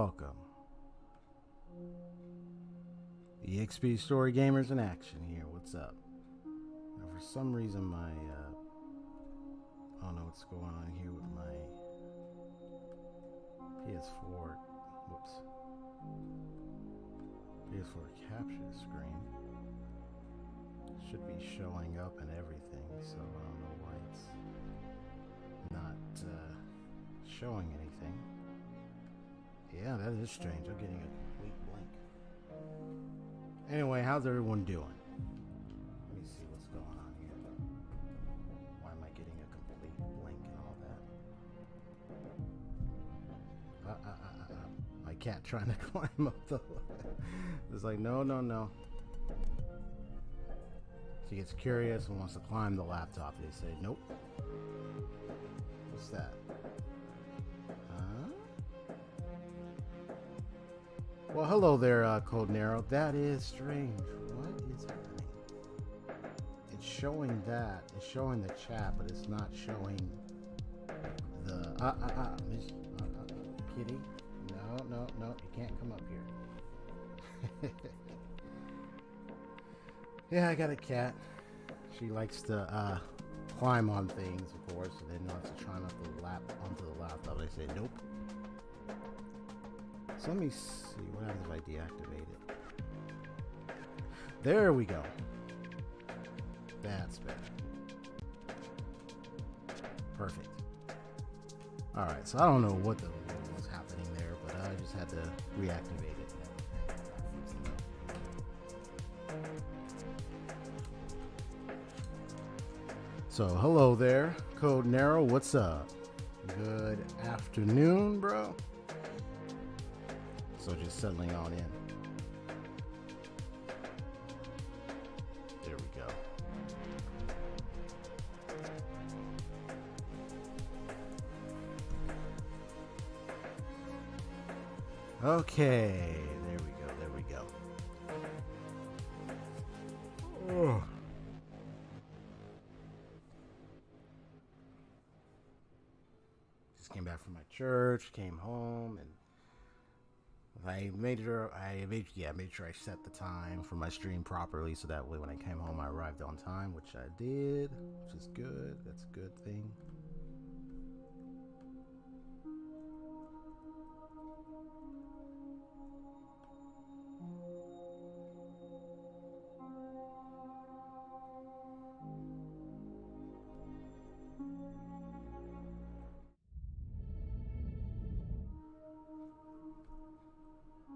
welcome. EXP Story Gamers in action here. What's up? Now, for some reason, my I don't know what's going on here with my PS4. Whoops. PS4 capture screen should be showing up and everything, so I don't know why it's not showing anything. Yeah, that is strange. I'm getting a complete blank. Anyway, how's everyone doing? Let me see what's going on here. Why am I getting a complete blank and all that? My cat trying to climb up the ladder. It's like, no. She gets curious and wants to climb the laptop. They say, nope. What's that? Well, hello there, Code Narrow. That is strange. What is happening? It's showing that. It's showing the chat, but it's not showing the... Kitty? No. You can't come up here. Yeah, I got a cat. She likes to climb on things, of course, and then wants to climb up onto the laptop. I say, nope. So let me see, what happens if I deactivate it? There we go. That's better. Perfect. Alright, so I don't know what was happening there, but I just had to reactivate it. So, hello there, Code Narrow, what's up? Good afternoon, bro. So just settling on in. There we go. Okay, there we go. Oh. Just came back from my church, came home, and I made sure I set the time for my stream properly, so that way when I came home I arrived on time, which I did, which is good. That's a good thing.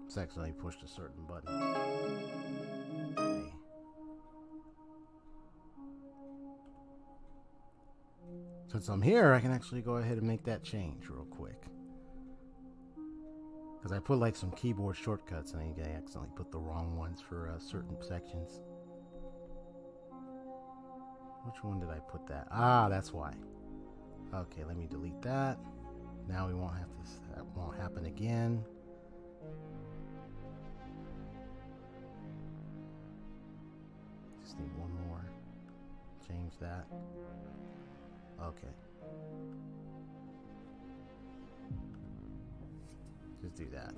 It's accidentally pushed a certain button. Okay. Since I'm here, I can actually go ahead and make that change real quick. Because I put like some keyboard shortcuts and I accidentally put the wrong ones for certain sections. Which one did I put that? Ah, that's why. Okay, let me delete that. Now we won't have to, that won't happen again. Just need one more. Change that. Okay. Just do that.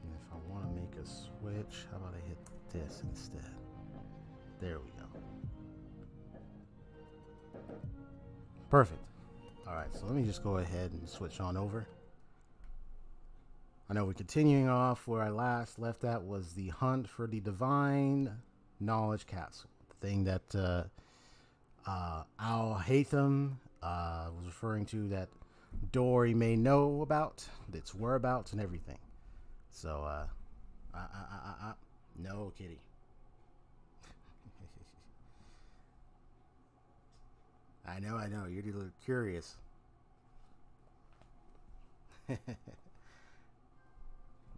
And if I want to make a switch, how about I hit this instead? There we go. Perfect. Alright, so let me just go ahead and switch on over. I know we're continuing off where I last left at was the hunt for the divine knowledge capsule. The thing that Al Haytham was referring to, that Dory may know about, its whereabouts and everything. So, no, kitty. I know, you're a little curious.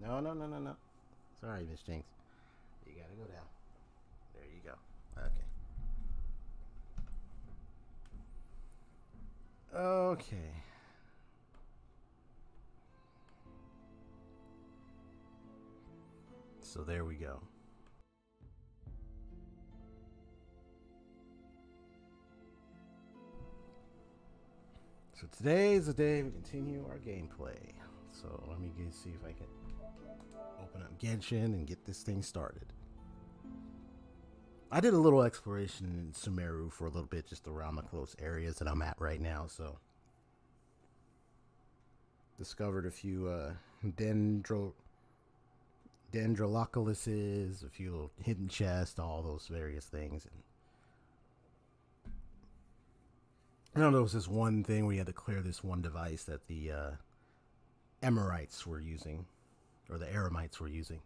No. Sorry, Miss Jinx. You gotta go down. There you go. Okay. So there we go. So today is the day we continue our gameplay. So let me see if I can open up Genshin and get this thing started. I did a little exploration in Sumeru for a little bit, just around the close areas that I'm at right now. So discovered a few dendroloculuses, a few little hidden chests, all those various things. And I know there was this one thing where you had to clear this one device that the Emirites were using, or the Eremites were using.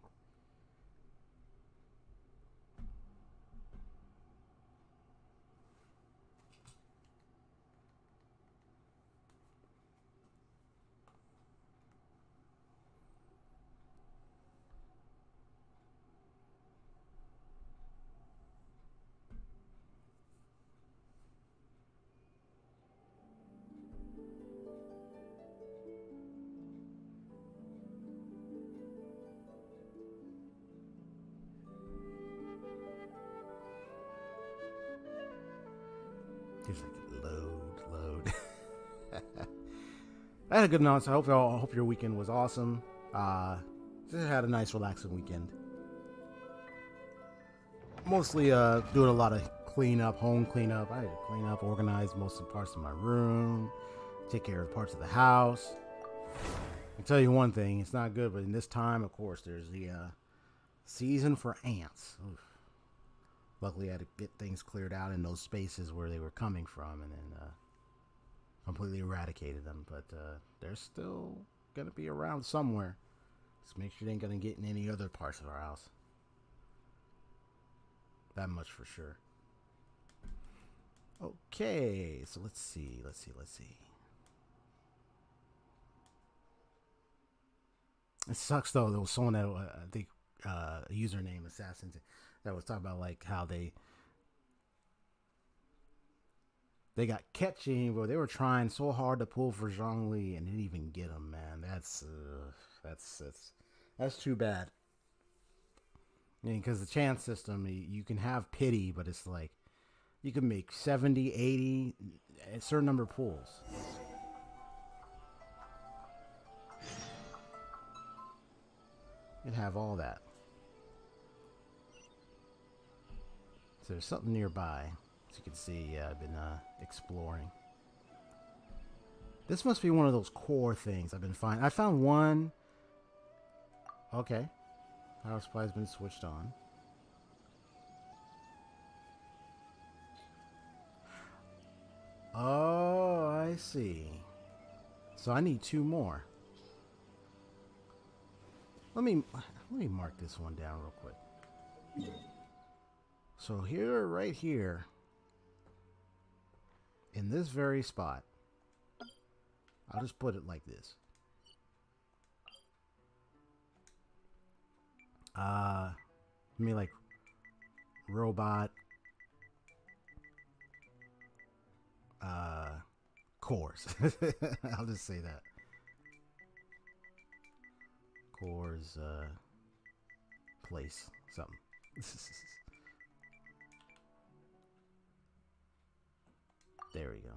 Just like load. I had a good night. So I hope your weekend was awesome. Just had a nice, relaxing weekend. Mostly doing a lot of home cleanup. I had to clean up, organize most of the parts of my room, take care of parts of the house. I'll tell you one thing, it's not good, but in this time, of course, there's the season for ants. Oof. Luckily, I had to get things cleared out in those spaces where they were coming from, and then completely eradicated them. But they're still going to be around somewhere. Just make sure they ain't going to get in any other parts of our house. That much for sure. Okay, so let's see. It sucks though. There was someone that I think username Assassins that was talking about like how they got catching, but they were trying so hard to pull for Zhongli and didn't even get him. Man, that's too bad. I mean, because the chance system, you can have pity, but it's like you can make 70, 80, a certain number of pulls. And have all that. So there's something nearby. As you can see, I've been exploring. This must be one of those core things I've been finding. I found one. Okay. Power supply's been switched on. Oh, I see. So I need 2 more. Let me mark this one down real quick. So here, right here, in this very spot, I'll just put it like this. I mean, like robot cores. I'll just say that. Cores place something. There we go.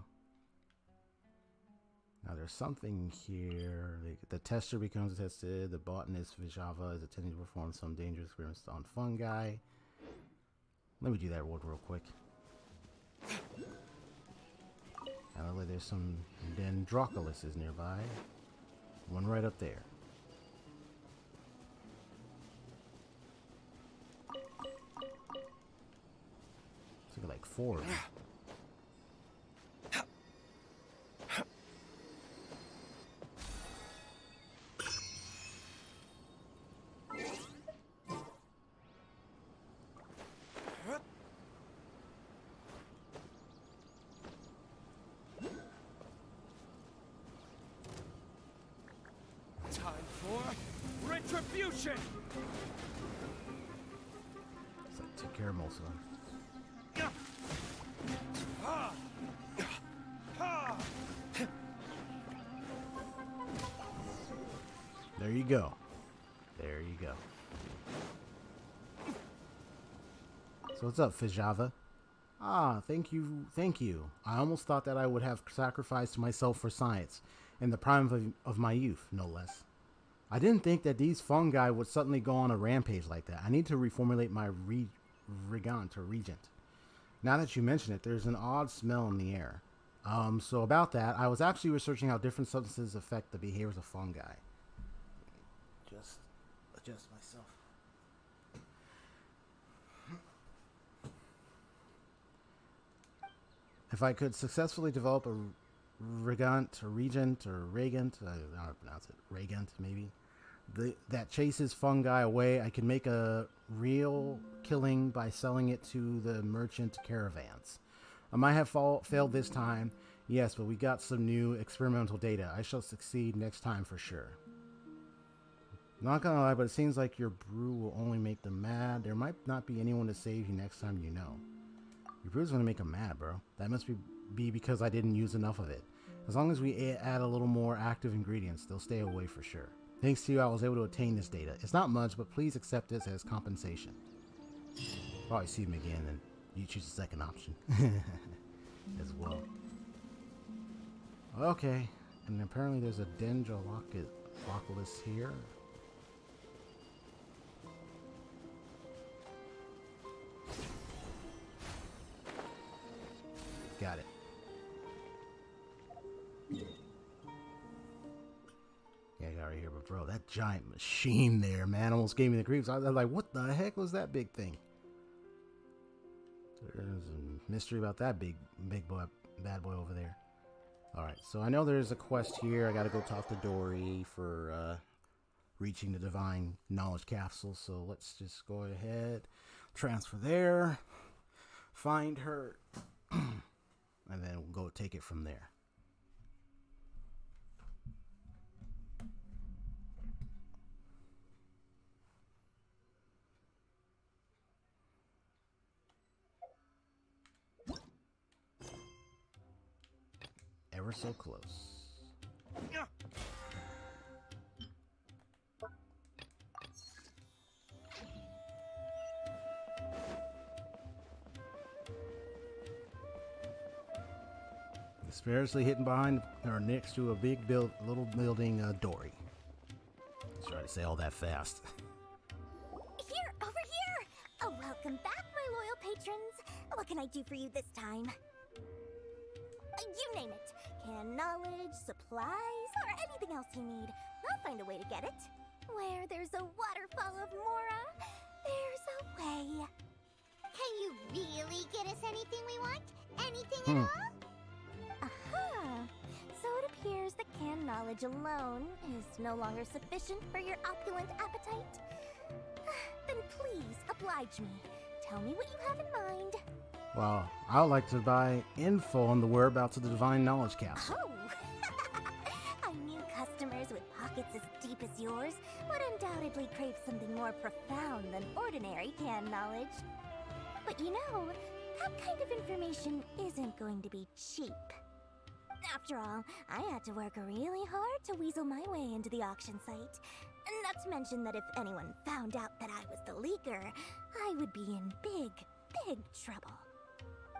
Now there's something here. The tester becomes tested. The botanist Vijava is attempting to perform some dangerous experiments on fungi. Let me do that real quick. And there's some dendroculuses nearby. One right up there. It's like 4 of them. Retribution! It's like take care of most of them. There you go. There you go. So what's up, Fijava? Ah, thank you. I almost thought that I would have sacrificed myself for science. in the prime of my youth, no less. I didn't think that these fungi would suddenly go on a rampage like that. I need to reformulate my Regent or Regent. Now that you mention it, there's an odd smell in the air. So about that, I was actually researching how different substances affect the behaviors of fungi. Just adjust myself. If I could successfully develop a Regent, I don't know how to pronounce it, Regent maybe, that chases fungi away, I could make a real killing by selling it to the merchant caravans. I might have failed this time, yes, but we got some new experimental data. I shall succeed next time for sure. Not gonna lie, but it seems like your brew will only make them mad. There might not be anyone to save you next time, you know. Your brew's gonna make them mad, bro. That must be because I didn't use enough of it. As long as we add a little more active ingredients, they'll stay away for sure. Thanks to you, I was able to attain this data. It's not much, but please accept this as compensation. Probably see him again, and you choose the second option as well. Okay, and apparently there's a Dendroloculus here. Got it. Yeah, I got right here, but bro, that giant machine there, man, almost gave me the creeps. I was like, what the heck was that big thing? There's a mystery about that bad boy over there. Alright, so I know there's a quest here. I gotta go talk to Dory for reaching the divine knowledge capsule. So let's just go ahead, transfer there, find her, and then we'll go take it from there. Ever so close. Mysteriously hidden behind or next to a big little building, Dory. Let's try to say all that fast. Here, over here! Oh, welcome back, my loyal patrons. What can I do for you this time? You name it. Canned knowledge, supplies, or anything else you need. I'll find a way to get it. Where there's a waterfall of Mora, there's a way. Can you really get us anything we want? Anything at all? Aha! So it appears that canned knowledge alone is no longer sufficient for your opulent appetite. Then please, oblige me. Tell me what you have in mind. Well, I would like to buy info on the whereabouts of the divine knowledge capsule. Oh! I knew customers with pockets as deep as yours would undoubtedly crave something more profound than ordinary canned knowledge. But you know, that kind of information isn't going to be cheap. After all, I had to work really hard to weasel my way into the auction site. Not to mention that if anyone found out that I was the leaker, I would be in big trouble.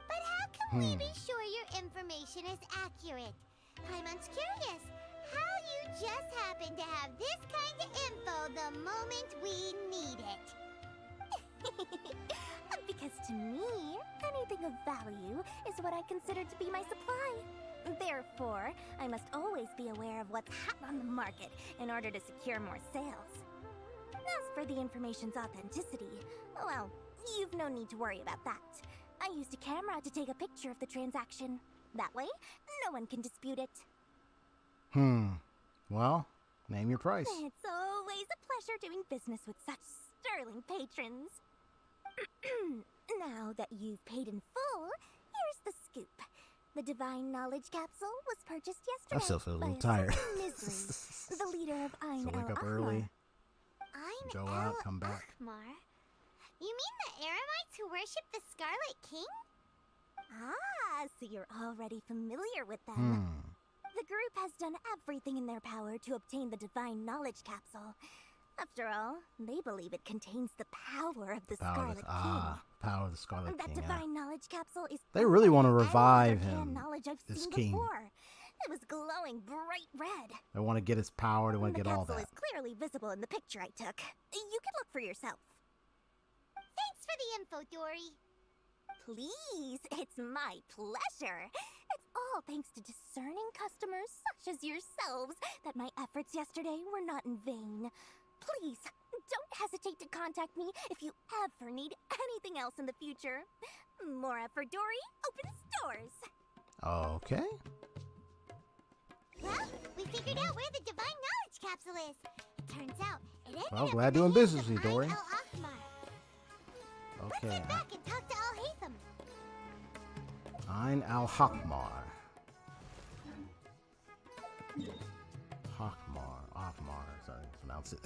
But how can we be sure your information is accurate? Paimon's curious how you just happen to have this kind of info the moment we need it. Because to me, anything of value is what I consider to be my supply. Therefore, I must always be aware of what's hot on the market in order to secure more sales. As for the information's authenticity, well, you've no need to worry about that. I used a camera to take a picture of the transaction. That way, no one can dispute it. Well, name your price. It's always a pleasure doing business with such sterling patrons. Now that you've paid in full, here's the scoop. The divine knowledge capsule was purchased yesterday. I still feel a little by tired. Misery, the leader of Ain So wake up El early, I'm go out, come back. Akmar. You mean the Aramites who worship the Scarlet King? Ah, so you're already familiar with them. The group has done everything in their power to obtain the divine knowledge capsule. After all, they believe it contains the power of the Scarlet King. Power of the Scarlet That King. divine knowledge capsule is They really want to unlike any revive other canned him, knowledge I've this seen king. before. It was glowing bright red. They want to get its power. They want to The get all capsule that. is clearly visible in the picture I took. You can look for yourself. Thanks for the info, Dory. Please, it's my pleasure. It's all thanks to discerning customers such as yourselves that my efforts yesterday were not in vain. Please, don't hesitate to contact me if you ever need anything else in the future. More effort, Dory. Opens doors. Okay. Well, we figured out where the Divine Knowledge Capsule is. It turns out it ended Well, up glad in the doing hands business of with you, Dory. Ayn al-Ahmar. Let's Okay. head back and talk to Al-Haytham. Ayn al-Hakmar. Ahmar. Sorry, pronounce it.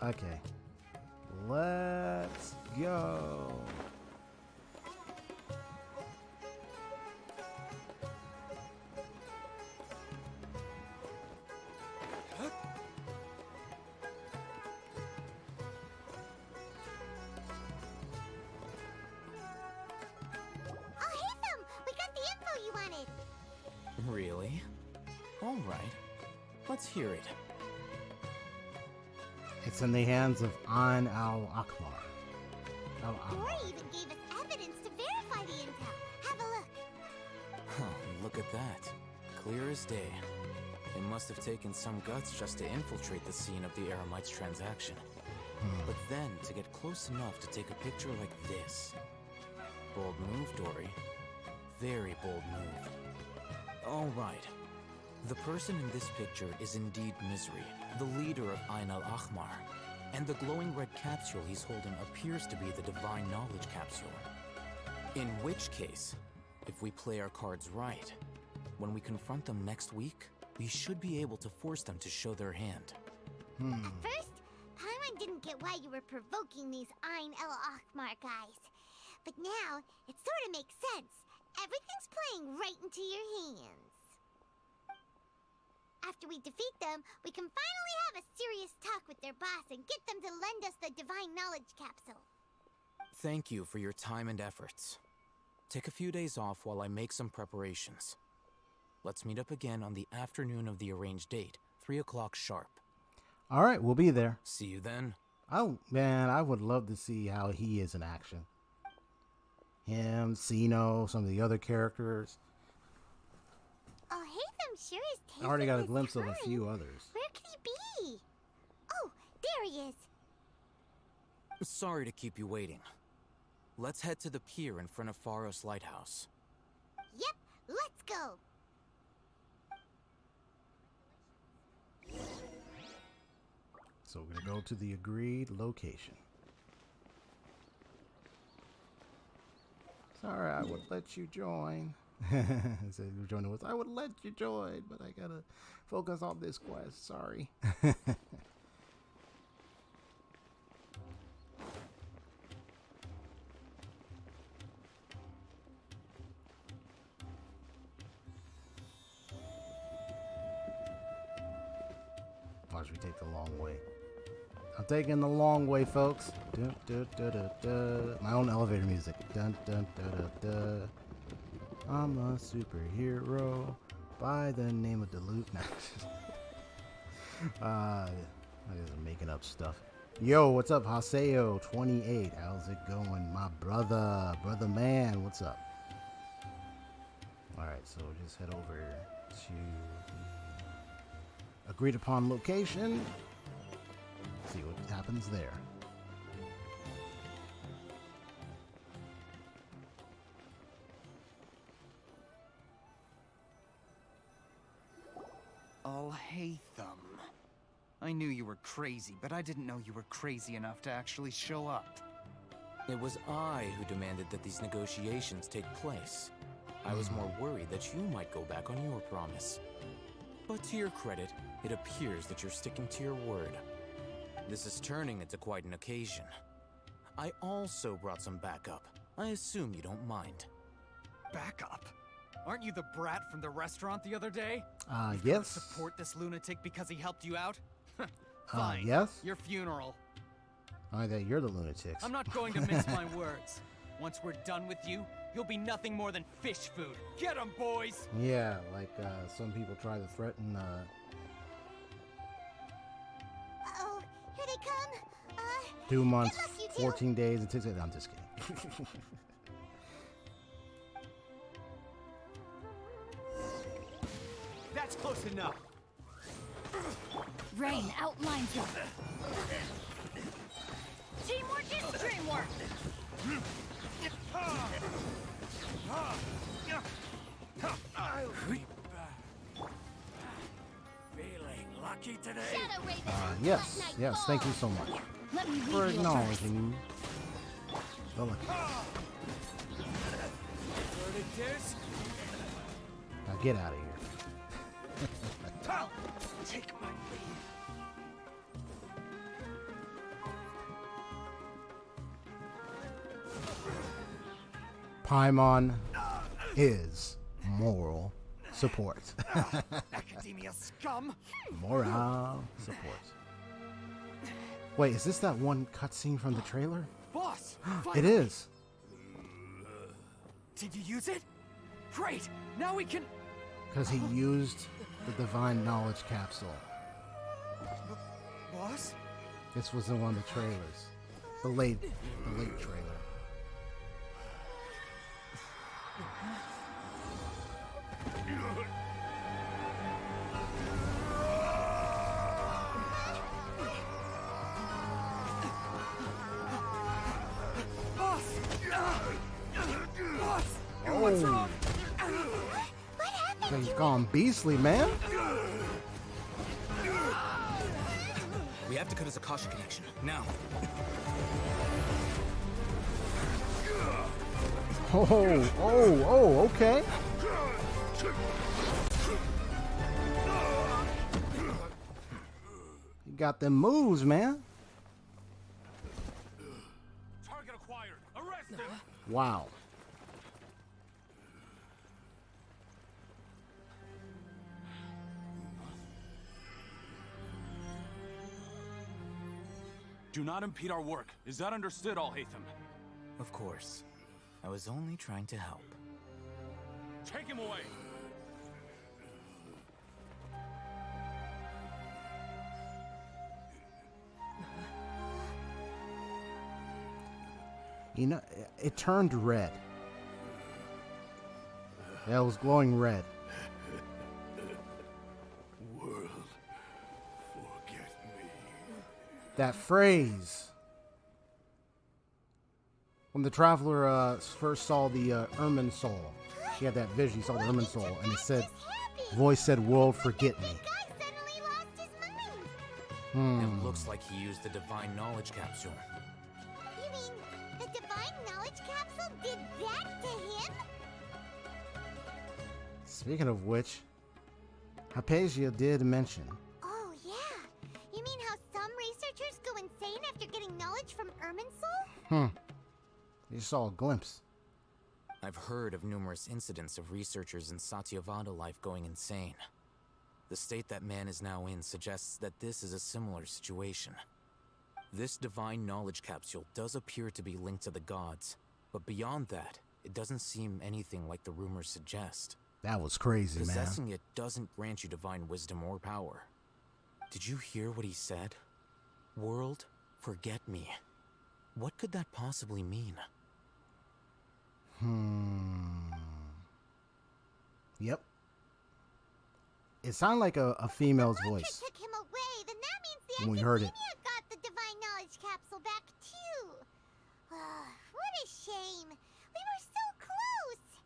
Okay. Let's go. Al-Haytham, we got the info you wanted. Really? All right. Let's hear it. It's in the hands of Ayn al-Akmar. Dory even gave us evidence to verify the intel. Have a look. Huh, look at that. Clear as day. It must have taken some guts just to infiltrate the scene of the Eremites transaction. But then to get close enough to take a picture like this. Bold move, Dory. Very bold move. All right. The person in this picture is indeed Misery, the leader of Ayn al-Ahmar. And the glowing red capsule he's holding appears to be the Divine Knowledge Capsule. In which case, if we play our cards right, when we confront them next week, we should be able to force them to show their hand. At first, Paimon didn't get why you were provoking these Ayn al-Ahmar guys. But now, it sort of makes sense. Everything's playing right into your hands. After we defeat them, we can finally have a serious talk with their boss and get them to lend us the Divine Knowledge Capsule. Thank you for your time and efforts. Take a few days off while I make some preparations. Let's meet up again on the afternoon of the arranged date, 3 o'clock sharp. All right, we'll be there. See you then. Oh, man, I would love to see how he is in action. Him, Sino, some of the other characters. Al-Haytham sure is I already got a taking glimpse his of a time. few others. Where could he be? Oh, there he is. Sorry to keep you waiting. Let's head to the pier in front of Faros Lighthouse. Yep, let's go. So we're going to go to the agreed location. Sorry, I would let you join. So you're joining us. I would let you join, but I got to focus on this quest. Sorry. Watch me take the long way. I'm taking the long way, folks. Dun, dun, dun, dun, dun. My own elevator music. Dun, dun, dun, dun, dun. I'm a superhero by the name of Delude. I'm just making up stuff. Yo, what's up, Haseo28? How's it going, my brother? Brother man, what's up? Alright, so just head over to the agreed upon location. See what happens there. Al-Haytham. I knew you were crazy, but I didn't know you were crazy enough to actually show up. It was I who demanded that these negotiations take place. I was more worried that you might go back on your promise. But to your credit, it appears that you're sticking to your word. This is turning into quite an occasion. I also brought some backup. I assume you don't mind. Backup? Aren't you the brat from the restaurant the other day? Yes. Support this lunatic because he helped you out? Fine. Yes. Your funeral. I think you're the lunatics. I'm not going to mince my words. Once we're done with you, you'll be nothing more than fish food. Get 'em, boys! Yeah, like some people try to threaten. Uh-oh, here they come. 2 months, luck, you two. 14 days, and 6 days. I'm just kidding. That's close enough. Rain outlines you. Teamwork is dreamwork. I'll be back. Feeling lucky today? Shadow Raven. Yes, yes, thank you so much Let me for lead you a verse. acknowledging me. Oh, look. Word it is. Now get out of here. Take my lead. Paimon is moral support. Academia scum. Moral support. Wait, is this that one cutscene from the trailer? Boss! It is. Did you use it? Great! Now we can... Because he used the divine knowledge capsule. Boss? This was in one of the trailers. The late trailer. Boss! Boss! Oh. What's wrong? He's gone beastly, man. We have to cut his Akasha connection, now. Oh, okay. You got them moves, man. Target acquired. Arrest him! Wow. Do not impede our work. Is that understood, Alhaitham? Of course. I was only trying to help. Take him away! You know, it turned red. Yeah, it was glowing red. World, forget me. That phrase. When the traveler first saw the Ermin soul, he had that vision, he saw the Ermin soul, and it said, voice said, world, forget me. Guy suddenly lost his mind. It looks like he used the divine knowledge capsule. You mean the divine knowledge capsule did that to him? Speaking of which, Hypatia did mention, Oh yeah. You mean how some researchers go insane after getting knowledge from Ermin's soul? you saw a glimpse. I've heard of numerous incidents of researchers in Satyavada life going insane. The state that man is now in suggests that this is a similar situation. This divine knowledge capsule does appear to be linked to the gods, but beyond that, it doesn't seem anything like the rumors suggest. That was crazy, man. Possessing it doesn't grant you divine wisdom or power. Did you hear what he said? World, forget me. What could that possibly mean? Yep. It sounded like a female's Hunter voice. took him away, then that means the When we heard it. Academia got the divine knowledge capsule back too. What a shame. We were so close.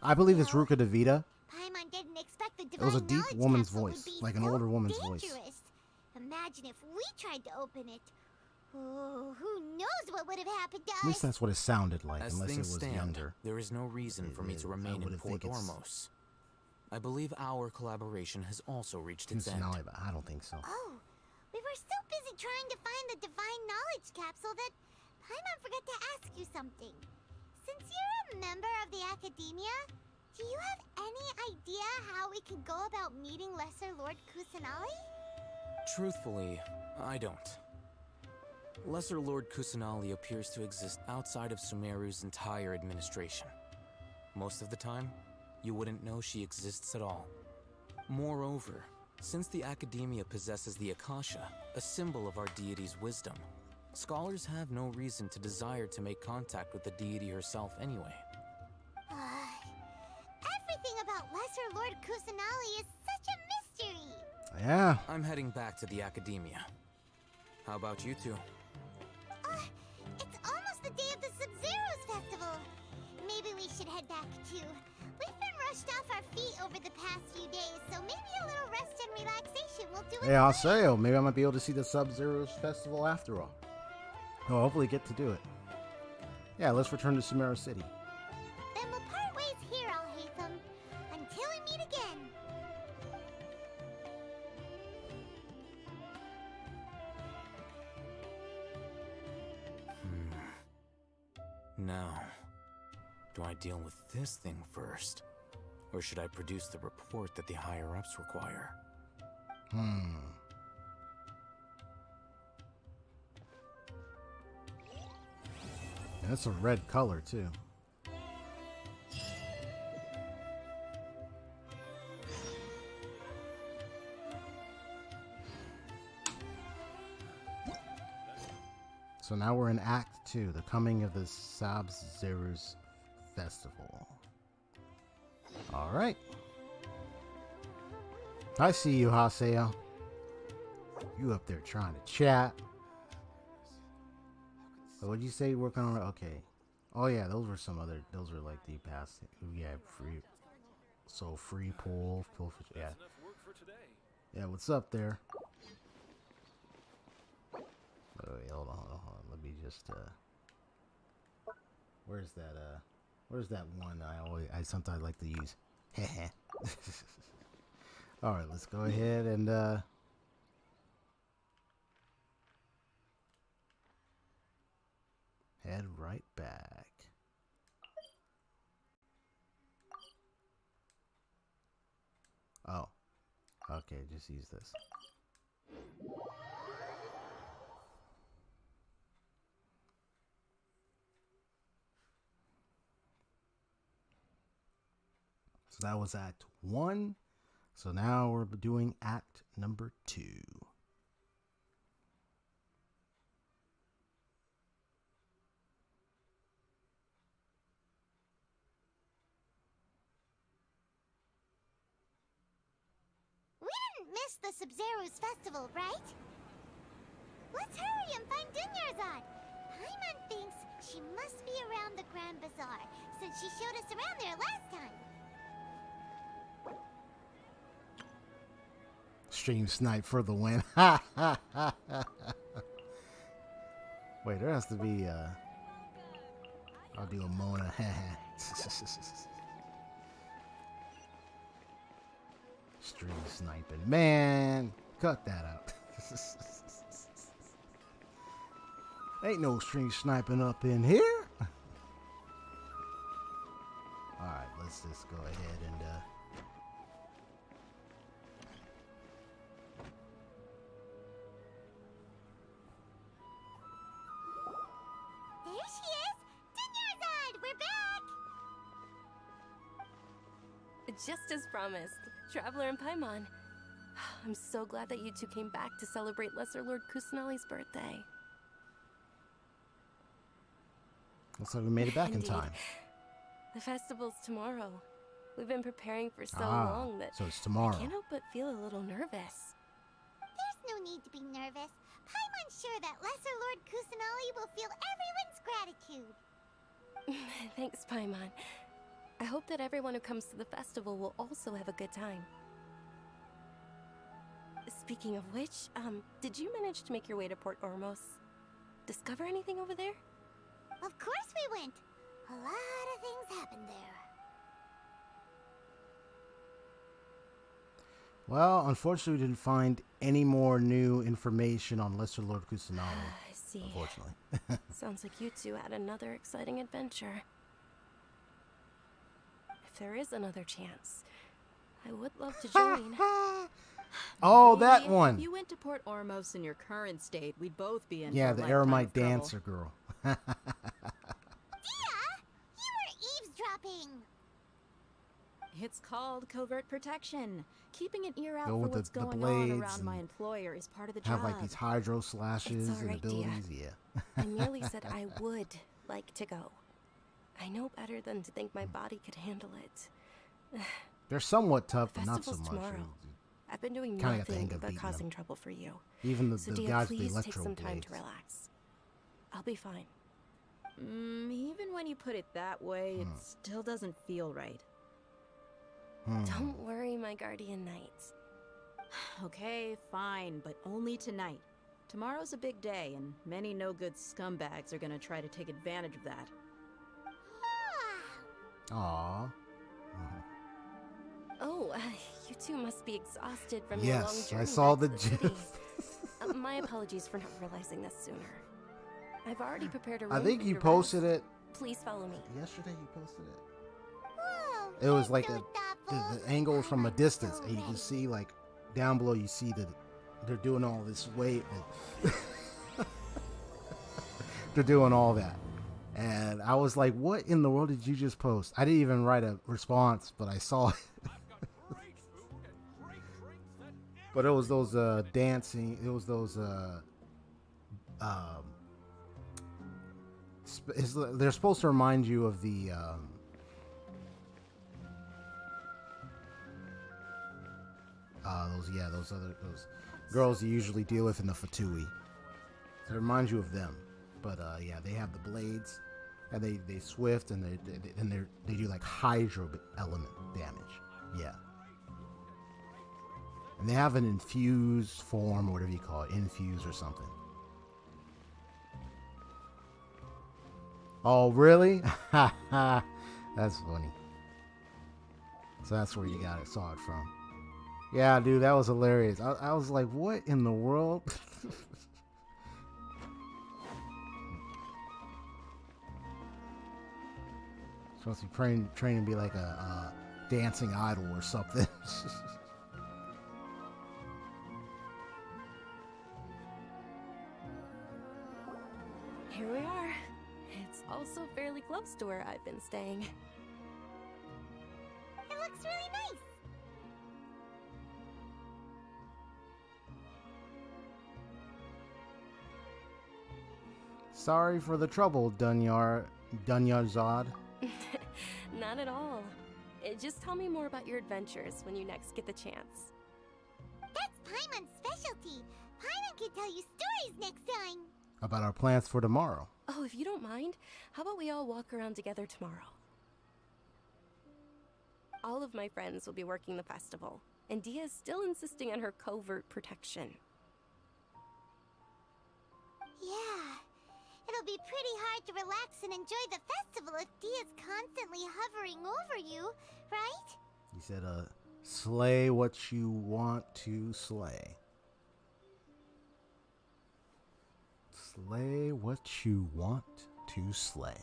I believe it's Ruka Devita. Paimon didn't expect the divine was a deep knowledge woman's capsule would voice, be like an so older woman's voice. dangerous. Imagine if we tried to open it. Oh, who knows what would have happened to At least us? that's what it sounded like, As unless it things was stand, younger. there is no reason for me to I remain in would've Port think it's- Ormos. I believe our collaboration has also reached its end. Kusanali, but I don't think so. Oh, we were so busy trying to find the divine knowledge capsule that Paimon forgot to ask you something. Since you're a member of the Academia, do you have any idea how we could go about meeting Lesser Lord Kusanali? Truthfully, I don't. Lesser Lord Kusanali appears to exist outside of Sumeru's entire administration. Most of the time, you wouldn't know she exists at all. Moreover, since the Academia possesses the Akasha, a symbol of our deity's wisdom, scholars have no reason to desire to make contact with the deity herself anyway. Everything about Lesser Lord Kusanali is such a mystery. Yeah. I'm heading back to the Academia. How about you two? It's almost the day of the Sub-Zero's festival. Maybe we should head back too. We've been rushed off our feet over the past few days, so maybe a little rest and relaxation will do it. Hey, I'll say, maybe I might be able to see the Sub-Zero's festival after all. I'll hopefully get to do it. Yeah, let's return to Sumeru City. Then we'll part ways here, Al-Haytham. Until we meet again. Now, do I deal with this thing first? Or should I produce the report that the higher-ups require? That's a red color, too. So now we're in Act 2, the coming of the Sub-Zero's festival. Alright. I see you, Haseo. You up there trying to chat. So what'd you say you're working on? Okay. Oh yeah, those were some other, those were like the past, yeah, free, so free pool, yeah. Yeah, what's up there? Oh, wait, hold on. Let me just, where's that one I sometimes like to use? Alright, let's go ahead and, head right back. Oh. Okay, just use this. So that was Act 1. So now we're doing Act number 2. Miss the Sub-Zero's festival, right? Let's hurry and find Genshin. Paimon thinks she must be around the Grand Bazaar, since she showed us around there last time. Stream snipe for the win. Wait, there has to be, I'll do a Mona. Stream sniping. Man, cut that out. Ain't no stream sniping up in here. Alright, let's just go ahead and, There she is! Genshin! We're back! Just as promised, Traveler and Paimon. I'm so glad that you two came back to celebrate Lesser Lord Kusanali's birthday. looks like we made it back in Indeed. time. The festival's tomorrow. We've been preparing for so long that so it's tomorrow. I can't help but feel a little nervous. There's no need to be nervous. Paimon's sure that Lesser Lord Kusanali will feel everyone's gratitude. Thanks, Paimon. I hope that everyone who comes to the festival will also have a good time. Speaking of which, did you manage to make your way to Port Ormos? Discover anything over there? Of course we went. A lot of things happened there. Well, unfortunately, we didn't find any more new information on Lesser Lord Kusanali. I see. Unfortunately. Sounds like you two had another exciting adventure. If there is another chance, I would love to join. Oh, that Maybe one. If you went to Port Ormos in your current state, we'd both be in Yeah, for a the lifetime Eremite of trouble. dancer girl. Dia! You were eavesdropping! It's called covert protection. Keeping an ear out Go for with what's the going blades on around my and employer is part of the have job. like these hydro slashes It's and alright, Dia. abilities. Yeah. I merely said I would like to go. I know better than to think my body could handle it. They're somewhat tough, The but not so festival's much. tomorrow. I've been doing Kinda got the nothing hang of but beating causing them. trouble for you. Even So the Dia, guys with the please take electro some time blades. to relax. I'll be fine. Even when you put it that way, it still doesn't feel right. Don't worry, my guardian knight. Okay, fine, but only tonight. Tomorrow's a big day, and many no-good scumbags are gonna try to take advantage of that. Aww. Oh, you two must be exhausted from your long Yes, journey I saw back the to city. gif. My apologies for not realizing this sooner. I've already prepared a room I think for you your posted rest. it Please follow me. yesterday. You posted it. Whoa, It was you're like so thoughtful. the angle was from a I'm distance, so and you can ready. see like down below. You see that they're doing all this weight. And they're doing all that, and I was like, "What in the world did you just post?" I didn't even write a response, but I saw it. But it was those dancing. It was those they're supposed to remind you of the those girls you usually deal with in the Fatui. So it reminds you of them. But yeah, they have the blades, and they swift, and they do like hydro element damage. Yeah. And they have an infused form, or whatever you call it, infuse or something. Oh, really? That's funny. So that's where you saw it from. Yeah, dude, that was hilarious. I was like, what in the world? Supposed to be training to be like a dancing idol or something. Here we are. It's also fairly close to where I've been staying. It looks really nice. Sorry for the trouble, Dunyarzad. Not at all. Just tell me more about your adventures when you next get the chance. That's Paimon's specialty. Paimon can tell you stories next time. About our plans for tomorrow. Oh, if you don't mind, how about we all walk around together tomorrow? All of my friends will be working the festival, and Dia's still insisting on her covert protection. Yeah. It'll be pretty hard to relax and enjoy the festival if Dia's constantly hovering over you, right? He said, slay what you want to slay. Slay what you want to slay.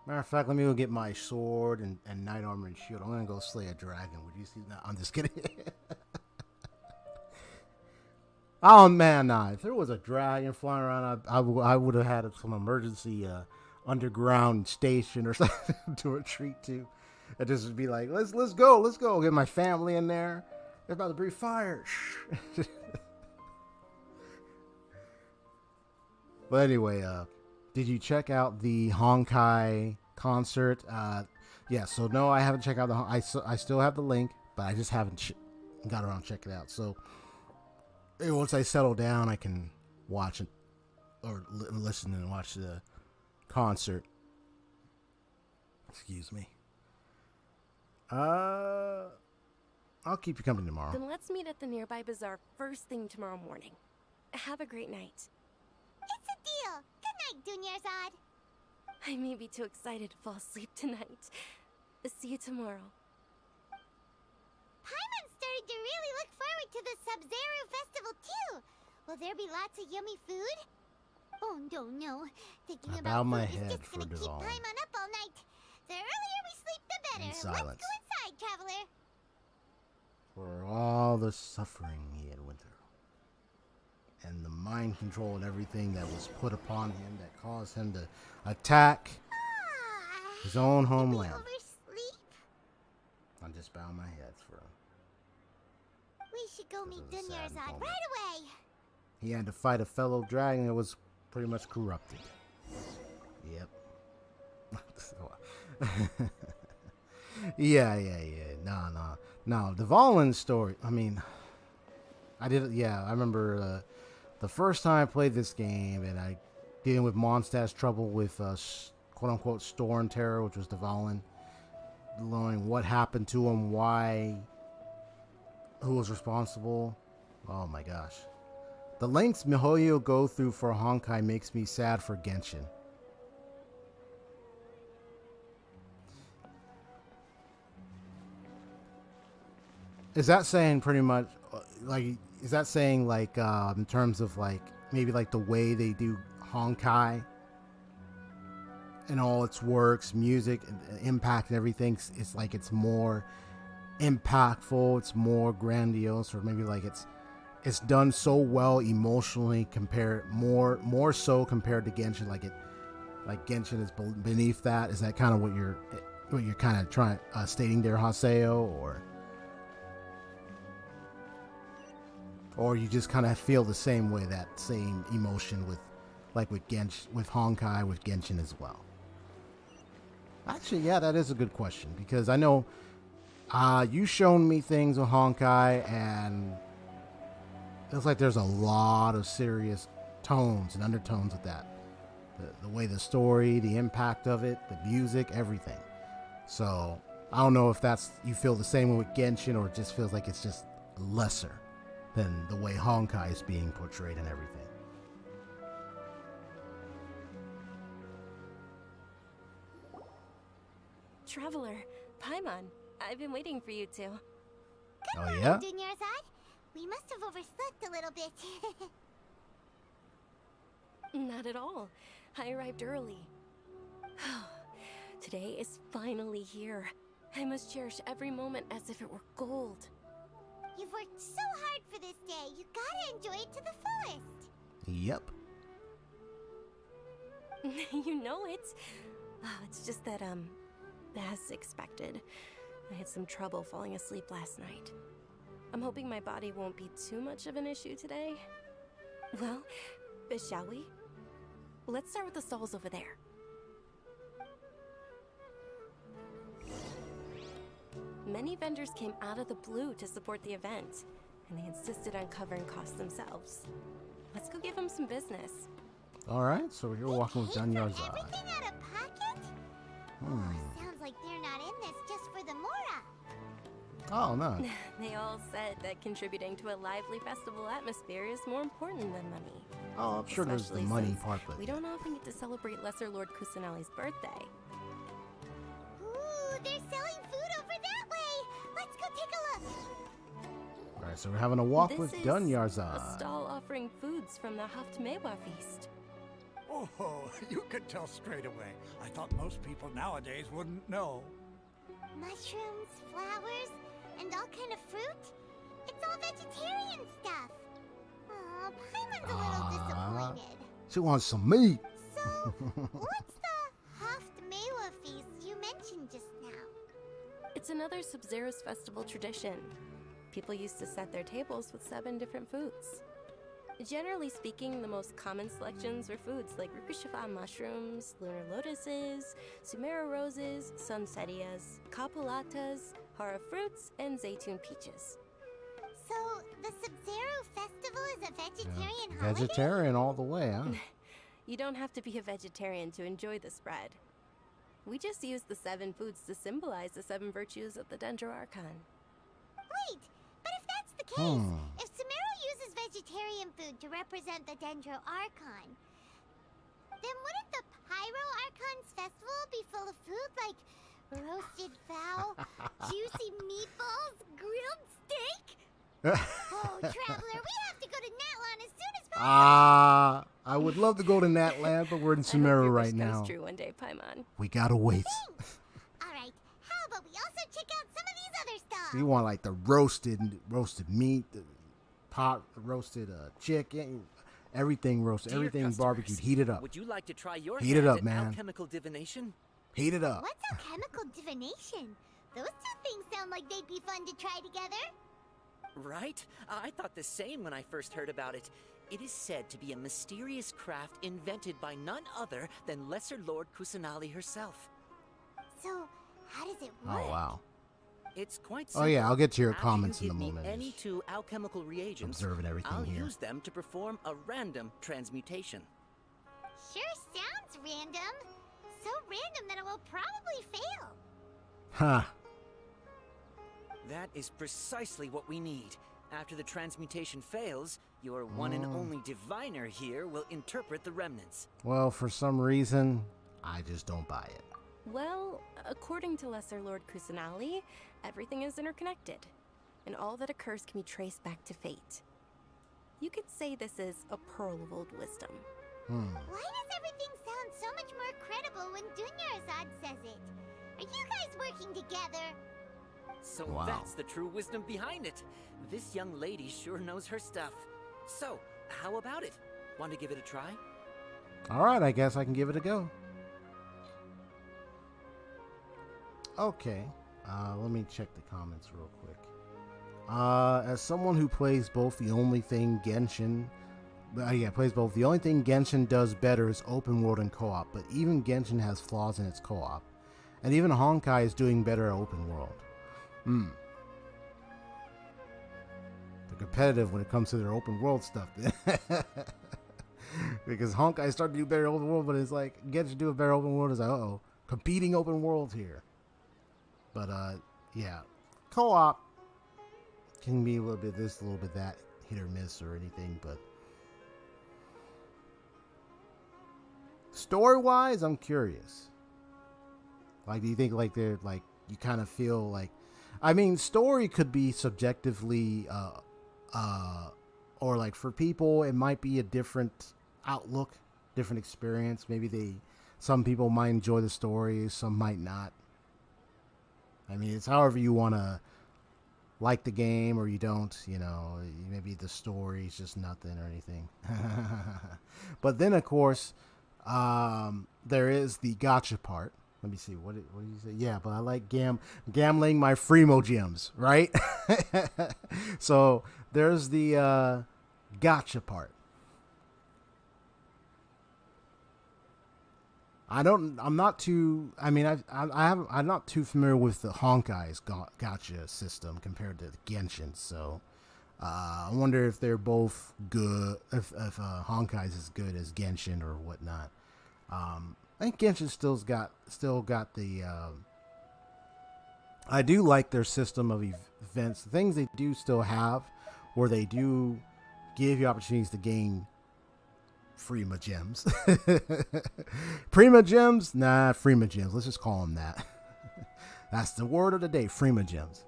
Matter of fact, let me go get my sword and knight armor and shield. I'm gonna go slay a dragon. Would you see? No, I'm just kidding. Oh man, nah. If there was a dragon flying around, I would have had some emergency underground station or something to retreat to. It just would be like, let's go. Get my family in there. They're about to breathe fire. But anyway, did you check out the Honkai concert? Yeah. So no, I haven't checked out I still have the link, but I just haven't got around to check it out. So once I settle down, I can watch it or listen and watch the concert. Excuse me. I'll keep you company tomorrow. Then let's meet at the nearby bazaar first thing tomorrow morning. Have a great night. It's a deal. Good night, Dunyarzad. I may be too excited to fall asleep tonight. See you tomorrow. Paimon started to really look forward to the Sub-Zero festival too. Will there be lots of yummy food? Oh no. Thinking Bow about my food is head just gonna for keep Devon. Paimon up all night. The earlier we sleep, the better. In Let's silence. go inside, traveler. For all the suffering he had went through. And the mind control and everything that was put upon him that caused him to attack his own Did we homeland. oversleep? I just bowed my head for him. We should go meet This is a sad Dunyarzad moment. right away. He had to fight a fellow dragon that was pretty much corrupted. Yep. Yeah. No. The Valen story. I mean, I remember the first time I played this game, and I dealing with Mondstadt's trouble with quote unquote Storm Terror, which was the Valen, knowing what happened to him, who was responsible. Oh my gosh. The lengths MiHoYo go through for Honkai makes me sad for Genshin. Is that saying pretty much, like, is that saying, like, in terms of, like, maybe, like, the way they do Honkai and all its works, music, and impact and everything, it's like it's more impactful, it's more grandiose, or maybe, like, it's done so well emotionally more so compared to Genshin, like Genshin is beneath that? Is that kind of what you're kind of trying stating there, Haseo, or you just kind of feel the same way, that same emotion with Honkai, with Genshin as well? Actually, yeah, that is a good question, because I know you shown me things with Honkai, and it looks like there's a lot of serious tones and undertones with that. The way the story, the impact of it, the music, everything. So I don't know if you feel the same way with Genshin, or it just feels like it's just lesser than the way Honkai is being portrayed and everything. Traveler, Paimon, I've been waiting for you two. Oh yeah? Dunyarzad, we must have overslept a little bit. Not at all. I arrived early. Today is finally here. I must cherish every moment as if it were gold. You've worked so hard for this day. You gotta enjoy it to the fullest. Yep. You know it. It's just that, as expected, I had some trouble falling asleep last night. I'm hoping my body won't be too much of an issue today. Well, shall we? Let's start with the stalls over there. Many vendors came out of the blue to support the event, and they insisted on covering costs themselves. Let's go give them some business. Alright, so we're walking with Dunyarzad. Everything out of pocket? Sounds like they're not in this just for the Mora. Oh, no. They all said that contributing to a lively festival atmosphere is more important than money. Oh, I'm sure there's the Especially money since part, but we don't often get to celebrate Lesser Lord Kusanali's birthday. Ooh, they're selling food over that way. Let's go take a look. Alright, so we're having a walk with This is Dunyarzad. a stall offering foods from the Haftmewa feast. Oh, you could tell straight away. I thought most people nowadays wouldn't know. Mushrooms, flowers, and all kind of fruit? It's all vegetarian stuff. Aw, Paimon's a little disappointed. She wants some meat. So, what's the Haftmewa feast you mentioned just now? It's another Sub-Zero's festival tradition. People used to set their tables with 7 different foods. Generally speaking, the most common selections were foods like Rukushifa mushrooms, lunar lotuses, Sumeru roses, sunsetias, capulatas, hara fruits, and zaytun peaches. So, the Sub-Zero festival is a vegetarian holiday? Vegetarian all the way, huh? You don't have to be a vegetarian to enjoy the spread. We just use the 7 foods to symbolize the 7 virtues of the Dendro Archon. Wait, but if that's the case, if Sumeru uses vegetarian food to represent the Dendro Archon, then wouldn't the Pyro Archon's festival be full of food like roasted fowl, juicy meatballs, grilled steak? Oh, Traveler, we have to go to Natlan as soon as possible. I would love to go to Natland, but we're in Sumeru right now. Comes true one day, Paimon. We gotta wait. Alright, how about we also check out some of these other stalls? You want like the roasted meat, the pot roasted chicken, everything roasted, Dear everything customers, barbecued. Heat it up. Would you like to try your Heat it hand up, at man. alchemical divination? Heat it up. What's alchemical divination? Those two things sound like they'd be fun to try together. Right? I thought the same when I first heard about it. It is said to be a mysterious craft invented by none other than Lesser Lord Kusanali herself. So, how does it work? Oh, wow. It's quite Oh, simple. yeah, I'll get to your After comments you in a give me moment. any two alchemical reagents, Observing everything I'll here. use them to perform a random transmutation. Sure sounds random. So random that it will probably fail. Huh. That is precisely what we need. After the transmutation fails, your one and only diviner here will interpret the remnants. Well, for some reason, I just don't buy it. Well, according to Lesser Lord Kusanali, everything is interconnected, and all that occurs can be traced back to fate. You could say this is a pearl of old wisdom. Why does everything sound so much more credible when Dunyarzad says it? Are you guys working together? So Wow. that's the true wisdom behind it. This young lady sure knows her stuff. So, how about it? Want to give it a try? All right, I guess I can give it a go. Okay, let me check the comments real quick. As someone who plays both, the only thing Genshin does better is open world and co-op, but even Genshin has flaws in its co-op. And even Honkai is doing better at open world. They're competitive when it comes to their open world stuff. Because Honkai started to do better open world, but it's like, Genshin do a better open world, it's like, uh-oh, competing open worlds here. But, yeah, co-op can be a little bit this, a little bit that, hit or miss or anything, but story-wise, I'm curious. Like, do you think, like, they're, like, you kind of feel like, I mean, story could be subjectively, or, like, for people, it might be a different outlook, different experience. Maybe some people might enjoy the story, some might not. I mean, it's however you want to like the game or you don't, you know, maybe the story's just nothing or anything. But then, of course, there is the gotcha part. Let me see, what did you say? Yeah, but I like gambling my Freemo gems, right? So there's the gotcha part. I'm not too familiar with the Honkai's gotcha system compared to Genshin, so I wonder if they're both good, if Honkai's as good as Genshin or whatnot. I think Genshin still got the, I do like their system of events, the things they do still have, where they do give you opportunities to gain Freema gems. Prima gems? Nah, Freema gems. Let's just call them that. That's the word of the day, Freema gems.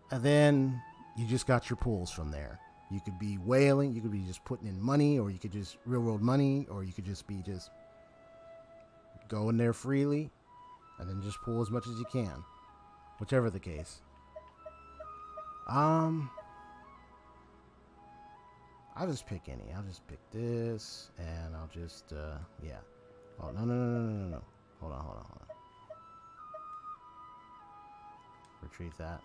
And then you just got your pools from there. You could be whaling, you could be just putting in money, or you could just real world money, or you could just be just go in there freely and then just pull as much as you can. Whichever the case. I'll just pick any. I'll just pick this, and I'll just, yeah. Oh, no. Hold on. Retrieve that.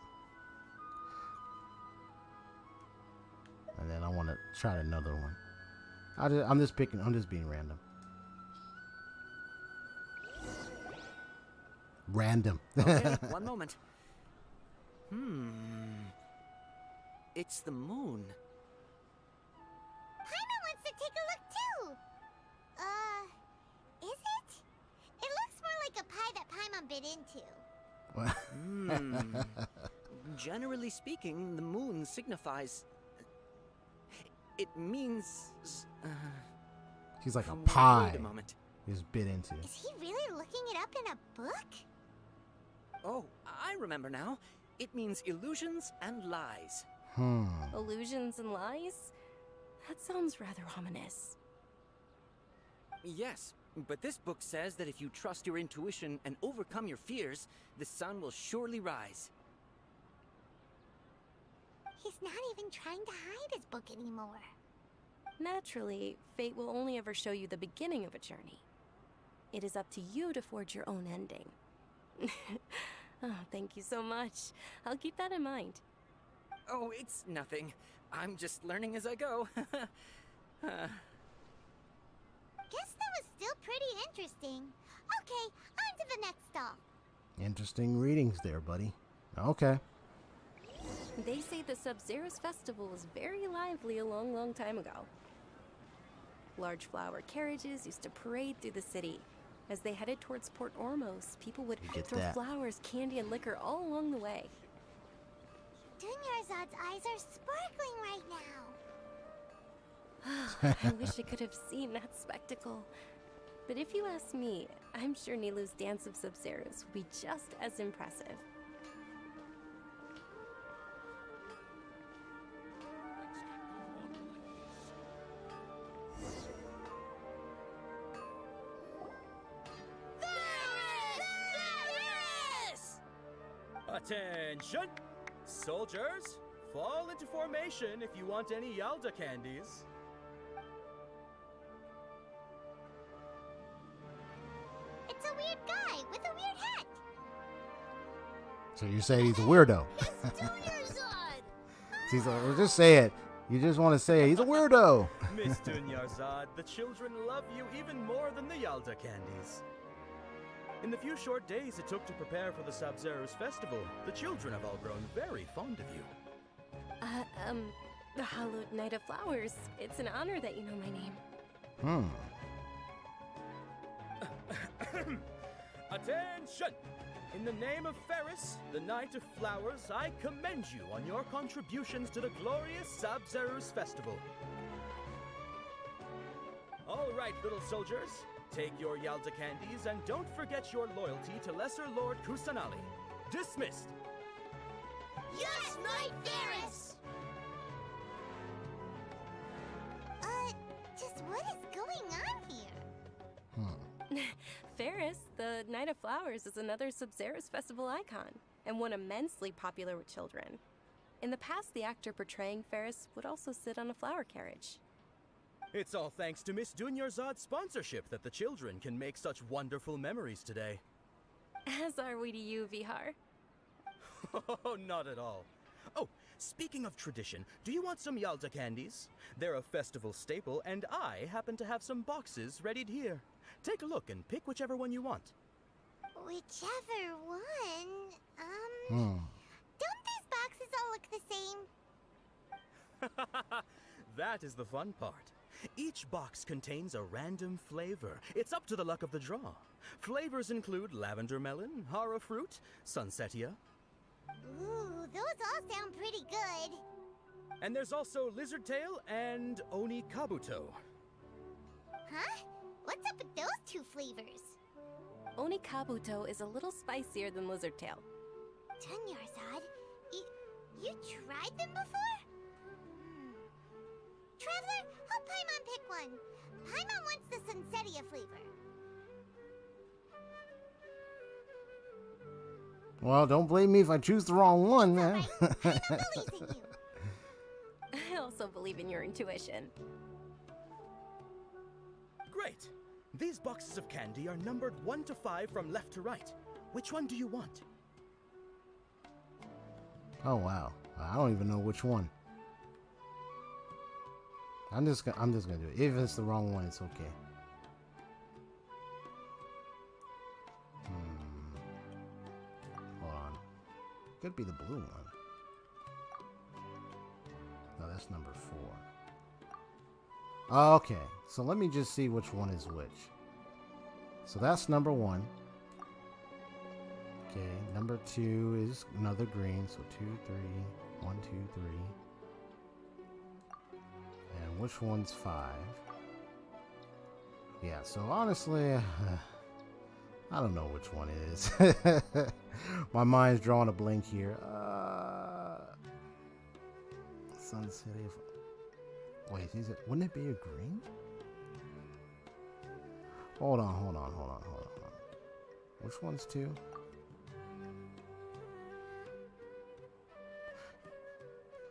And then I want to try another one. I'm just being random. Random. Okay, one moment. It's the moon. Paimon wants to take a look too. Is it? It looks more like a pie that Paimon bit into. Generally speaking, the moon signifies... It means... He's like a pie. Wait a moment. He's bit into. Is he really looking it up in a book? Oh, I remember now. It means illusions and lies. Illusions and lies? That sounds rather ominous. Yes, but this book says that if you trust your intuition and overcome your fears, the sun will surely rise. He's not even trying to hide his book anymore. Naturally, fate will only ever show you the beginning of a journey. It is up to you to forge your own ending. Oh, thank you so much. I'll keep that in mind. Oh, it's nothing. I'm just learning as I go. Guess that was still pretty interesting. Okay, on to the next stop. Interesting readings there, buddy. Okay. They say the Sub-Zero's festival was very lively a long, long time ago. Large flower carriages used to parade through the city. As they headed towards Port Ormos, people would throw flowers, candy, and liquor all along the way. Dunyarzad's eyes are sparkling right now. I wish I could have seen that spectacle. But if you ask me, I'm sure Nilou's Dance of Sub-Zeros will be just as impressive. Attention! Soldiers, fall into formation if you want any Yalda candies. It's a weird guy with a weird hat. So you say he's a weirdo. Just say it. You just want to say it. He's a weirdo. Miss Dunyarzad, the children love you even more than the Yalda candies. In the few short days it took to prepare for the Sub-Zero's festival, the children have all grown very fond of you. The Hallowed Knight of Flowers. It's an honor that you know my name. Attention! In the name of Ferris, the Knight of Flowers, I commend you on your contributions to the glorious Sub-Zero's festival. All right, little soldiers. Take your Yalda candies and don't forget your loyalty to Lesser Lord Kusanali. Dismissed! Yes, Knight Ferris! Just what is going on here? Ferris, the Knight of Flowers, is another Sub-Zero's festival icon, and one immensely popular with children. In the past, the actor portraying Ferris would also sit on a flower carriage. It's all thanks to Miss Dunyarzad's sponsorship that the children can make such wonderful memories today. As are we to you, Vihar. Oh, not at all. Oh, speaking of tradition, do you want some Yalda candies? They're a festival staple, and I happen to have some boxes readied here. Take a look and pick whichever one you want. Whichever one? Don't these boxes all look the same? That is the fun part. Each box contains a random flavor. It's up to the luck of the draw. Flavors include lavender melon, hara fruit, sunsetia. Ooh, those all sound pretty good. And there's also lizard tail and oni kabuto. Huh? What's up with those two flavors? Oni kabuto is a little spicier than lizard tail. Dunyarzad, you tried them before? Traveler, help Paimon pick one. Paimon wants the sunsetia flavor. Well, don't blame me if I choose the wrong one, man. Paimon believes in you. I also believe in your intuition. Great! These boxes of candy are numbered 1 to 5 from left to right. Which one do you want? Oh, wow. I don't even know which one. I'm just gonna do it. If it's the wrong one, it's okay. Hold on. Could be the blue one. No, that's number 4. Okay, so let me just see which one is which. So that's number 1. Okay, number 2 is another green. So 2, 3, 1, 2, 3. And which one's 5? Yeah, so honestly, I don't know which one it is. My mind's drawing a blank here. Sunset. Wait, is it? Wouldn't it be a green? Hold on. Which one's 2?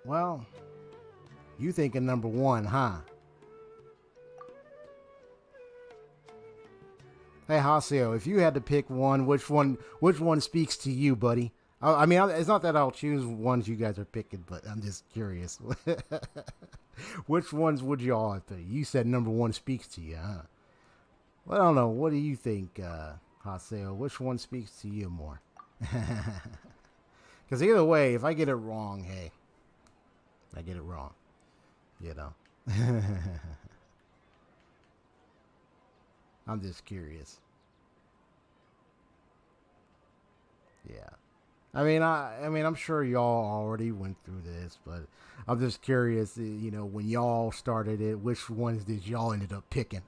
Well, you thinking number 1, huh? Hey, Haseo, if you had to pick one, which one speaks to you, buddy? I mean, it's not that I'll choose ones you guys are picking, but I'm just curious. Which ones would y'all pick? You said number one speaks to you, huh? Well, I don't know. What do you think, Haseo? Which one speaks to you more? Because either way, if I get it wrong, hey, I get it wrong. You know. I'm just curious. Yeah. I mean, I'm sure y'all already went through this, but I'm just curious, you know, when y'all started it, which ones did y'all ended up picking?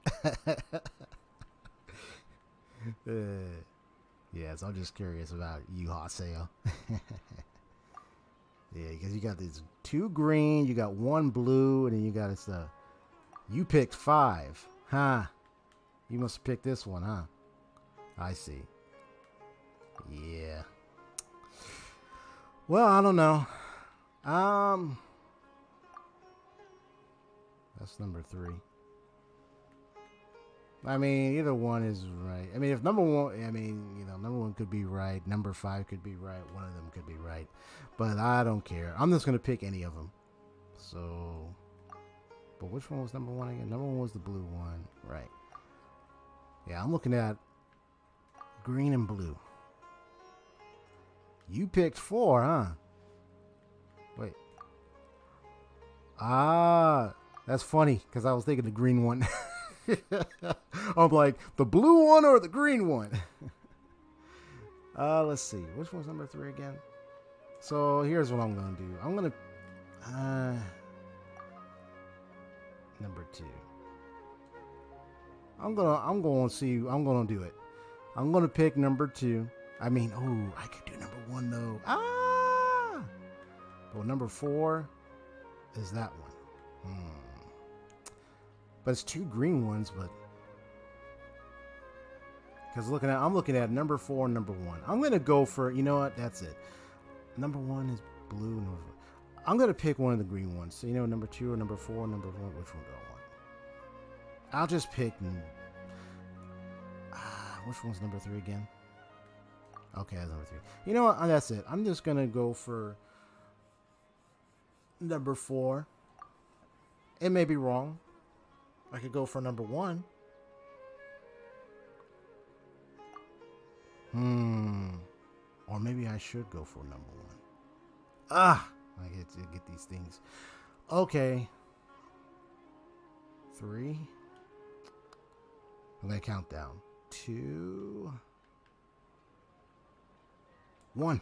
Yeah, so I'm just curious about you, Haseo. Yeah, because you got these 2 green, you got 1 blue, and then you got this, you picked 5, huh? You must have picked this one, huh? I see. Yeah. Well, I don't know. That's number 3. I mean, either one is right. I mean, if number 1, I mean, you know, number 1 could be right. Number 5 could be right. One of them could be right. But I don't care. I'm just going to pick any of them. So, but which one was number 1 again? Number 1 was the blue one. Right. Yeah, I'm looking at green and blue. You picked 4, huh? Wait. Ah, that's funny because I was thinking the green one. I'm like, the blue one or the green one? Let's see. Which one's number 3 again? So here's what I'm gonna do. I'm gonna number 2. I'm gonna do it. I'm gonna pick number 2. I mean, oh, I could do number 1 though. Well, number 4 is that one. But it's 2 green ones, but because I'm looking at number 4 and number 1. I'm gonna go for, you know what? That's it. Number 1 is blue. I'm gonna pick one of the green ones. So, you know, number 2 or number 4, number 1. Which one do I want? I'll just pick. Which one's number 3 again? Okay, that's number 3. You know what? That's it. I'm just gonna go for number 4. It may be wrong. I could go for number 1. Or maybe I should go for number 1. I get to get these things. Okay. 3. I'm gonna count down. 2. 1.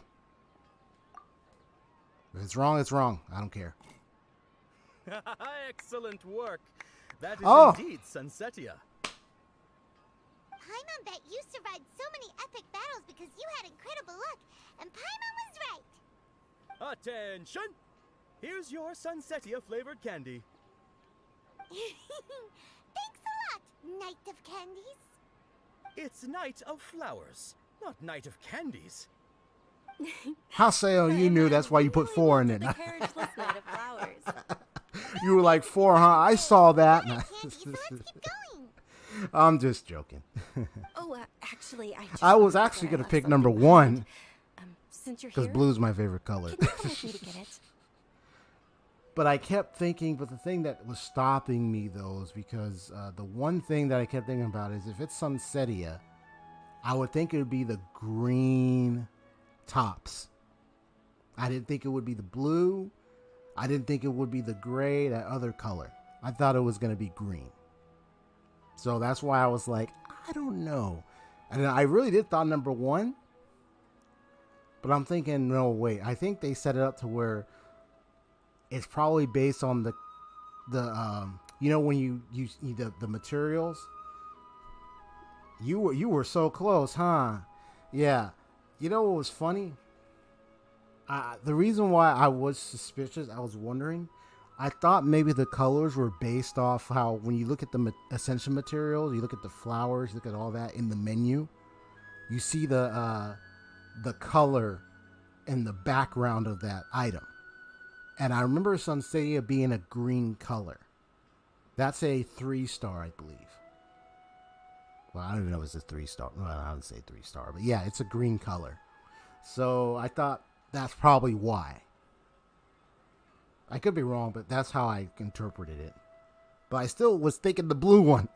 If it's wrong, it's wrong. I don't care. Excellent work. That is indeed Sunsetia. Paimon bet you survived so many epic battles because you had incredible luck, and Paimon was right. Attention! Here's your Sunsetia flavored candy. Thanks a lot, Knight of Candies. It's Night of Flowers, not Night of Candies. Haseo, you knew that's why you put 4 in it. The carriageless Night of Flowers. You were like 4, huh? I saw that. I'm just joking. Oh, actually, I was actually going to pick number 1. Since you're because here, blue's my favorite color. Can you help me to get it? But I kept thinking, but the thing that was stopping me though is because the one thing that I kept thinking about is if it's Sunsetia, I would think it would be the green tops. I didn't think it would be the blue. I didn't think it would be the gray, that other color. I thought it was going to be green. So that's why I was like, I don't know. And I really did thought number 1. But I'm thinking, no, wait. I think they set it up to where it's probably based on the you know, when you use the materials. You were so close, huh? Yeah. You know what was funny? The reason why I was suspicious, I was wondering, I thought maybe the colors were based off how when you look at the essential materials, you look at the flowers, you look at all that in the menu, you see the color in the background of that item. And I remember Sunsetia being a green color. That's a 3-star, I believe. Well, I don't even know if it's a 3-star. Well, I would say 3-star, but yeah, it's a green color. So I thought that's probably why. I could be wrong, but that's how I interpreted it. But I still was thinking the blue one.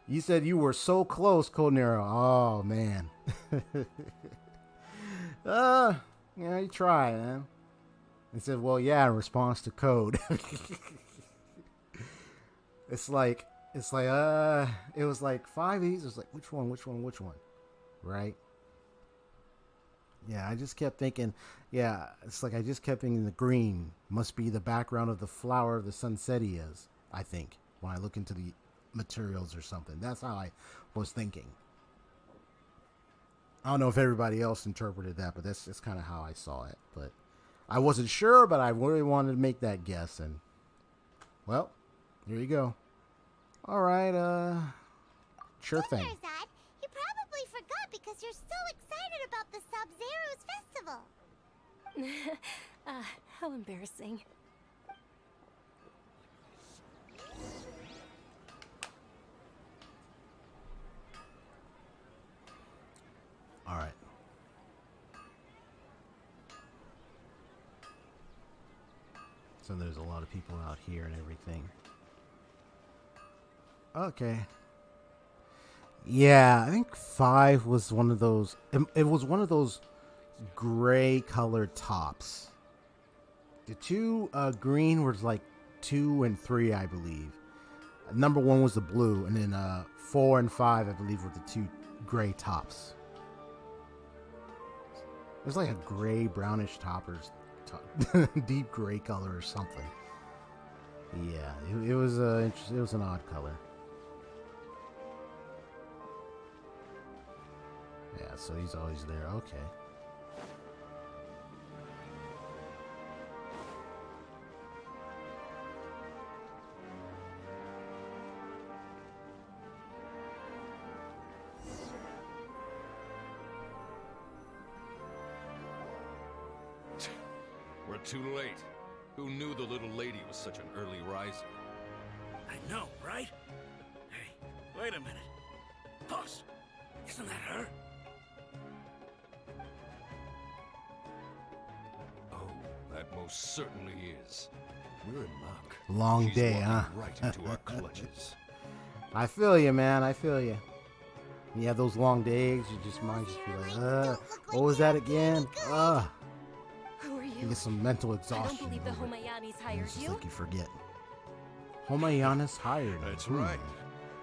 You said you were so close, Codenero. Oh, man. Yeah, you try, man. He said, well, yeah, in response to code. It's like, it was like 5 E's. It was like, which one? Right? Yeah, I just kept thinking, yeah, it's like I just kept thinking the green must be the background of the flower of the sunsettias, I think, when I look into the materials or something. That's how I was thinking. I don't know if everybody else interpreted that, but that's just kind of how I saw it. But I wasn't sure, but I really wanted to make that guess, and well, here you go. All right, sure thing. StoryGamerZ, you probably forgot because you're so excited about the Sub-Zero's festival. How embarrassing. All right. So there's a lot of people out here and everything. Okay. Yeah, I think 5 was one of those. It was one of those gray colored tops. The 2 green was like 2 and 3, I believe. Number 1 was the blue, and then 4 and 5, I believe, were the 2 gray tops. It was like a gray brownish top or deep gray color or something. Yeah, it was an odd color. Yeah, so he's always there. Okay. We're too late. Who knew the little lady was such an early riser? I know, right? Hey, wait a minute. Boss, isn't that her? Oh, that most certainly is. We're in luck. Long She's day, walking huh? Right into our clutches. I feel you, man. I feel you. You have those long days, you just might just be like, what was that again? Who are you? You get some mental I exhaustion. don't believe the over it. Homayanis And hired it's just you. like you forget. Homayanis hired. That's right.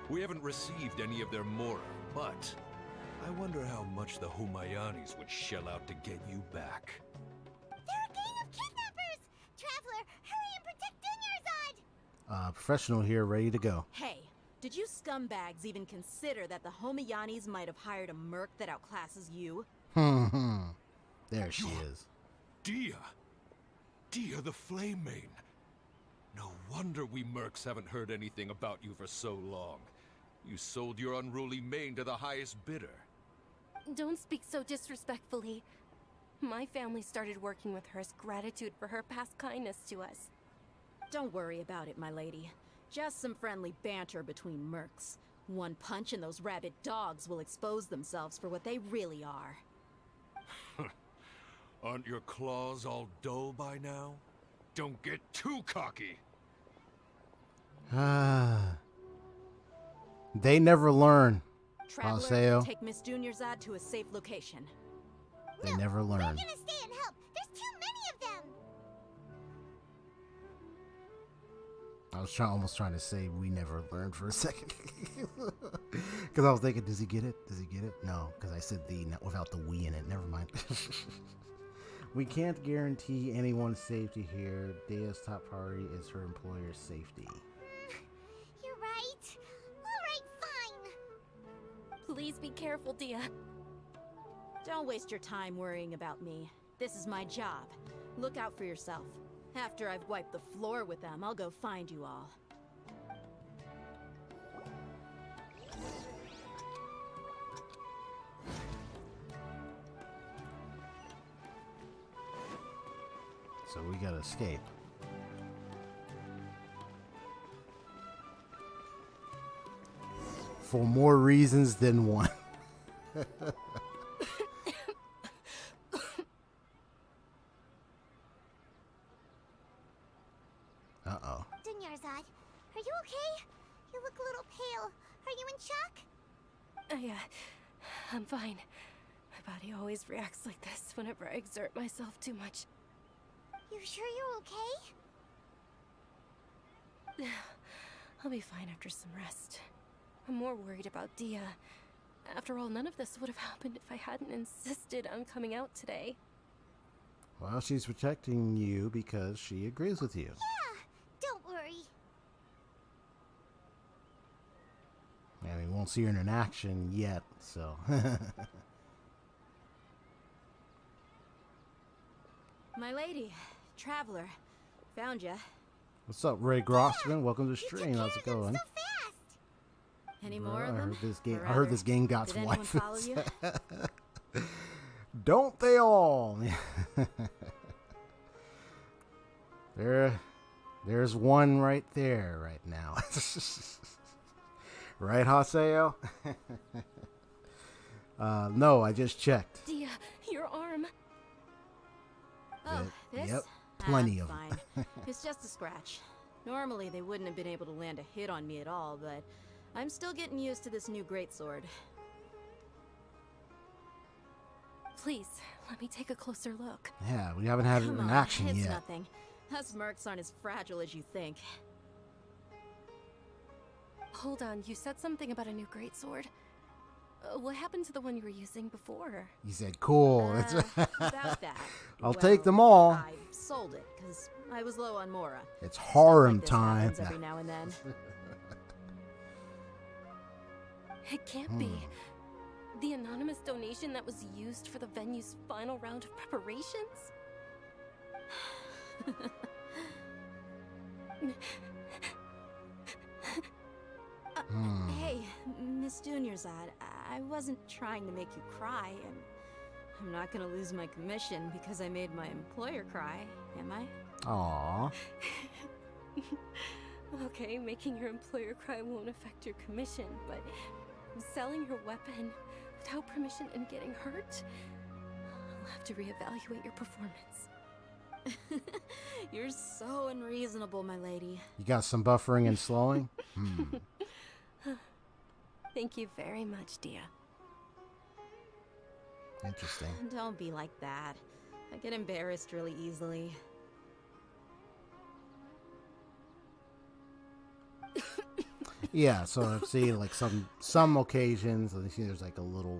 We haven't received any of their mora, but I wonder how much the Humayanis would shell out to get you back. They're a gang of kidnappers! Traveler, hurry and protect Dunyarzad! Professional here, ready to go. Hey, did you scumbags even consider that the Homayanis might have hired a merc that outclasses you? There she is. Dia! Dia the Flame Main! No wonder we mercs haven't heard anything about you for so long. You sold your unruly mane to the highest bidder. Don't speak so disrespectfully. My family started working with her as gratitude for her past kindness to us. Don't worry about it, my lady. Just some friendly banter between mercs. One punch and those rabid dogs will expose themselves for what they really are. Aren't your claws all dull by now? Don't get too cocky! They never learn. Traveler, Paseo. take Miss Dunyarzad to a safe location. They never learn. We're gonna stay and help. There's too many of them. I was almost trying to say we never learned for a second. Because I was thinking, does he get it? Does he get it? No, because I said the without the we in it. Never mind. We can't guarantee anyone's safety here. Dea's top priority is her employer's safety. You're right. All right, fine. Please be careful, Dia. Don't waste your time worrying about me. This is my job. Look out for yourself. After I've wiped the floor with them, I'll go find you all. So we gotta escape. for more reasons than one. Uh-oh. DenYarzad, are you okay? You look a little pale. Are you in shock? I'm fine. My body always reacts like this whenever I exert myself too much. You sure you're okay? I'll be fine after some rest. I'm more worried about Dia. After all, none of this would have happened if I hadn't insisted on coming out today. Well, she's protecting you because she agrees with you. Yeah, don't worry. I mean, we won't see her in action yet, so. My lady, traveler, found ya. What's up, Ray Grossman? Welcome to the stream. How's it going? So fast. Any Bro, more of them? I heard this game got did anyone wifed. follow you? Don't they all? There's one right there right now. Right, Haseo? No, I just checked. Dia, your arm. Oh, this? Yep, plenty of fine. It's just a scratch. Normally, they wouldn't have been able to land a hit on me at all, but I'm still getting used to this new greatsword. Please, let me take a closer look. Yeah, we haven't had it Come in on, action it's yet. nothing. Us mercs aren't as fragile as you think. Hold on, you said something about a new greatsword. What happened to the one you were using before? You said cool. About that. I'll take them all. I sold it because I was low on Mora. It's Stuff harem like this time. happens every now and then. It can't be. The anonymous donation that was used for the venue's final round of preparations? Hey, Miss DenYarzad, I wasn't trying to make you cry, and I'm not gonna lose my commission because I made my employer cry, am I? Aww. Okay, making your employer cry won't affect your commission, but selling your weapon without permission and getting hurt? I'll have to reevaluate your performance. You're so unreasonable, my lady. You got some buffering and slowing? Thank you very much, Dia. Interesting. Don't be like that. I get embarrassed really easily. Yeah, so I've seen like some occasions, I see there's like a little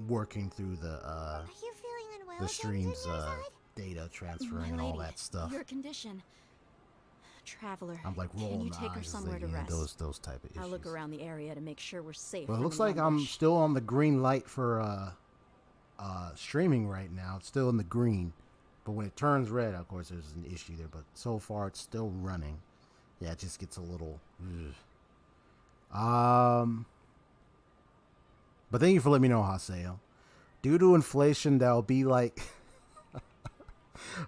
working through Are you feeling unwell the again, stream's DenYarzad? data transferring My and all lady, that stuff. Your condition. Traveler, I'm like rolling can you my take her eyes as somewhere they, to rest? those type of issues. I'll look around the area to make sure we're safe. Well, it from looks an like I'm ambush. still on the green light for streaming right now. It's still in the green, but when it turns red, of course, there's an issue there. But so far, it's still running. Yeah, it just gets a little. But thank you for letting me know, Haseo. Due to inflation, that'll be like.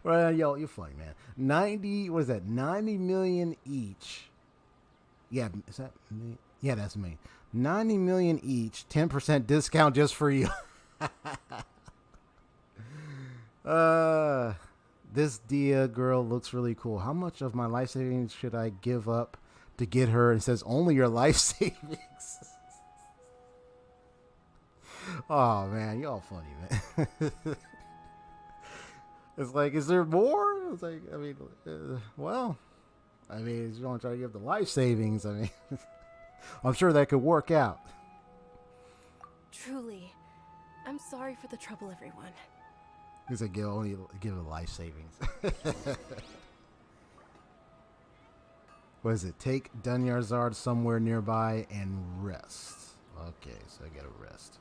Right, yo, you're funny, man. 90, what is that? 90 million each. Yeah, is that me? Yeah, that's me. 90 million each, 10% discount just for you. This Dia girl looks really cool. How much of my life savings should I give up to get her? It says only your life savings. Oh man, y'all funny, man. It's like, is there more? It's like, I mean, well, I mean, if you want to try to give the life savings, I mean, I'm sure that could work out. Truly, I'm sorry for the trouble, everyone. He's like, only give the life savings. What is it? Take DenYarzad somewhere nearby and rest. Okay, so I gotta rest.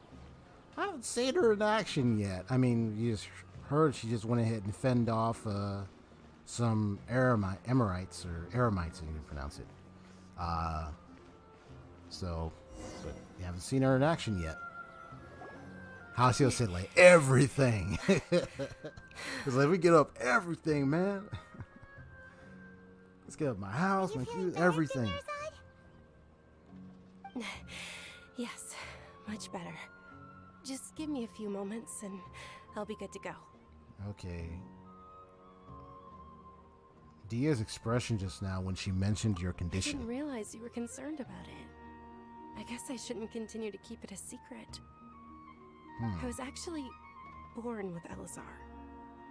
I haven't seen her in action yet. I mean, you just heard she just went ahead and fended off some Emirites, or Eremites, as you pronounce it. So, but you haven't seen her in action yet. Haseo said, like, everything. It's like, we get up everything, man. Let's get up my house, my food, everything. Yes, much better. Just give me a few moments and I'll be good to go. Okay. Dia's expression just now when she mentioned your I condition. didn't realize you were concerned about it. I guess I shouldn't continue to keep it a secret. I was actually born with Elazar.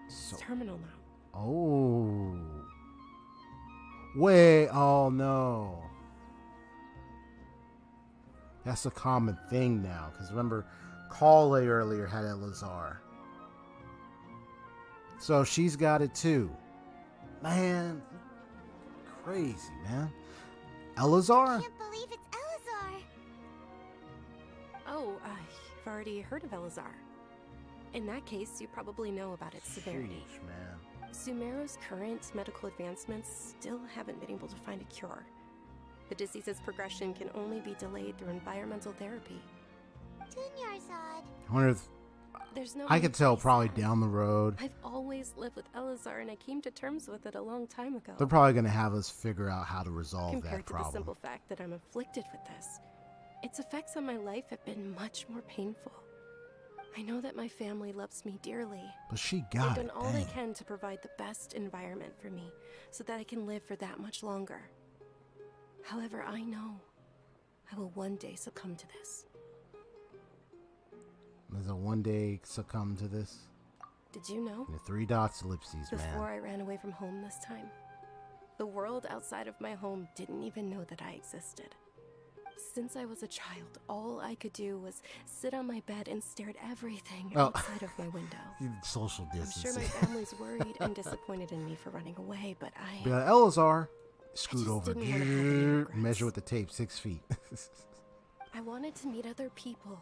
It's terminal now. Oh. Wait, oh no. That's a common thing now, because remember, Kale earlier had Elazar. So she's got it too. Man, crazy, man. Elazar? I can't believe it's Elazar. Oh, you've already heard of Elazar. In that case, you probably know about its severity. Sheesh, man. Sumeru's current medical advancements still haven't been able to find a cure. The disease's progression can only be delayed through environmental therapy. Genshin. I wonder if There's no I could tell reason. probably down the road. I've always lived with Elazar, and I came to terms with it a long time ago. They're probably going to have us figure out how to resolve Compared that to problem. the simple fact that I'm afflicted with this, its effects on my life have been much more painful. I know that my family loves me dearly. But she got They've it. done all they Dang. can to provide the best environment for me, so that I can live for that much longer. However, I know I will one day succumb to this. There's a one day succumb to this. Did you know? And the 3 dots ellipses, Before man. I ran away from home this time, the world outside of my home didn't even know that I existed. Since I was a child, all I could do was sit on my bed and stare at everything outside of my window. Social I'm distancing. sure my family's worried and disappointed in me for running away, but I... Be like, Elazar, scoot just over. didn't wanna have any regrets. Measure with the tape, 6 feet. I wanted to meet other people.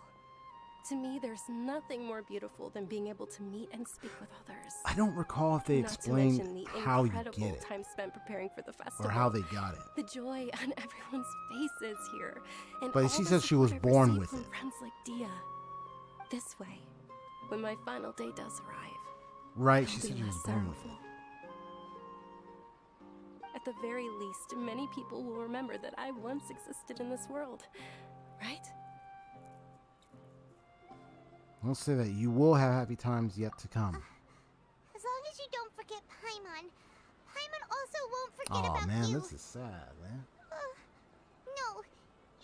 To me, there's nothing more beautiful than being able to meet and speak with others. I don't recall if they Not to explained mention the how you incredible get it. time spent preparing for the festival. Or how they got it. The joy on everyone's faces here. And But all she the said she was support I've born received with from it. friends like Dia. This way, when my final day does arrive, Right, I'll she be said she was less born with it. sorrowful. At the very least, many people will remember that I once existed in this world, right? Don't say that. You will have happy times yet to come. As long as you don't forget Paimon. Paimon also won't forget Oh about man, you. this is sad, man. No,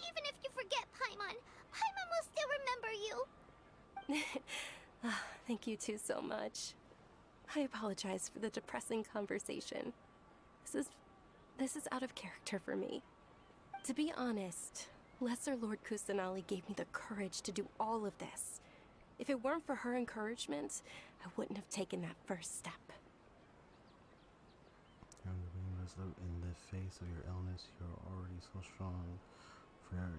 even if you forget Paimon, Paimon will still remember you. Thank you two so much. I apologize for the depressing conversation. This is out of character for me. To be honest, Lesser Lord Kusanali gave me the courage to do all of this. If it weren't for her encouragement, I wouldn't have taken that first step. In the face of your illness, you're already so strong.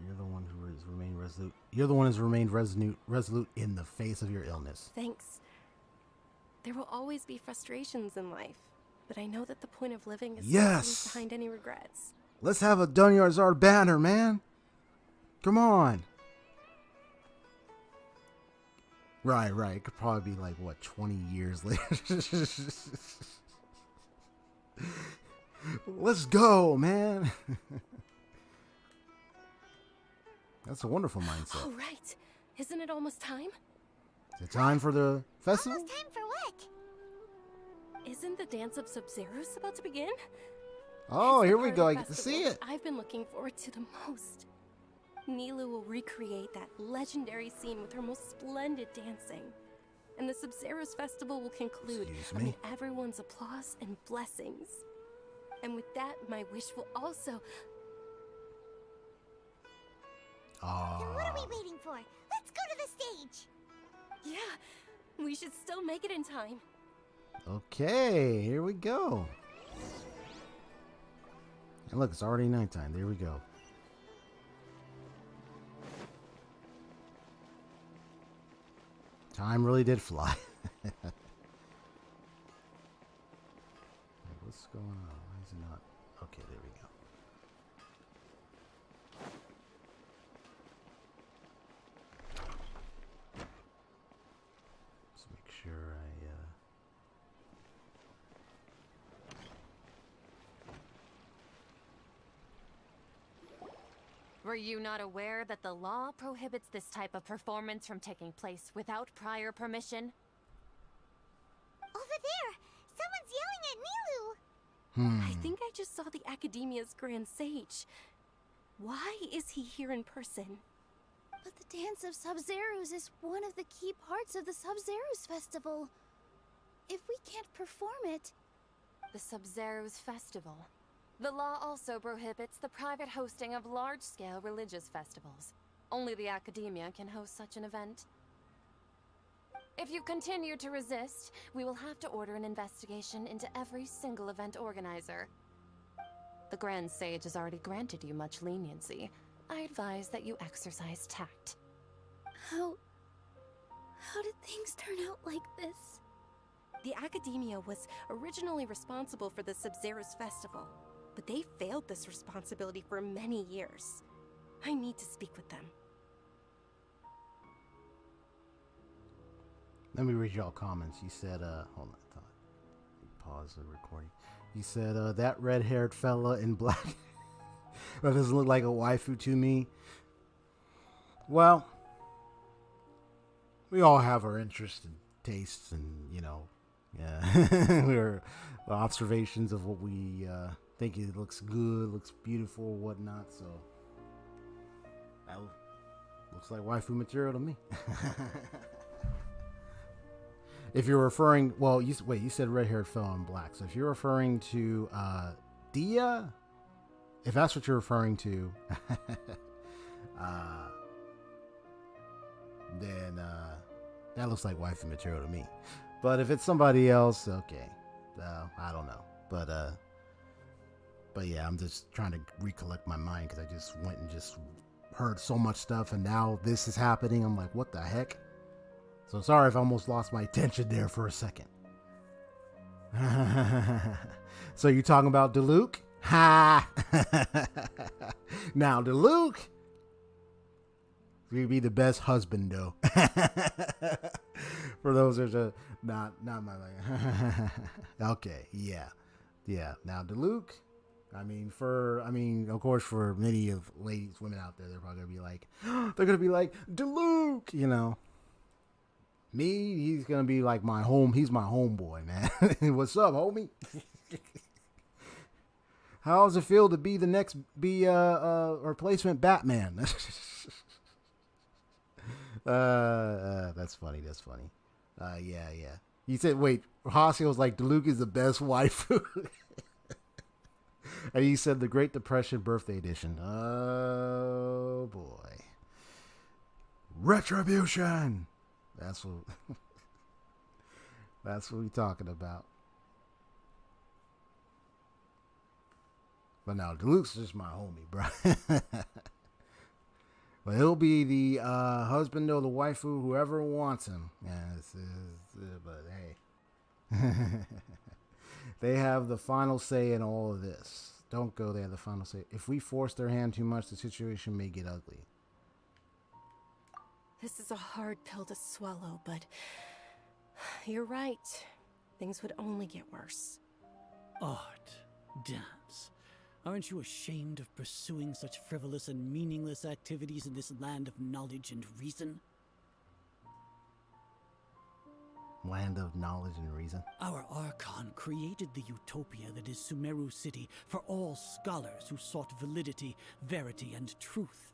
You're the one who has remained resolute. You're the one who's remained resolute in the face of your illness. Thanks. There will always be frustrations in life, but I know that the point of living is not to leave behind any regrets. Let's have a Dunyarzar banner, man. Come on. Right. It could probably be like, what, 20 years later? Let's go, man. That's a wonderful mindset. Oh, right. Isn't it almost time? Is it time for the festival? Almost time for what? Isn't the Dance of Sub-Zeros about to begin? Oh, It's the here we part go. of I the get to see festival it. I've been looking forward to the most. Nilu will recreate that legendary scene with her most splendid dancing. And the Sub-Zeros festival will conclude amid everyone's applause and blessings. And with that, my wish will also... Then what are we waiting for? Let's go to the stage. Yeah, we should still make it in time. Okay, here we go. And look, it's already nighttime. There we go. Time really did fly. What's going on? Why is it not? Okay, there we go. Let's make sure Were you not aware that the law prohibits this type of performance from taking place without prior permission? Over there! Someone's yelling at Nilu! I think I just saw the Academia's Grand Sage. Why is he here in person? But the Dance of Sub-Zerus is one of the key parts of the Sub-Zerus Festival. If we can't perform it... The Sub-Zerus Festival. The law also prohibits the private hosting of large-scale religious festivals. Only the Academia can host such an event. If you continue to resist, we will have to order an investigation into every single event organizer. The Grand Sage has already granted you much leniency. I advise that you exercise tact. How did things turn out like this? The Academia was originally responsible for the Sub-Zerus Festival, but they failed this responsibility for many years. I need to speak with them. Let me read y'all comments. You said, hold on, pause the recording. You said, that red-haired fella in black that doesn't look like a waifu to me. Well, we all have our interests and tastes and, you know, we're observations of what we think it looks good, looks beautiful, whatnot. So that looks like waifu material to me. If you're referring, well, you said red-haired fella in black. So if you're referring to Dia, if that's what you're referring to, then that looks like waifu material to me. But if it's somebody else, okay, I don't know. But yeah, I'm just trying to recollect my mind because I just went and just heard so much stuff, and now this is happening. I'm like, what the heck? So sorry if I almost lost my attention there for a second. So you're talking about Diluc? Ha! Now Diluc, you'd be the best husband though. For those that are not my okay, yeah. Now Diluc, of course, for many of women out there, they're probably gonna be like, Diluc, you know. Me, he's gonna be like he's my homeboy, man. What's up, homie? How does it feel to be the next replacement Batman? That's funny. Yeah. You said, wait, Hossy was like, Diluc is the best waifu. And you said the Great Depression Birthday Edition. Oh boy. Retribution. That's what we're talking about. But now Diluc's just my homie, bro. But he'll be the husband or the waifu, whoever wants him. Yeah, but hey, they have the final say in all of this. Don't go there. The final say. If we force their hand too much, the situation may get ugly. This is a hard pill to swallow, but you're right. Things would only get worse. Art, dance. Aren't you ashamed of pursuing such frivolous and meaningless activities in this land of knowledge and reason? Land of knowledge and reason? Our Archon created the utopia that is Sumeru City for all scholars who sought validity, verity, and truth,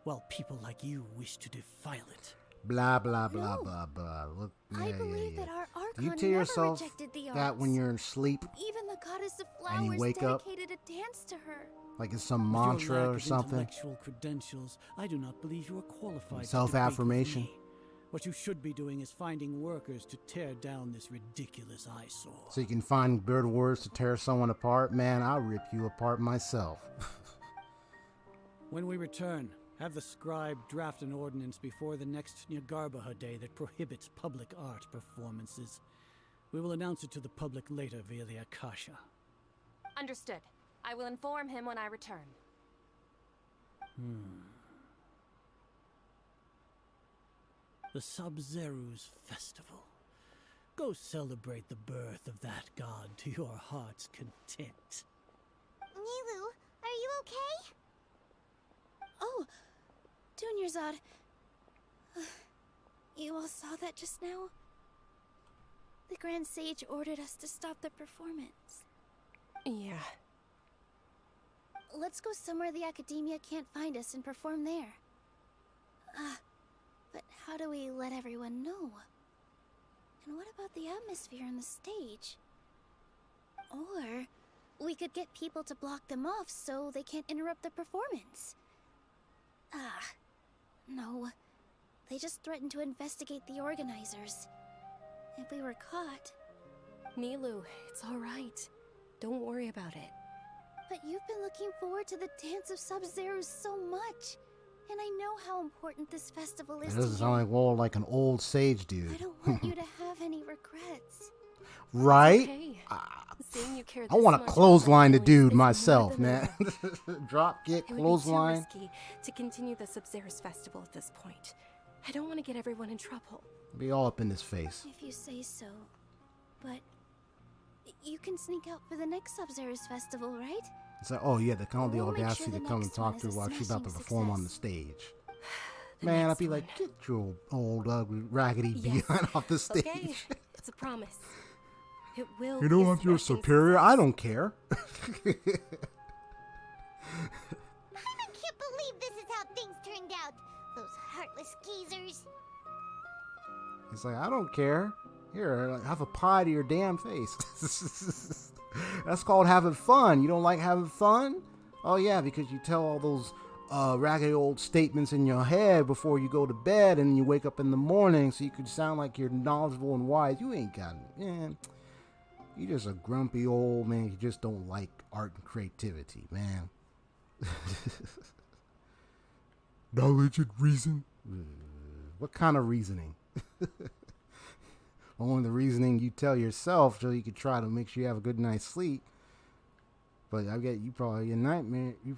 while people like you wish to defile it. Blah, blah, blah, blah, blah. Look, I believe that our Archon you tell yourself rejected the arts. that when you're asleep, Even the goddess of and you flowers wake up, dedicated a dance to her. like it's some With your mantra lack or of something. Intellectual credentials, I do not believe you are qualified. Self-affirmation. To debate with me. What you should be doing is finding workers to tear down this ridiculous eyesore. So you can find bird words to tear someone apart. Man, I'll rip you apart myself. When we return, have the scribe draft an ordinance before the next Nyargarbaha Day that prohibits public art performances. We will announce it to the public later via the Akasha. Understood. I will inform him when I return. The Sub-Zerus Festival. Go celebrate the birth of that god to your heart's content. Nilu, are you okay? Oh, Dinyarzad. You all saw that just now? The Grand Sage ordered us to stop the performance. Yeah. Let's go somewhere the Academia can't find us and perform there. But how do we let everyone know? And what about the atmosphere on the stage? Or we could get people to block them off so they can't interrupt the performance. No. They just threatened to investigate the organizers. If we were caught... Nilou, it's alright. Don't worry about it. But you've been looking forward to the Dance of Sub-Zero so much. And I know how important this festival is It to doesn't you. sound like an old sage dude. I don't want you to have any regrets. Right? Okay. Seeing you care I this want to much about clothesline the families dude is more myself, than man. enough. Drop kick, It would be clothesline. too risky to continue the Sub-Zero's festival at this point. I don't want to get everyone in trouble. Be all up in his face. If you say so. But you can sneak out for the next Sub-Zero's festival, right? It's like, oh yeah, they come the We'll make audacity sure to the come and next one talk is to a her while she's about to smashing perform on the success. stage. The Man, I'd next be one. like, get your old ugly raggedy Yes. behind off the stage. Okay, it's a promise. It will You be know a I'm your smashing superior. success. I don't care. I can't believe this is how things turned out. Those heartless geezers. He's like, I don't care. Here, have a pie to your damn face. That's called having fun. You don't like having fun? Oh yeah, because you tell all those raggedy old statements in your head before you go to bed, and you wake up in the morning so you could sound like you're knowledgeable and wise. You ain't got it, man. You just a grumpy old man. You just don't like art and creativity, man. Knowledge and reason? What kind of reasoning? Only the reasoning you tell yourself so you could try to make sure you have a good night's sleep. But I get you probably get nightmares. You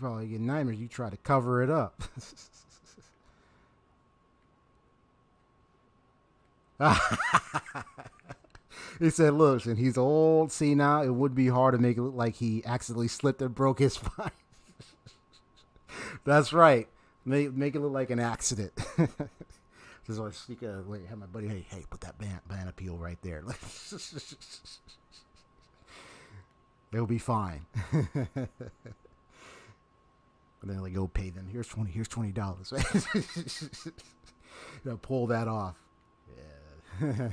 try to cover it up. He said, look, and he's old. See, now it would be hard to make it look like he accidentally slipped and broke his spine. That's right. Make it look like an accident. Just like sneak wait, have my buddy, hey, put that banana peel right there. They'll be fine. And then they go pay them. Here's $20. You know, pull that off. Yeah.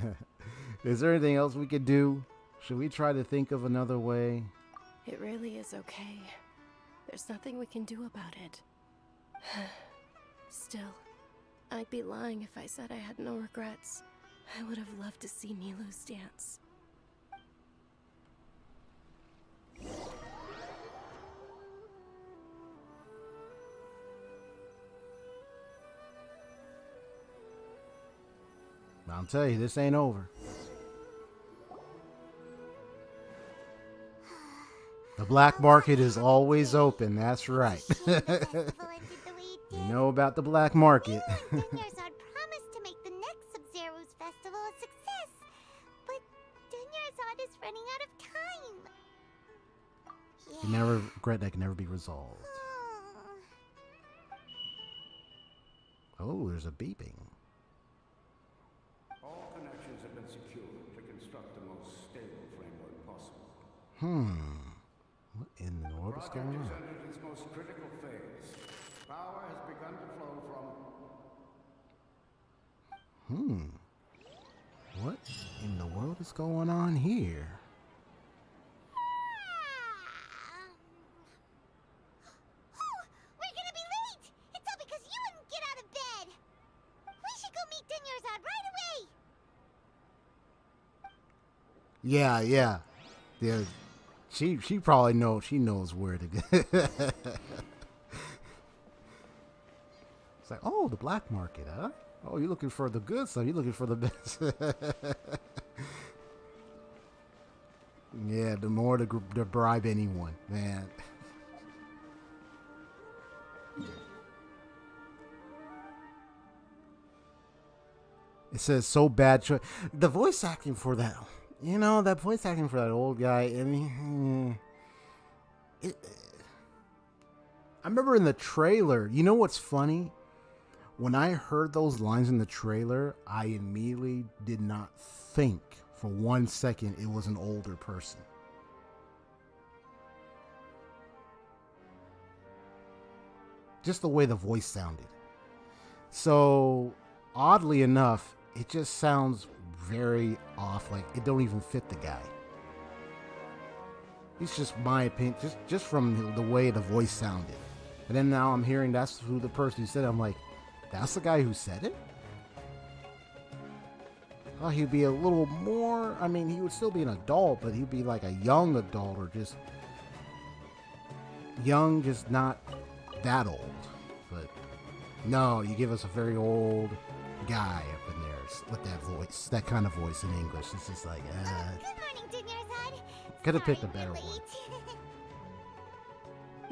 Is there anything else we could do? Should we try to think of another way? It really is okay. There's nothing we can do about it. Still, I'd be lying if I said I had no regrets. I would have loved to see Nilou's dance. I'll tell you, this ain't over. The black market is always open, that's right. You know about the black market. Dinyarzad promised to make the next Sub-Zero's festival a success, but Dinyarzad is running out of time. Regret that can never be resolved. Oh, there's a beeping. All connections have been secured to construct the most stable framework possible. What in the world is going Project on? has entered its most critical phase. Power has begun to flow from... What in the world is going on here? We're gonna be late! It's all because you wouldn't get out of bed! We should go meet Dinyarzad right away! Yeah. She probably knows where to go. It's like, oh, the black market, huh? Oh, you're looking for the good stuff. You're looking for the best. Yeah, the more to bribe anyone, man. It says so bad choice. The voice acting for that, that voice acting for that old guy. I mean, I remember in the trailer. You know what's funny? When I heard those lines in the trailer, I immediately did not think for 1 second it was an older person. Just the way the voice sounded. So, oddly enough, it just sounds very off. Like, it don't even fit the guy. It's just my opinion, just from the way the voice sounded. And then now I'm hearing that's who the person who said it. I'm like, that's the guy who said it? Oh, he'd be a little more, I mean, he would still be an adult, but he'd be like a young adult or just young, just not that old. But no, you give us a very old guy up in there with that voice, that kind of voice in English. It's just like, Good morning, DunYorzad. could have picked a better one.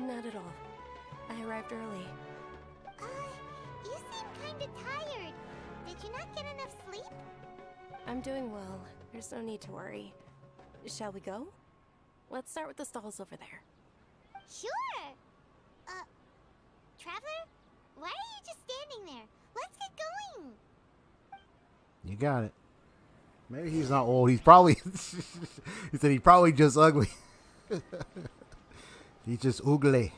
Not at all. I arrived early. You seem kinda tired. Did you not get enough sleep? I'm doing well. There's no need to worry. Shall we go? Let's start with the stalls over there. Sure. Traveler? Why are you just standing there? Let's get going. You got it. Maybe he's not old. He's probably, he said he's probably just ugly. He's just ugly.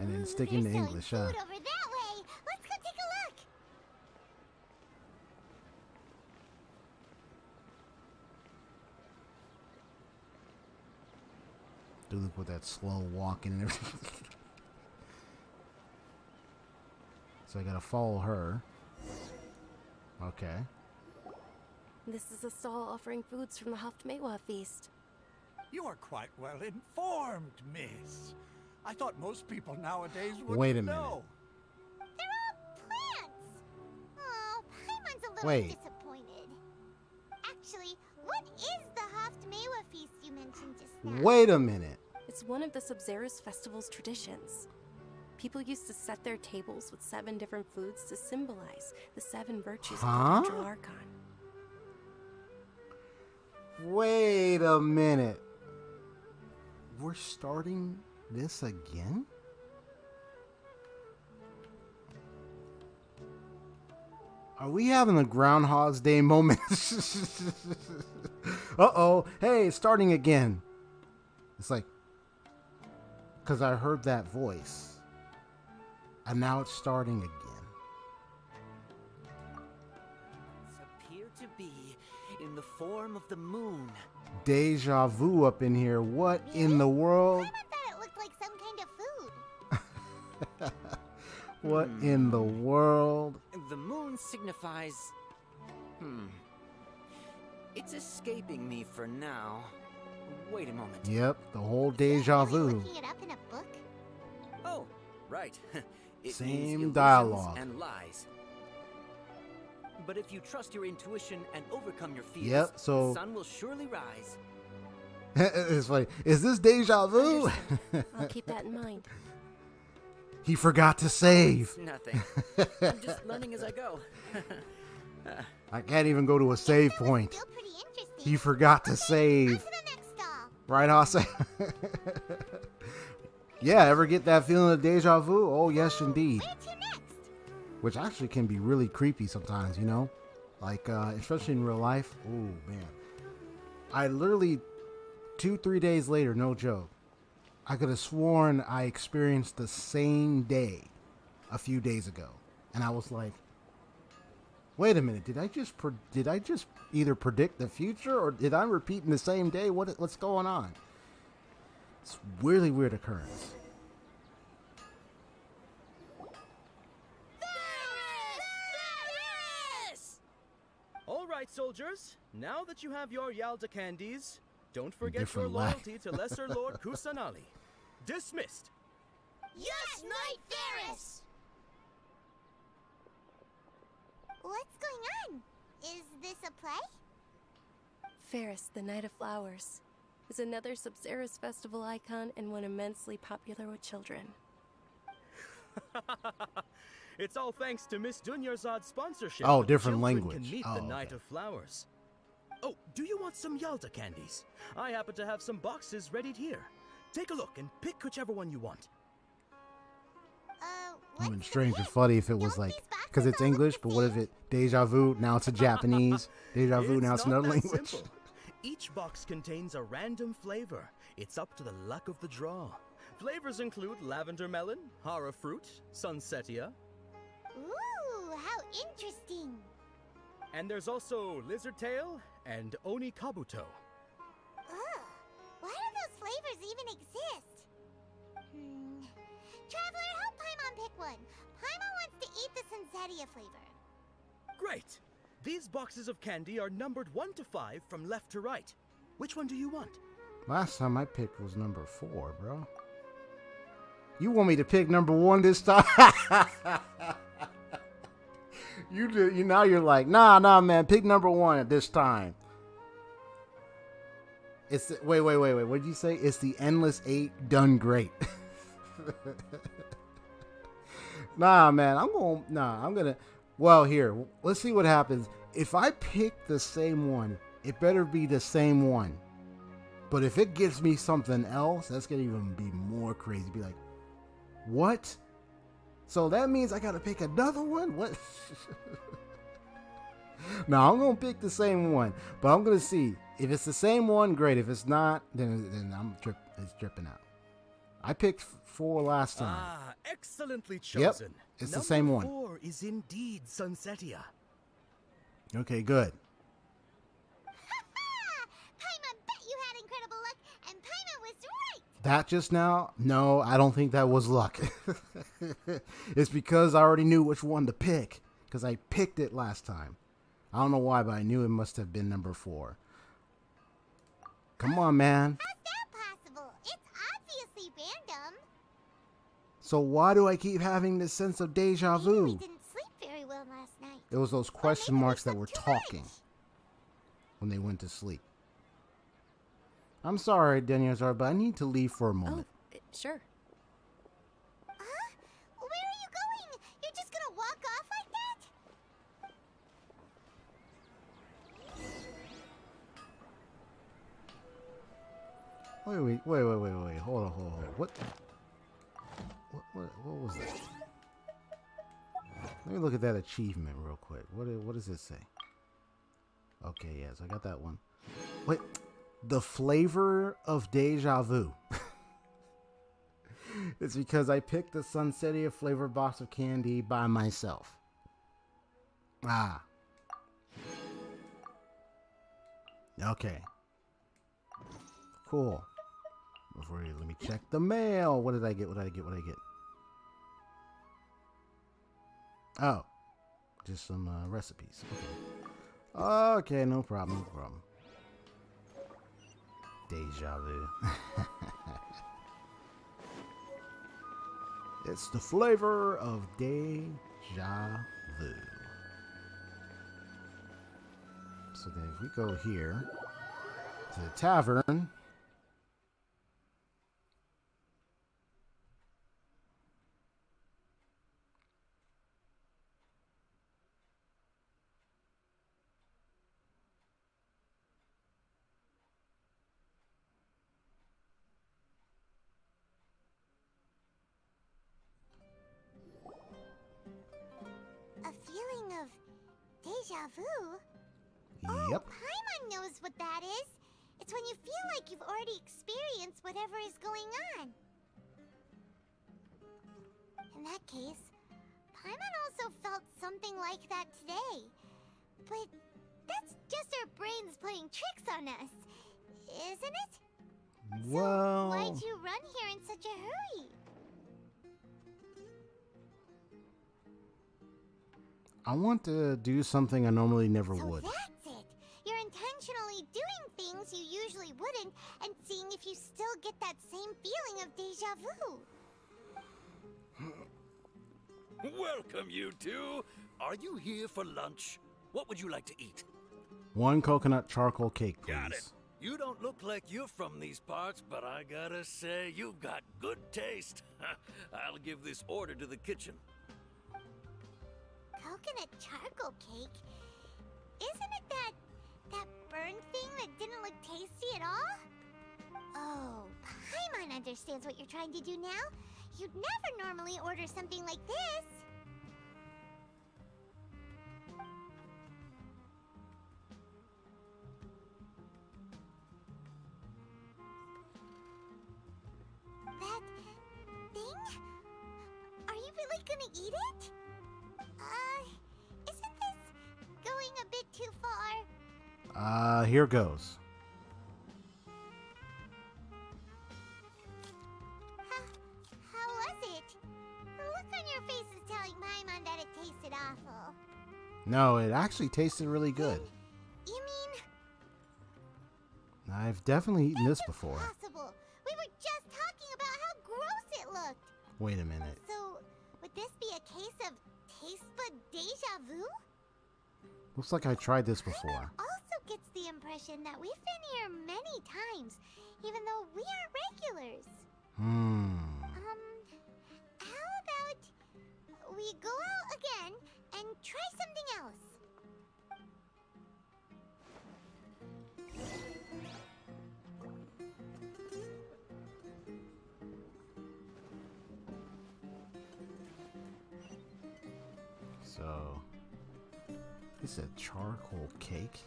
And then sticking to English, huh? Food over that way. Let's go take a look. Dude with that slow walking and everything. So I gotta follow her. Okay. This is a stall offering foods from the Haftmewa feast. You are quite well informed, miss. I thought most people nowadays would Wait a know. They're all plants. Oh, Paimon's a little Wait. disappointed. Actually, what is the Haftmewa feast you mentioned just now? Wait a minute. It's one of the StoryGamerZ festival's traditions. People used to set their tables with 7 different foods to symbolize the 7 virtues of the Control Archon. Wait a minute. We're starting this again? Are we having a Groundhog's Day moment? Uh-oh. Hey, it's starting again. It's like, because I heard that voice. And now it's starting again. Appear to be in the form of the moon. Deja vu up in here. What in the world? I thought it looked like some kind of food. What in the world? The moon signifies... It's escaping me for now. Wait a moment. Yep, the whole deja vu. Looking it up in a book? Oh, right. It Same means illusions dialogue. and lies. But if you trust your intuition and overcome your fears, Yep, so- the sun will surely rise. It's funny. Is this deja vu? I'll keep that in mind. He forgot to save. It's nothing. I'm just learning as I go. I can't even go to a save point. Still pretty interesting. He forgot to save. On to the next stall. Right, Hase? Yeah, ever get that feeling of deja vu? Oh, yes, indeed. Where to next? Which actually can be really creepy sometimes, you know? Like, especially in real life. Oh, man. I literally, 2-3 days later, no joke, I could have sworn I experienced the same day a few days ago. And I was like, wait a minute, did I just either predict the future or did I repeat in the same day? What's going on? It's a really weird occurrence. All right, soldiers. Now that you have your Yalda candies, don't forget Different your lag. loyalty to Lesser Lord Kusanali. Dismissed. Yes, Knight Varys! What's going on? Is this a play? Ferris, the Knight of Flowers, is another StoryGamerZ festival icon and one immensely popular with children. It's all thanks to Miss DunYorzad's sponsorship. Oh, that different children language. Can meet Oh, the Knight okay. of Flowers. Oh, do you want some Yalda candies? I happen to have some boxes ready here. Take a look and pick whichever one you want. It would be strange and funny if it was like, because it's English, but what if it deja vu, now it's a Japanese, deja vu, now it's not another that language. simple. Each box contains a random flavor. It's up to the luck of the draw. Flavors include lavender melon, hara fruit, sunsetia, Ooh, how interesting. and there's also lizard tail and oni kabuto. Ugh, why do those flavors even exist? Traveler, help Paimon pick one. Paimon wants to eat the Sunsetia flavor. Great! These boxes of candy are numbered 1 to 5 from left to right. Which one do you want? Last time I picked was number 4, bro. You want me to pick number 1 this time? Now you're like, nah, man, pick number 1 at this time. It's wait. What did you say? It's the Endless 8 done great. Nah, man, I'm gonna. Well, here, let's see what happens. If I pick the same one, it better be the same one. But if it gives me something else, that's gonna even be more crazy. Be like, what? So that means I gotta pick another one? What? No, I'm gonna pick the same one, but I'm gonna see if it's the same one. Great. If it's not, then it's dripping out. I picked 4 last time. Ah, excellently chosen. Yep, it's the same one. Number 4 is indeed Sunsetia. Okay, good. Paimon bet you had incredible luck, and Paimon was right. That just now? No, I don't think that was luck. It's because I already knew which one to pick, because I picked it last time. I don't know why, but I knew it must have been number 4. Come on, man. How's that possible? It's obviously random. So why do I keep having this sense of deja Maybe we vu? didn't sleep very well last night. It was those question marks that were talking when they went to sleep. I'm sorry, Daniel, but I need to leave for a moment. Sure. Huh? Where are you going? You're just gonna walk off like that? Wait. Hold on. What was that? Let me look at that achievement real quick. What does it say? Okay, yes, I got that one. Wait, the flavor of deja vu. It's because I picked the Sunsetia flavor box of candy by myself. Ah. Okay. Cool. Let me check the mail. What did I get? Oh, just some recipes. Okay, no problem. Deja vu. It's the flavor of deja vu. So then if we go here to the tavern. A feeling of deja vu? Yep. Oh, Paimon knows what that is. It's when you feel like you've already experienced whatever is going on. In that case, Paimon also felt something like that today. But that's just our brains playing tricks on us, isn't it? Well, So why'd you run here in such a hurry? I want to do something I normally never would. That's it. You're intentionally doing things you usually wouldn't and seeing if you still get that same feeling of deja vu. Welcome, you two. Are you here for lunch? What would you like to eat? 1 coconut charcoal cake, please. Got it. You don't look like you're from these parts, but I gotta say, you've got good taste. I'll give this order to the kitchen. Coconut charcoal cake? Isn't it that burned thing that didn't look tasty at all? Oh, Paimon understands what you're trying to do now. You'd never normally order something like this. That thing? Are you really gonna eat it? Isn't this going a bit too far? Here goes. How was it? The look on your face is telling Paimon that it tasted awful. No, it actually tasted really good. You mean I've definitely eaten this before. possible? We were just talking about how gross it looked. Wait a minute. So, would this be a case of taste bud deja vu? Looks like I tried this before. Also gets the impression that we've been here many times, even though we aren't regulars. How about we go out again and try something else? So, he said charcoal cake.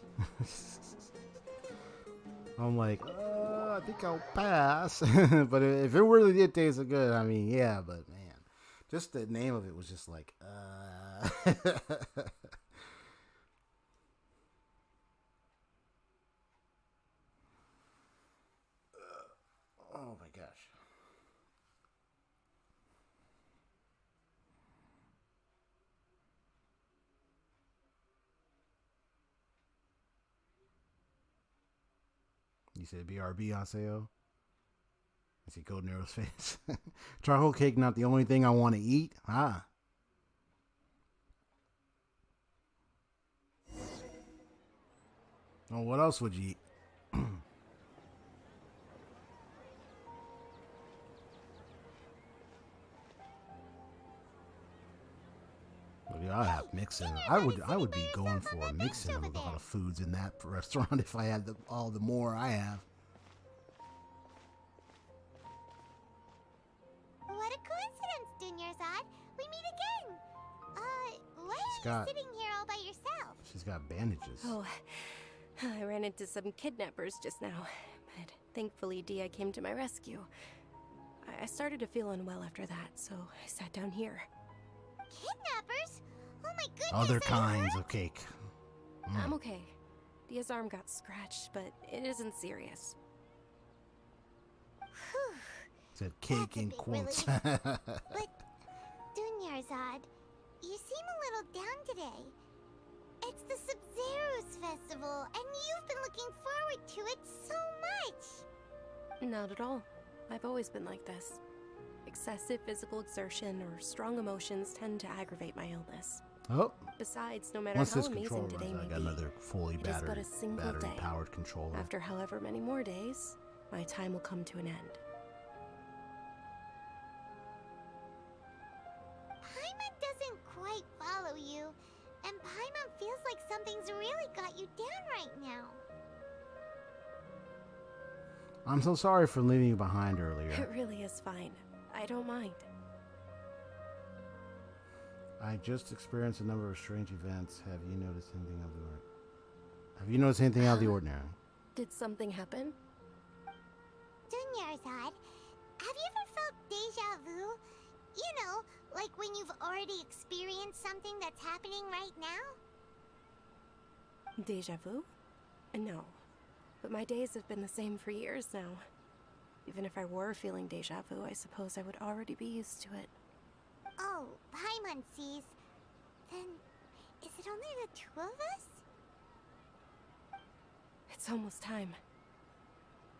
I'm like, I think I'll pass. But if it really did taste so good, I mean, yeah, but man, just the name of it was just like, oh my gosh. You said BRB on sale? I see Golden Arrow's face. Charcoal cake not the only thing I want to eat? Ah. Well, what else would you eat? Well, yeah, I have mixing. I would be going for a mixing of a lot of foods in that restaurant if I had all the more I have. What a coincidence, Dunyarzad. We meet again. Why are you sitting here all by yourself? She's got bandages. Oh, I ran into some kidnappers just now, but thankfully Dia came to my rescue. I started to feel unwell after that, so I sat down here. Kidnappers? Oh my goodness. Other kinds of cake. I'm okay. Dia's arm got scratched, but it isn't serious. Said cake in quotes. But, Dunyarzad, you seem a little down today. It's the Sub-Zero's festival, and you've been looking forward to it so much. Not at all. I've always been like this. Excessive physical exertion or strong emotions tend to aggravate my illness. Oh. Besides, no matter Once how this amazing controller today runs, may I got be, another fully it is but a single day. battery-powered controller. After however many more days, my time will come to an end. Paimon doesn't quite follow you, and Paimon feels like something's really got you down right now. I'm so sorry for leaving you behind earlier. It really is fine. I don't mind. I just experienced a number of strange events. Have you noticed anything out of the ordinary? Did something happen? Dunyarzad, have you ever felt deja vu? You know, like when you've already experienced something that's happening right now? Deja vu? No. But my days have been the same for years now. Even if I were feeling deja vu, I suppose I would already be used to it. Oh, Paimon sees. Then, is it only the two of us? It's almost time.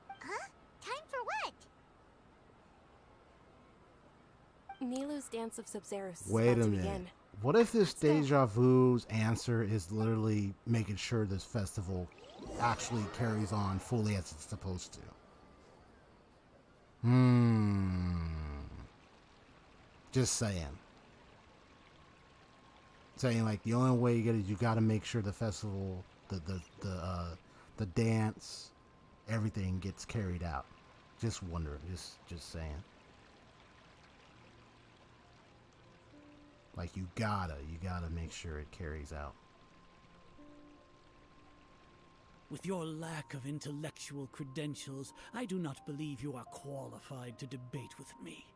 Huh? Time for what? Nilou's Dance of Sub-Zeros is Wait about a to minute. begin. What if this deja vu's answer is literally making sure this festival actually carries on fully as it's supposed to? Just saying. Saying like the only way you get it, you got to make sure the festival, the dance, everything gets carried out. Just wondering. Just saying. Like, you gotta make sure it carries out. With your lack of intellectual credentials, I do not believe you are qualified to debate with me.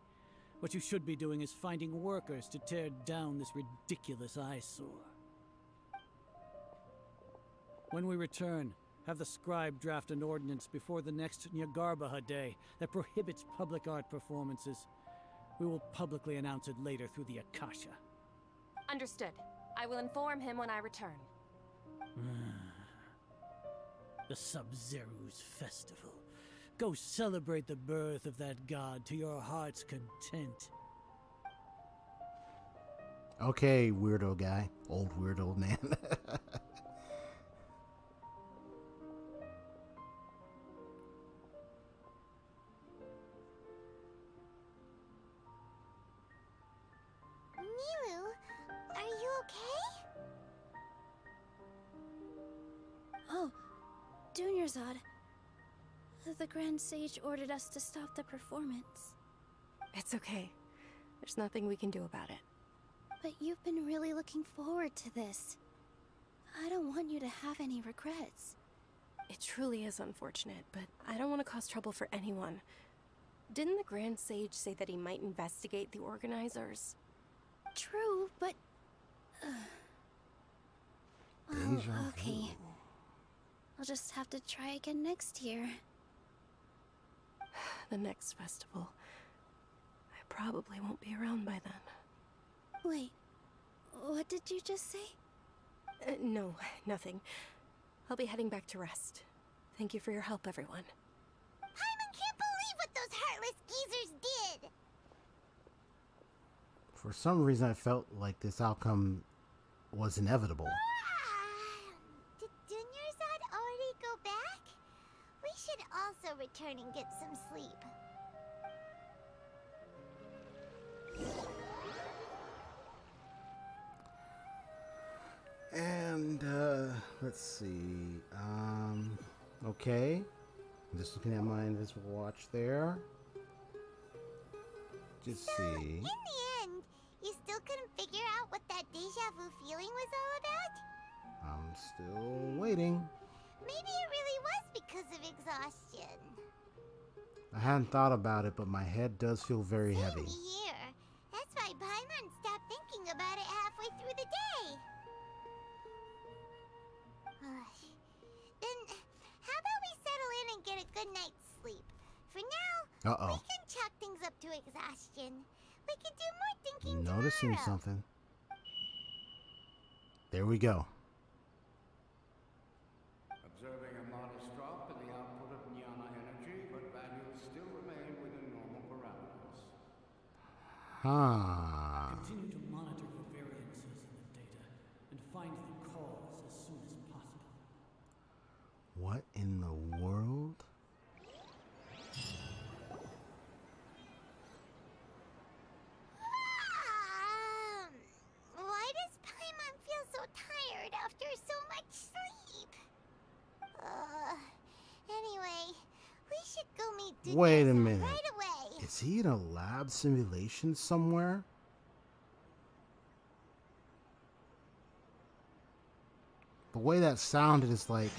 What you should be doing is finding workers to tear down this ridiculous eyesore. When we return, have the scribe draft an ordinance before the next Nyagarbha Day that prohibits public art performances. We will publicly announce it later through the Akasha. Understood. I will inform him when I return. The Sub-Zeru's festival. Go celebrate the birth of that god to your heart's content. Okay, weirdo guy. Old weirdo man. Milu, are you okay? Oh, JuniorZod. The Grand Sage ordered us to stop the performance. It's okay. There's nothing we can do about it. But you've been really looking forward to this. I don't want you to have any regrets. It truly is unfortunate, but I don't want to cause trouble for anyone. Didn't the Grand Sage say that he might investigate the organizers? True, but... Oh, okay. I'll just have to try again next year. The next festival. I probably won't be around by then. Wait, what did you just say? No, nothing. I'll be heading back to rest. Thank you for your help, everyone. Paimon can't believe what those heartless geezers did! For some reason, I felt like this outcome was inevitable. Did JuniorZod already go back? We should also return and get some sleep. And, let's see. Okay. I'm just looking at my invisible watch there. Just see. In the end, you still couldn't figure out what that deja vu feeling was all about? I'm still waiting. Maybe it really was because of exhaustion. I hadn't thought about it, but my head does feel very heavy. Here. That's why Paimon stopped thinking about it halfway through the day. Then, how about we settle in and get a good night's sleep? For now, we can chalk things up to exhaustion. We can do more thinking Noticing tomorrow. something. There we go. Observing a modest drop in the output of Jnana energy, but values still remain within normal parameters. Huh. Continue to monitor for variances in the data and find the cause as soon as possible. What in the world? Why does Paimon feel so tired after so much sleep? Anyway, we should go meet Wait a JuniorZod minute. right away. Is he in a lab simulation somewhere? The way that sounded is like...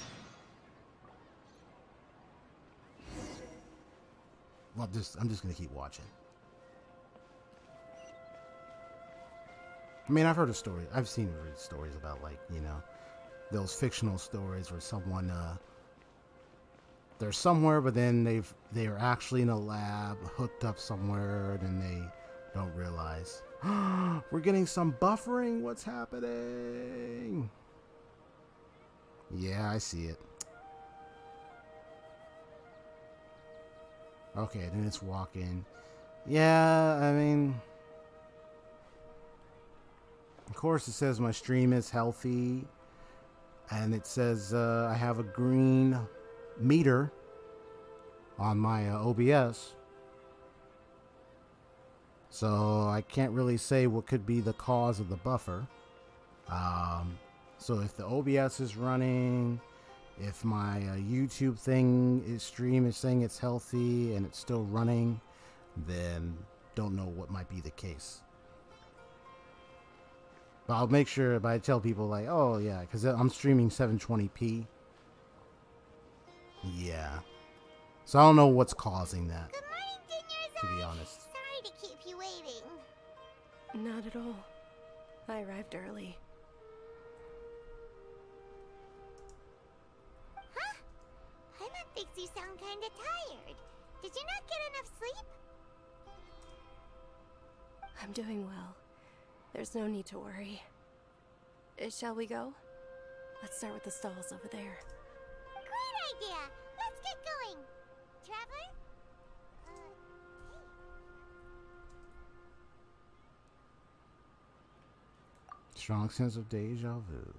Well, I'm just gonna keep watching. I mean, I've heard of stories. I've seen stories about, like, you know, those fictional stories where someone, they're somewhere, but then they are actually in a lab, hooked up somewhere, and they don't realize. We're getting some buffering. What's happening? Yeah, I see it. Okay, then it's walking. Yeah, I mean... Of course, it says my stream is healthy. And it says I have a green meter on my OBS. So I can't really say what could be the cause of the buffer. So if the OBS is running, if my YouTube stream is saying it's healthy and it's still running, then don't know what might be the case. But I'll make sure, but I tell people like, oh yeah, because I'm streaming 720p. Yeah. So I don't know what's causing that. Good morning, to be honest. Sorry to keep you waiting. Not at all. I arrived early. Huh? Paimon thinks you sound kinda tired. Did you not get enough sleep? I'm doing well. There's no need to worry. Shall we go? Let's start with the stalls over there. Great idea! Let's get going! Traveler? Strong sense of deja vu.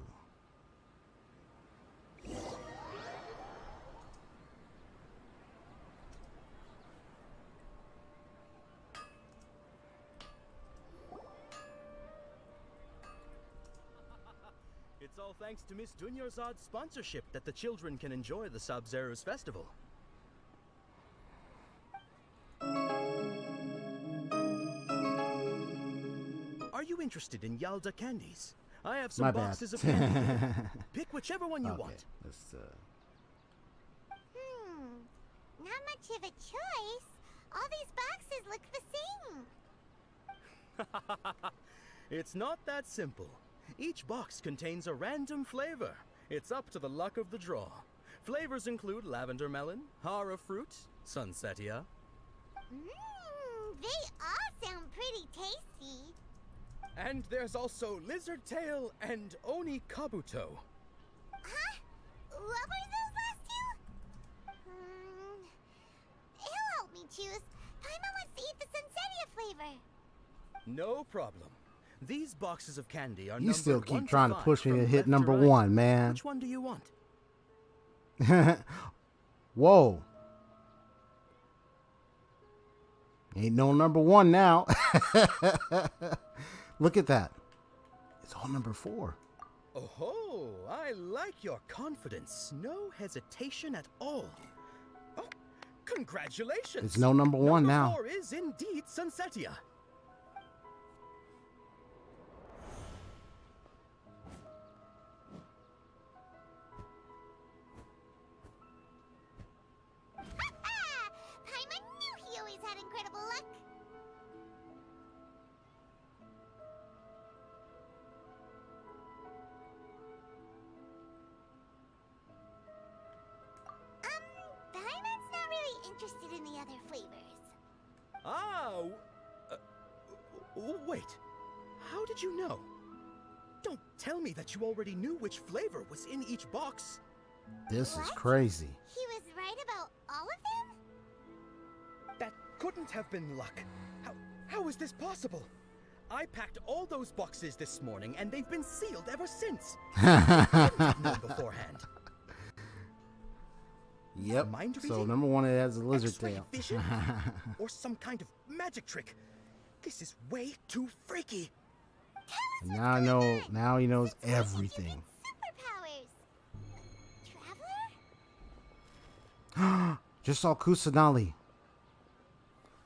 It's all thanks to Miss Dunyarzad's sponsorship that the children can enjoy the Sabzeruz festival. Are you interested in Yalda candies? I have some My bad. boxes of candy. Pick whichever one you want. Let's, Not much of a choice. All these boxes look the same. It's not that simple. Each box contains a random flavor. It's up to the luck of the draw. Flavors include lavender melon, hara fruit, sunsetia. They all sound pretty tasty. And there's also lizard tail and oni kabuto. Huh? What were those last two? He'll help me choose. Paimon wants to eat the sunsetia flavor. No problem. These boxes of candy are you still numbered 1 keep trying to 5 push me from to hit left number right. 1, man. Which one do you want? Whoa. Ain't no number 1 now. Look at that. It's all number 4. Oh, I like your confidence. No hesitation at all. Oh, congratulations. It's no number 1 now. Number 4 is indeed sunsetia. Paimon knew he always had incredible luck. Paimon's not really interested in the other flavors. Ah, wait. How did you know? Don't tell me that you already knew which flavor was in each box. This is crazy. He was right about all of them? That couldn't have been luck. How is this possible? I packed all those boxes this morning, and they've been sealed ever since. I couldn't have known beforehand. Yep. Mind So reading? number 1, it has a lizard X-ray tail. vision? Or some kind of magic trick. This is way too freaky. And now I know. Now he knows everything. Superpowers. Traveler? Just saw Kusanali.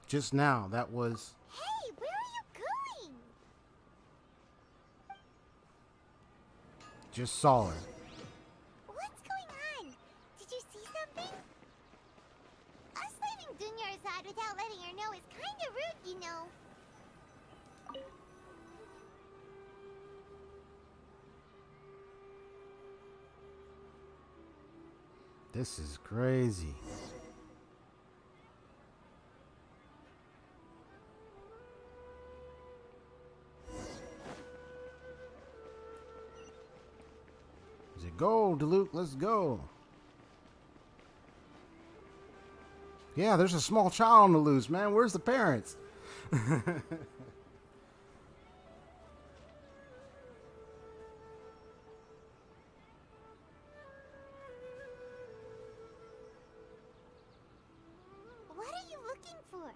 Just now. That was. Hey, where are you going? Just saw her. What's going on? Did you see something? Us leaving Dunyarzad without letting her know is kinda rude, you know. This is crazy. Is it go, Luke? Let's go. Yeah, there's a small child on the loose, man. Where's the parents? What are you looking for?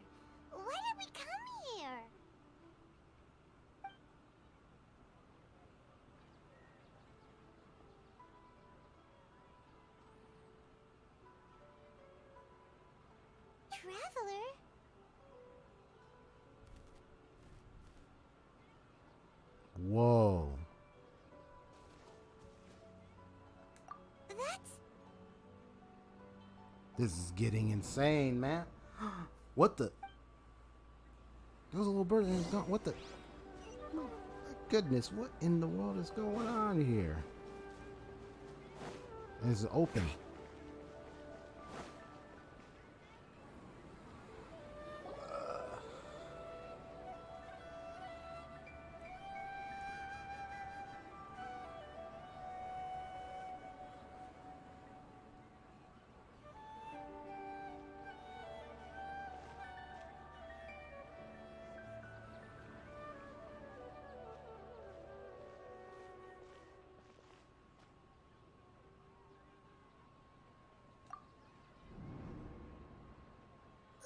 Why did we come here? Traveler? Whoa. This is getting insane, man. What the? There was a little bird and it's gone. What the? Oh, my goodness, what in the world is going on here? It's open.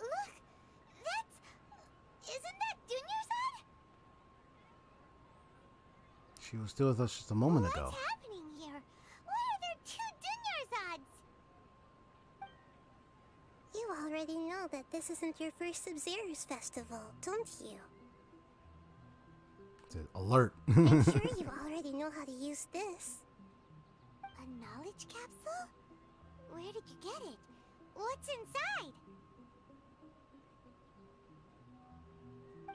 Look! Isn't that Dunyarzad? She was still with us just a moment ago. What's happening here? Why are there two Dunyarzads? You already know that this isn't your first StoryGamerZ festival, don't you? It's an alert. I'm sure you already know how to use this. A knowledge capsule? Where did you get it? What's inside?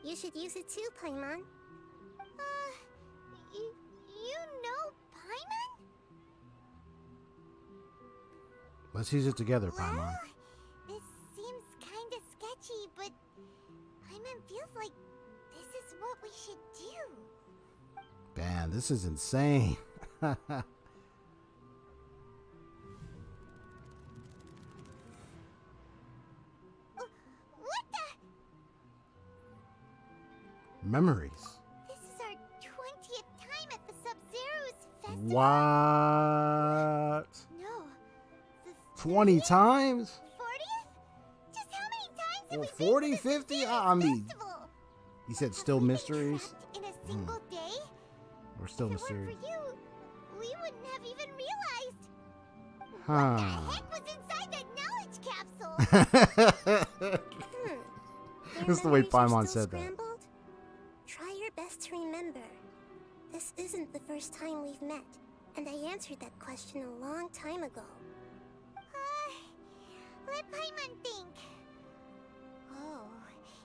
You should use it too, Paimon. You know Paimon? Let's use it together, Paimon. Well, this seems kinda sketchy, but Paimon feels like this is what we should do. Man, this is insane. What the? Memories. This is our 20th time at the StoryGamerZ festival. What? No. 20 times? 40th? Just how many times have Well, we 40, been to the 50? StoryGamerZ I mean, festival? you said still mysteries? In a single day? We're still If it weren't mysterious. for you, we wouldn't have even realized. Huh. What the heck was inside that knowledge capsule? That's the way Your memories are Paimon still said that. scrambled? Try your best to remember. This isn't the first time we've met, and I answered that question a long time ago. Let Paimon think. Oh,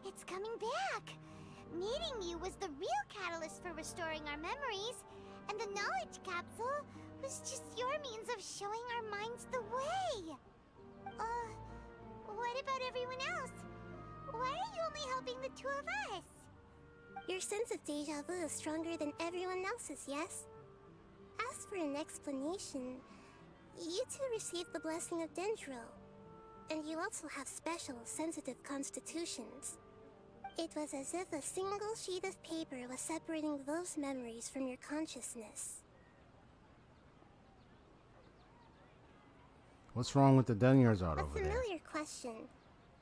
it's coming back. Meeting you was the real catalyst for restoring our memories, and the knowledge capsule was just your means of showing our minds the way. What about everyone else? Why are you only helping the two of us? Your sense of deja vu is stronger than everyone else's, yes? As for an explanation, you two received the blessing of Dendro, and you also have special, sensitive constitutions. It was as if a single sheet of paper was separating those memories from your consciousness. What's wrong with the Dunyarzad A over there? familiar question.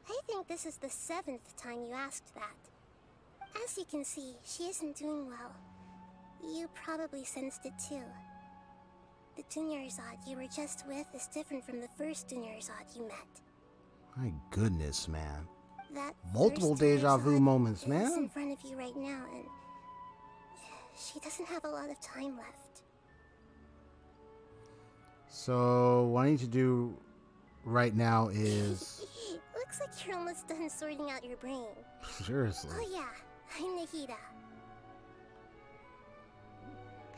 I think this is the 7th time you asked that. As you can see, she isn't doing well. You probably sensed it too. The Dunyarzad you were just with is different from the first Dunyarzad you met. My goodness, man. That Multiple first deja vu Dunyarzad moments, is in man. front of you right now, and she doesn't have a lot of time left. So, what I need to do right now is... Looks like you're almost done sorting out your brain. Seriously. Oh yeah, I'm Nahida.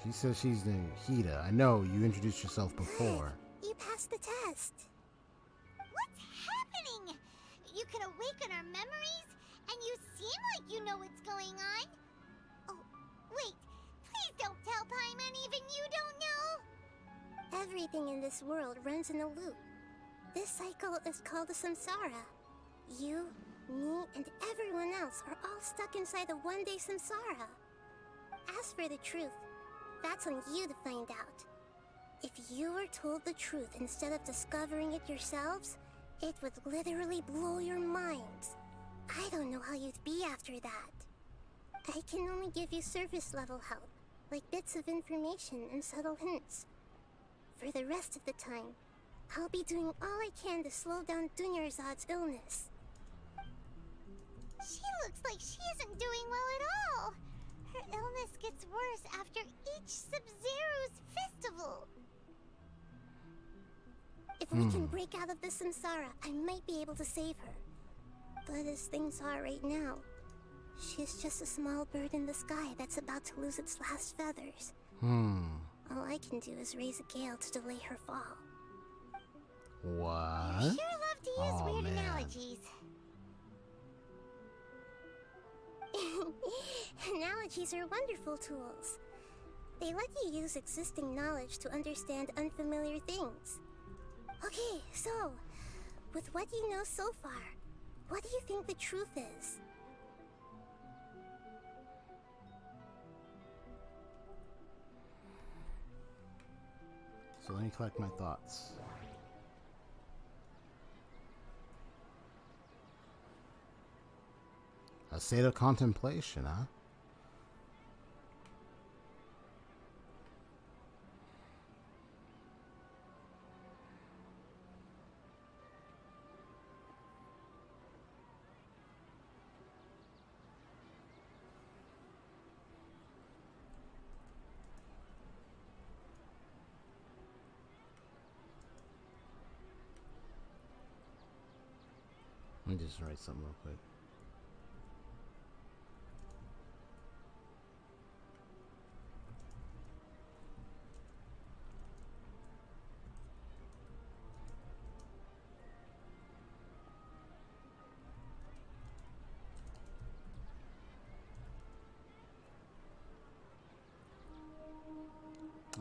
She says she's Nahida. I know, you introduced yourself before. You passed the test. What's happening? You can awaken our memories, and you seem like you know what's going on. Oh, wait. Please don't tell Paimon even you don't know. Everything in this world runs in a loop. This cycle is called a samsara. You, me, and everyone else are all stuck inside a one-day samsara. As for the truth, that's on you to find out. If you were told the truth instead of discovering it yourselves, it would literally blow your minds. I don't know how you'd be after that. I can only give you surface-level help, like bits of information and subtle hints. For the rest of the time, I'll be doing all I can to slow down Dunyarzad's illness. She looks like she isn't doing well at all. Her illness gets worse after each StoryGamerZ festival. If If we can break out of the samsara, I might be able to save her. But as things are right now, she's just a small bird in the sky that's about to lose its last feathers. All I can do is raise a gale to delay her fall. What? You sure love to use weird analogies. Analogies are wonderful tools. They let you use existing knowledge to understand unfamiliar things. Okay, so, with what you know so far, what do you think the truth is? So let me collect my thoughts. A state of contemplation, huh? Let me just write something real quick.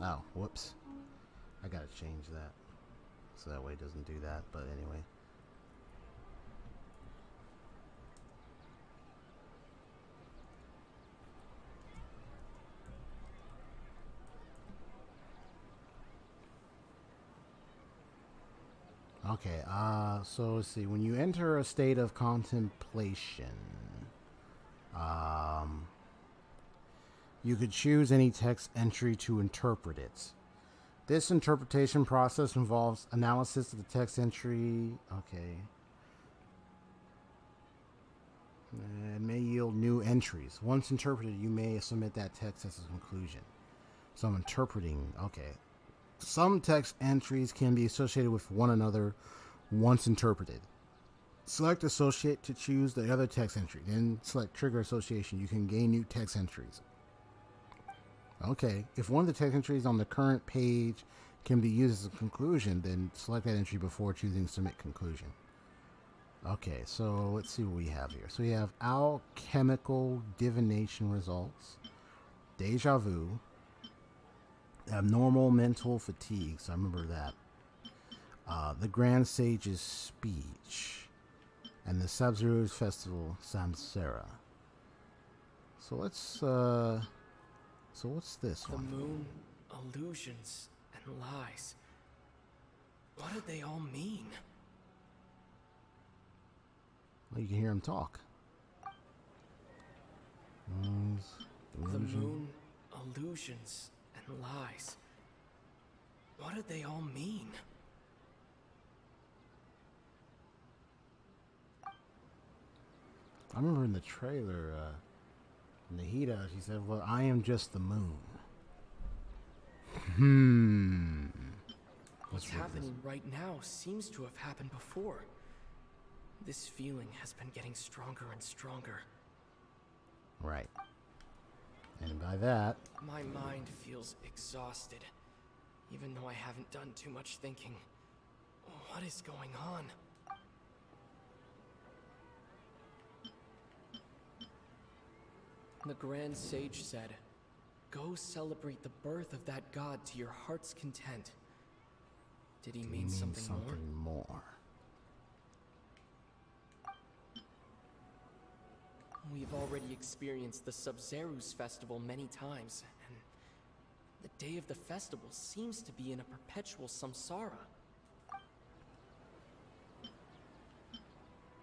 Oh, whoops. I gotta change that. So that way it doesn't do that, but anyway. Okay, so let's see. When you enter a state of contemplation, you could choose any text entry to interpret it. This interpretation process involves analysis of the text entry. Okay. It may yield new entries. Once interpreted, you may submit that text as a conclusion. So I'm interpreting. Okay. Some text entries can be associated with one another once interpreted. Select Associate to choose the other text entry. Then select Trigger Association. You can gain new text entries. Okay, if one of the text entries on the current page can be used as a conclusion, then select that entry before choosing Submit Conclusion. Okay, so let's see what we have here. So we have Alchemical Divination Results, Deja Vu, Abnormal Mental Fatigue, so I remember that, the Grand Sage's Speech, and the Sub-Zero's Festival, Samsara. So let's, so what's this one? The moon, illusions, and lies. What do they all mean? Well, you can hear him talk. The moon, illusions, and lies. What do they all mean? I remember in the trailer, Nahida, she said, well, I am just the moon. What's happening right now seems to have happened before. This feeling has been getting stronger and stronger. Right. And by that... My mind feels exhausted, even though I haven't done too much thinking. What is going on? The Grand Sage said, "Go celebrate the birth of that god to your heart's content." Did he mean something more? We've already experienced the Sub-Zero's festival many times, and the day of the festival seems to be in a perpetual samsara.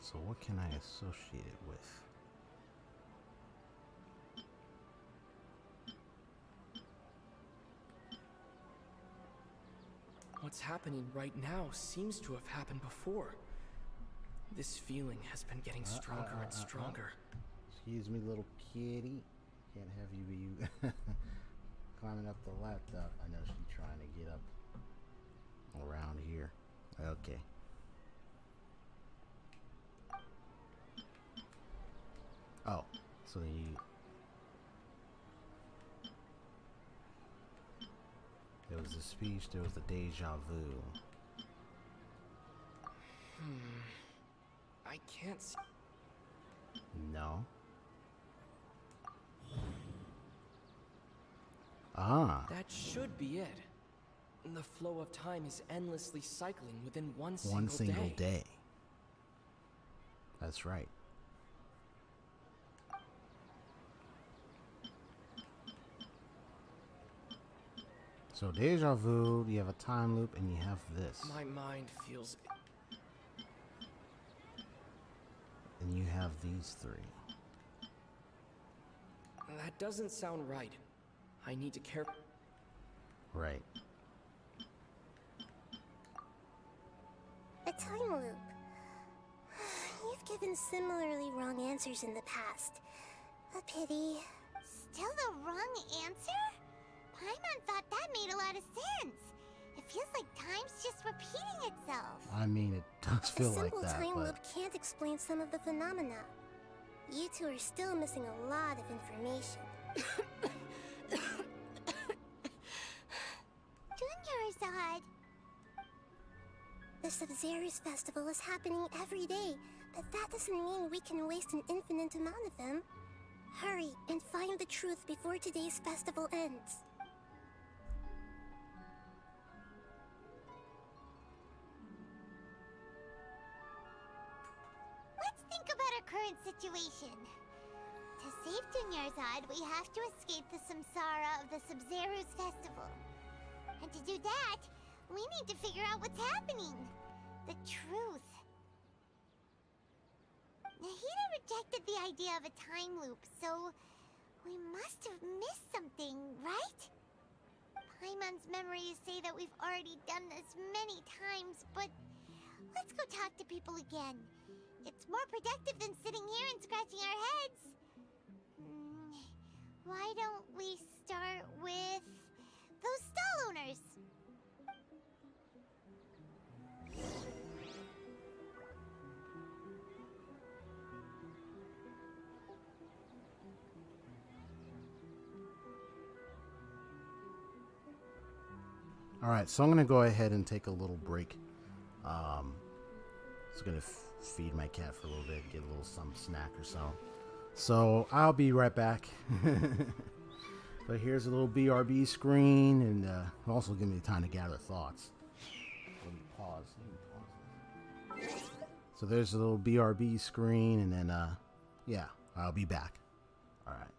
So what can I associate it with? What's happening right now seems to have happened before. This feeling has been getting stronger and stronger. Excuse me, little kitty. Can't have you be climbing up the laptop. I know she's trying to get up around here. Okay. Oh, so you... There was a speech, there was the deja vu. I can't see. No. Ah. That should be it. The flow of time is endlessly cycling within one single day. That's right. So deja vu, you have a time loop, and you have this. My mind feels. And you have these three. That doesn't sound right. I need to care. Right. A time loop. You've given similarly wrong answers in the past. A pity. Still the wrong answer? Paimon thought that made a lot of sense. It feels like time's just repeating itself. I mean, it does feel like that, A simple time but... loop can't explain some of the phenomena. You two are still missing a lot of information. Junior-Zod. The Sub-Zero's festival is happening every day, but that doesn't mean we can waste an infinite amount of them. Hurry and find the truth before today's festival ends. Let's think about our current situation. To save Junior-Zod, we have to escape the samsara of the Sub-Zero's festival. And to do that, we need to figure out what's happening. The truth. Nahida rejected the idea of a time loop, so we must have missed something, right? Paimon's memories say that we've already done this many times, but let's go talk to people again. It's more productive than sitting here and scratching our heads. Why don't we start with those stall owners? All right, so I'm gonna go ahead and take a little break. Just gonna feed my cat for a little bit, get a little some snack or so. So I'll be right back. But here's a little BRB screen, and also give me time to gather thoughts. Let me pause. So there's a little BRB screen, and then yeah, I'll be back. All right.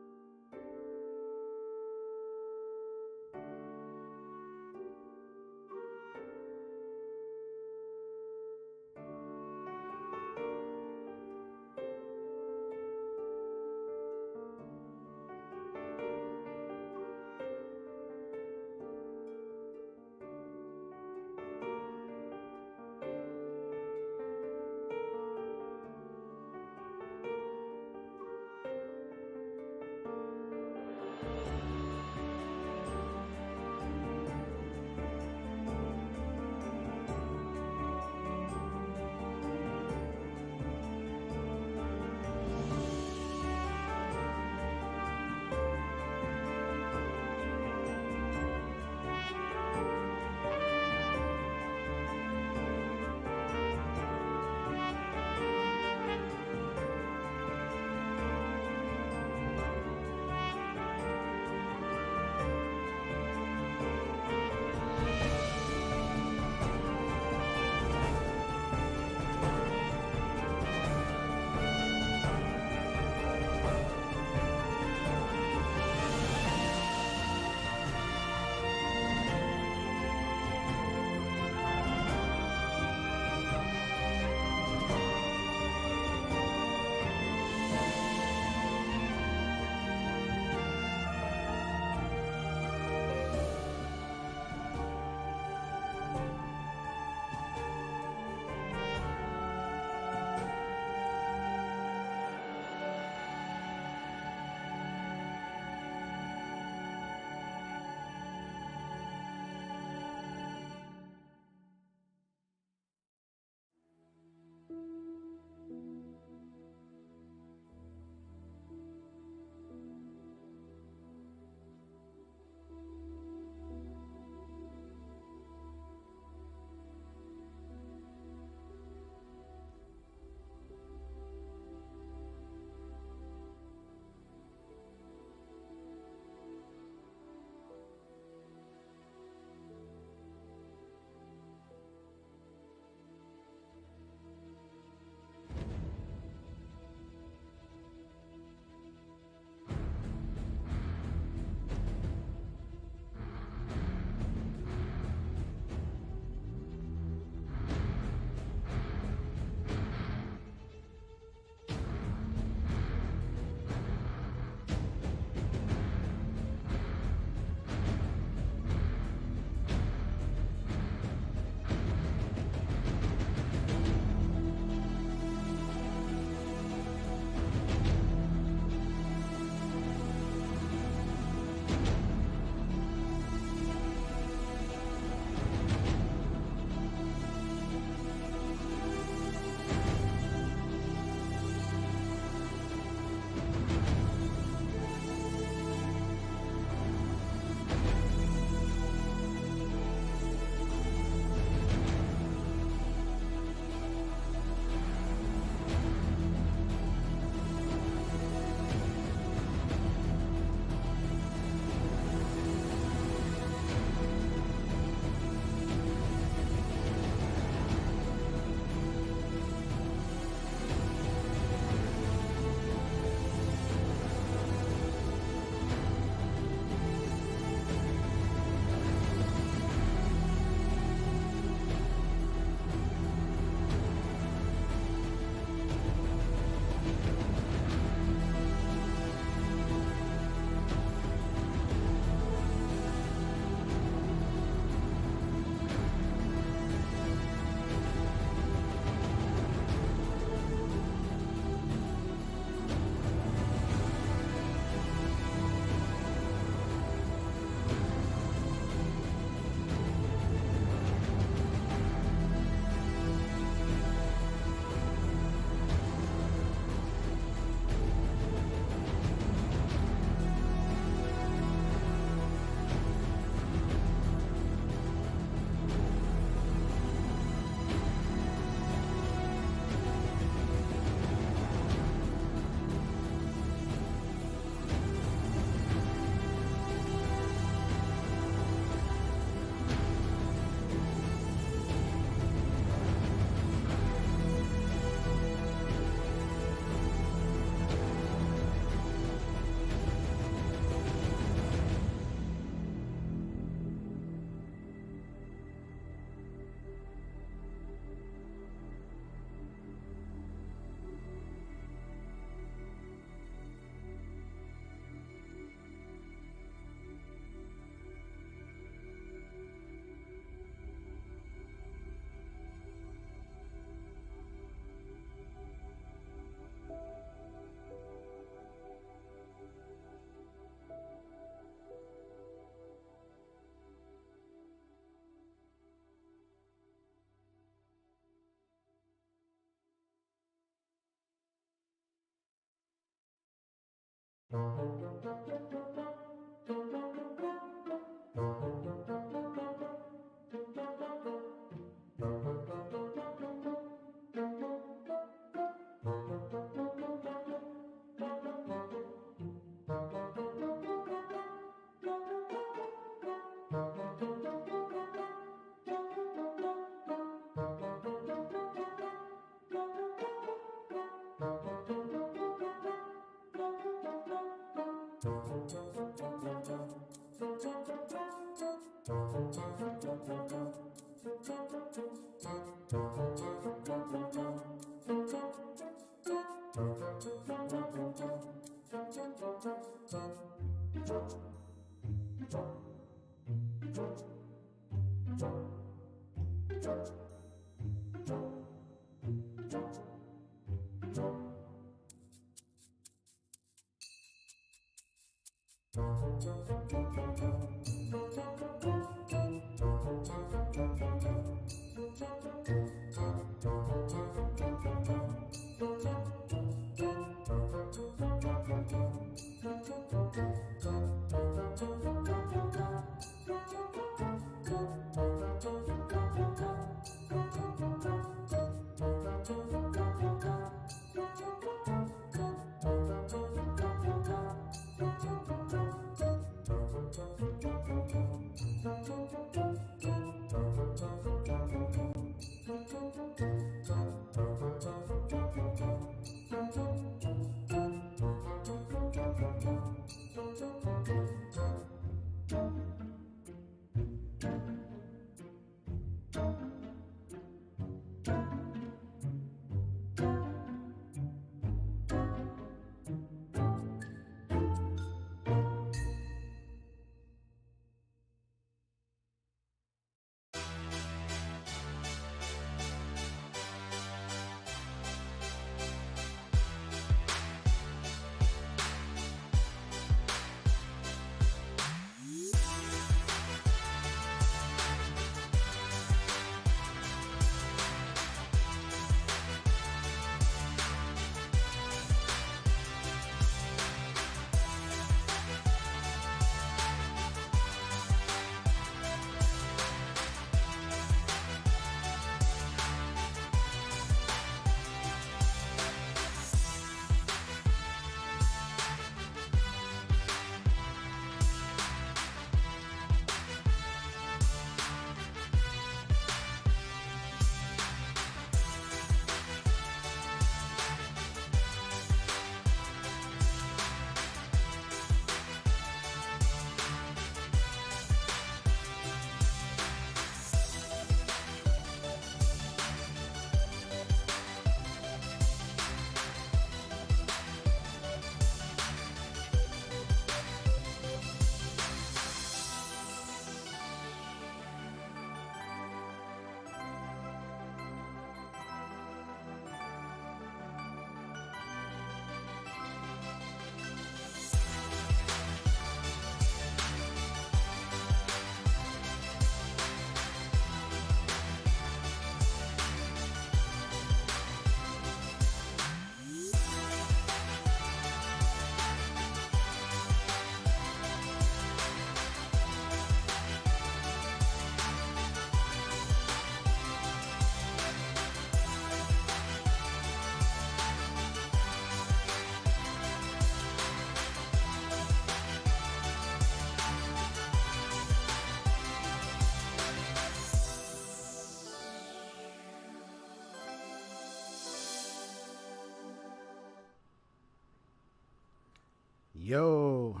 Yo.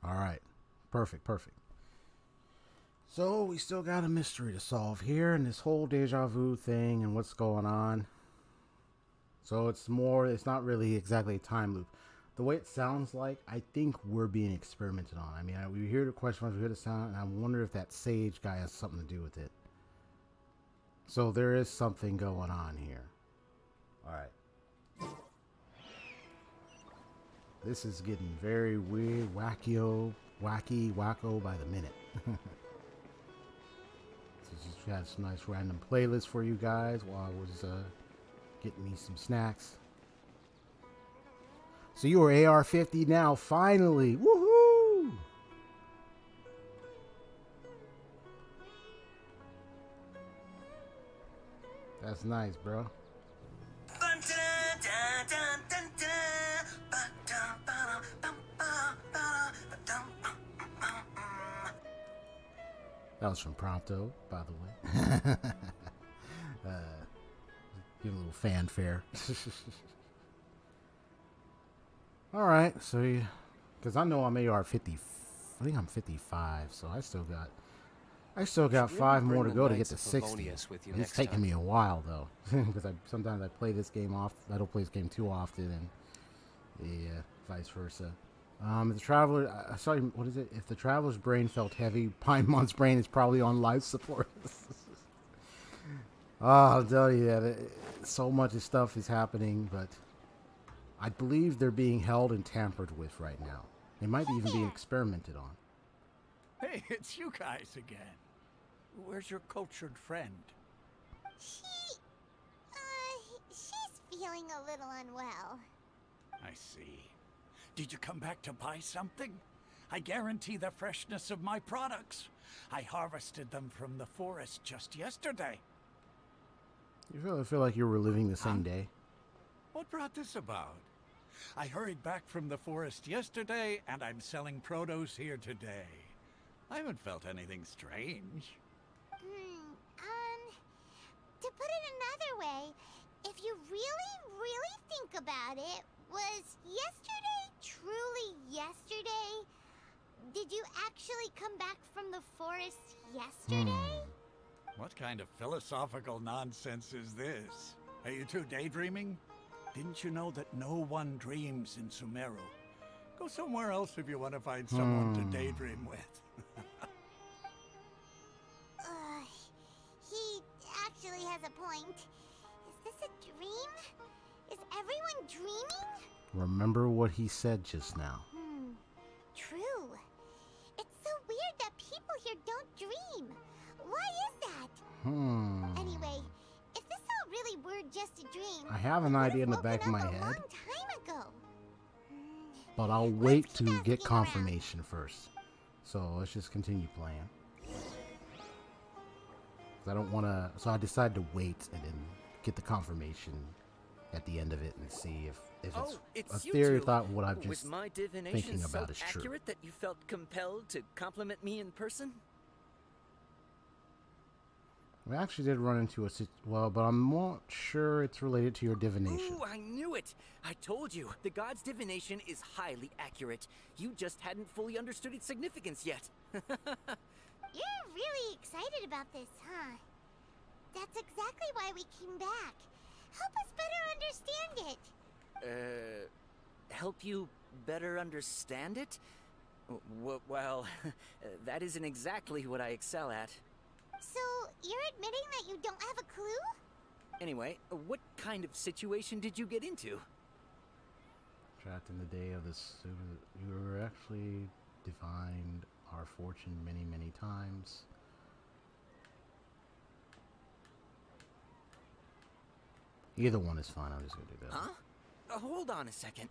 All right. Perfect, perfect. So we still got a mystery to solve here and this whole deja vu thing and what's going on. So it's not really exactly a time loop. The way it sounds like, I think we're being experimented on. I mean, we hear the question marks, we hear the sound, and I wonder if that sage guy has something to do with it. So there is something going on here. All right. This is getting very weird, wacky wacko by the minute. So just had some nice random playlists for you guys while I was Getting me some snacks. So you are AR-50 now, finally. Woohoo! That's nice, bro. That was from Prompto, by the way. Give a little fanfare. All right, so because I know I'm AR-50, I think I'm 55, so I still got 5 more to go to get to 60. It's taking me a while though, because sometimes I play this game off. I don't play this game too often, and yeah, vice versa. The traveler, sorry, what is it? If the traveler's brain felt heavy, Pinemont's brain is probably on life support. I'll tell you that so much stuff is happening, but I believe they're being held and tampered with right now. They might be even being experimented on. Hey, it's you guys again. Where's your cultured friend? She's feeling a little unwell. I see. Did you come back to buy something? I guarantee the freshness of my products. I harvested them from the forest just yesterday. You feel like you're reliving the same day? What brought this about? I hurried back from the forest yesterday, and I'm selling produce here today. I haven't felt anything strange. To put it another way, if you really think about it, was yesterday truly yesterday? Did you actually come back from the forest yesterday? What kind of philosophical nonsense is this? Are you two daydreaming? Didn't you know that no one dreams in Sumeru? Go somewhere else if you want to find someone to daydream with. He actually has a point. Is this a dream? Is everyone dreaming? Remember what he said just now. True. It's so weird that people here don't dream. Why is that? Anyway, if this all really were just a dream, I have an idea in the back of my head, long time ago. but I'll wait to get confirmation first. So let's just continue playing. I don't want to, so I decided to wait and then get the confirmation at the end of it and see if it's a theory thought what I've just Was my divination thinking about so is true. accurate that you felt compelled to compliment me in person? We actually did run into well, but I'm not sure it's related to your divination. Ooh, I knew it! I told you, the god's divination is highly accurate. You just hadn't fully understood its significance yet. You're really excited about this, huh? That's exactly why we came back. Help us better understand it. Help you better understand it? Well, that isn't exactly what I excel at. So, you're admitting that you don't have a clue? Anyway, what kind of situation did you get into? Trapped in the day of this, you were actually divined our fortune many times. Either one is fine. I'm just gonna do that. Huh? Hold on a second.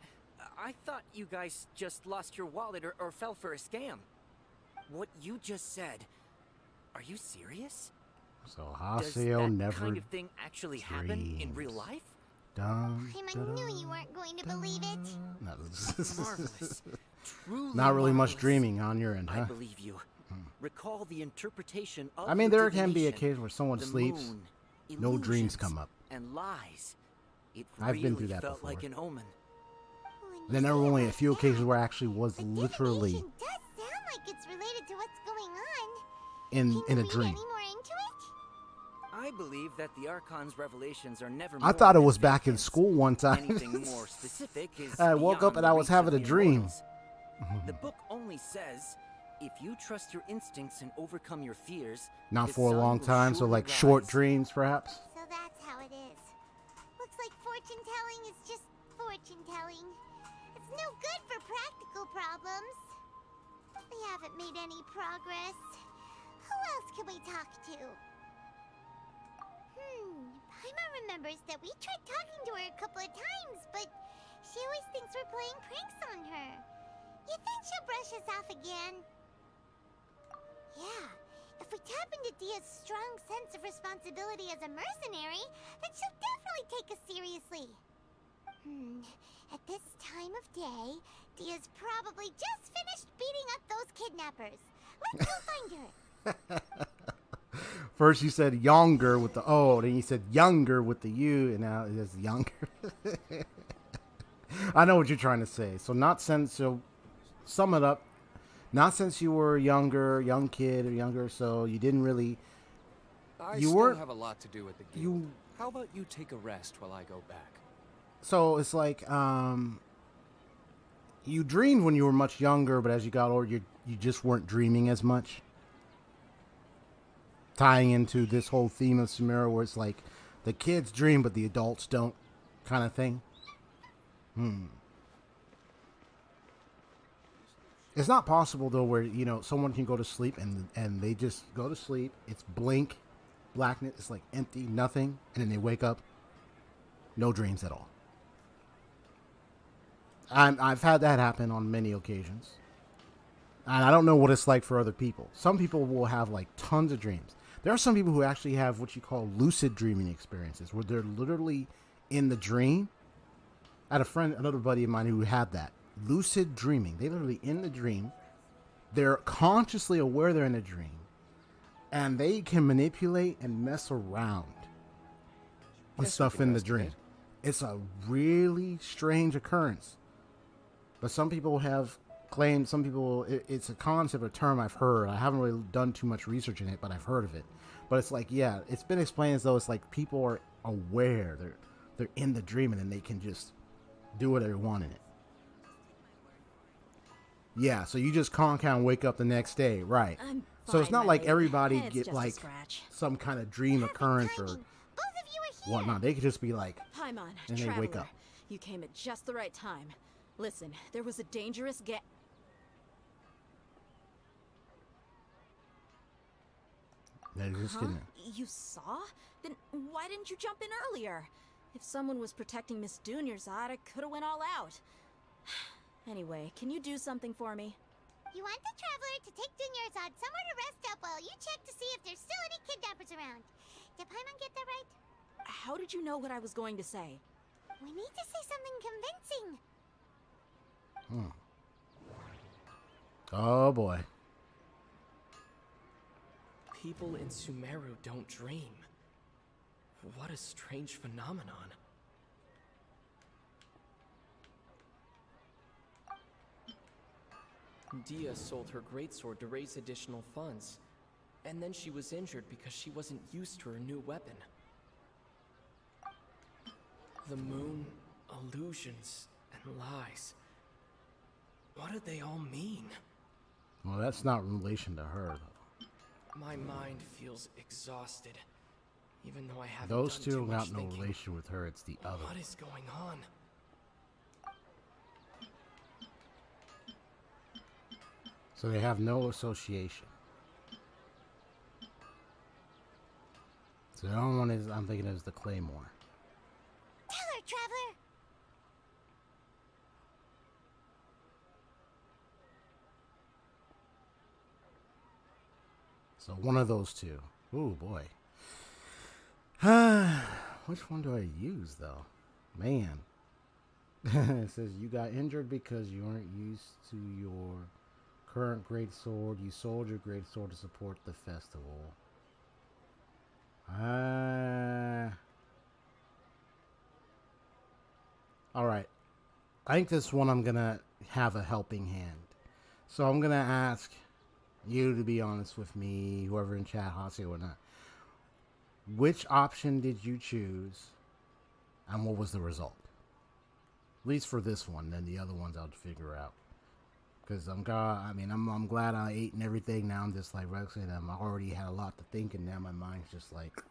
I thought you guys just lost your wallet or fell for a scam. What you just said, are you serious? So Does Haseo that never kind of thing actually happen in real life? I knew you weren't going to believe it. Marvelous. Truly Not really much marvelous. dreaming on your end, huh? I believe you. Recall the interpretation of I mean, your there can be a divination. case where someone The sleeps, moon, no dreams illusions, come up. and lies. It I've really been through that felt before. like an omen. Then there were only a few occasions where I actually was literally It does sound like it's related to what's going on. in a dream. Any more into it? I believe that the Archon's revelations are never I more thought it than was back in visions. school one time. Anything more specific is I woke up beyond and the I was reach having of a the dream. immortals. The book only says, if you trust your instincts and overcome your fears, Not the for a sun long will time, so surely like rise. short dreams, perhaps. So that's how it is. Looks like fortune telling is just fortune telling. It's no good for practical problems. We haven't made any progress. Who else can we talk to? Paimon remembers that we tried talking to her a couple of times, but she always thinks we're playing pranks on her. You think she'll brush us off again? Yeah, if we tap into Dia's strong sense of responsibility as a mercenary, then she'll definitely take us seriously. At this time of day, Dia's probably just finished beating up those kidnappers. Let's go find her. First you said younger with the O, then you said younger with the U, and now it is younger. I know what you're trying to say. So not since, so sum it up, not since you were younger, young kid or younger, so you didn't really, I you still weren't, have a lot to do with the guild. How about you take a rest while I go back? so it's like, you dreamed when you were much younger, but as you got older, you just weren't dreaming as much. Tying into this whole theme of Sumeru, where it's like the kids dream, but the adults don't, kind of thing. It's not possible though, where someone can go to sleep and they just go to sleep. It's blink, blackness. It's like empty, nothing, and then they wake up, no dreams at all. I've had that happen on many occasions, and I don't know what it's like for other people. Some people will have like tons of dreams. There are some people who actually have what you call lucid dreaming experiences, where they're literally in the dream. I had another buddy of mine who had that. Lucid dreaming. They literally in the dream. They're consciously aware they're in a dream. And they can manipulate and mess around with stuff in the dream. It's a really strange occurrence. But some people have claimed, some people, it's a concept or term I've heard. I haven't really done too much research in it, but I've heard of it. But it's like, yeah, it's been explained as though it's like people are aware. They're in the dream and then they can just do whatever they want in it. Yeah, so you just can't wake up the next day, right? So it's not like everybody get like some kind of dream occurrence or whatnot. They could just be like, Paimon, and they wake up. You came at just the right time. Listen, there was a dangerous You saw? Then why didn't you jump in earlier? If someone was protecting Miss Dunyarzad, I could have went all out. Anyway, can you do something for me? You want the Traveler to take Dunyarzad somewhere to rest up while you check to see if there's still any kidnappers around. Did Paimon get that right? How did you know what I was going to say? We need to say something convincing. Oh boy. People in Sumeru don't dream. What a strange phenomenon. Dia sold her greatsword to raise additional funds, and then she was injured because she wasn't used to her new weapon. The moon, illusions, and lies. What do they all mean? Well, that's not in relation to her, though. My mind feels exhausted, even though I haven't Those done two too got much no thinking. relation with her. It's the other. What is going on? So they have no association. So the only one is, I'm thinking, is the Claymore. Tell her, Traveler! So one of those two. Ooh, boy. Which one do I use, though? Man. It says you got injured because you weren't used to your current greatsword. You sold your greatsword to support the festival. Alright. I think this one I'm gonna have a helping hand. So I'm gonna ask you to be honest with me, whoever in chat, Hase or not. Which option did you choose, and what was the result? At least for this one, then the other ones I'll figure out. Because I'm glad I ate and everything. Now I'm just like Rexy, I already had a lot to think, and now my mind's just like,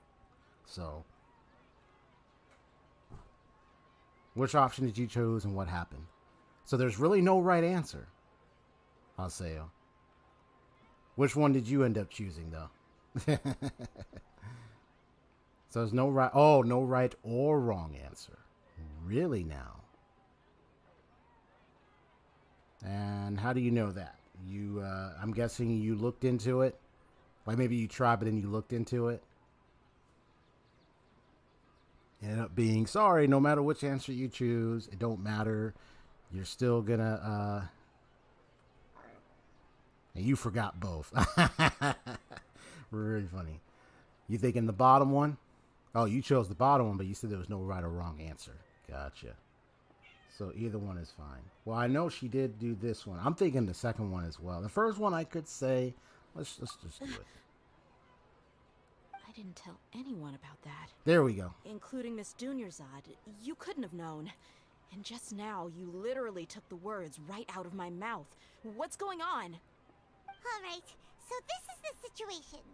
so. Which option did you choose, and what happened? So there's really no right answer, Haseo. Which one did you end up choosing, though? So there's no right. Oh, no right or wrong answer. Really now? And how do you know that? You, I'm guessing you looked into it. Like maybe you tried, but then you looked into it. Ended up being sorry. No matter which answer you choose, it don't matter. You're still gonna. And you forgot both. Really funny. You thinking the bottom one? Oh, you chose the bottom one, but you said there was no right or wrong answer. Gotcha. So either one is fine. Well, I know she did do this one. I'm thinking the second one as well. The first one I could say, let's just do it. I didn't tell anyone about that. There we go. Including Miss StoryGamerZ. You couldn't have known. And just now, you literally took the words right out of my mouth. What's going on? Alright, so this is the situation.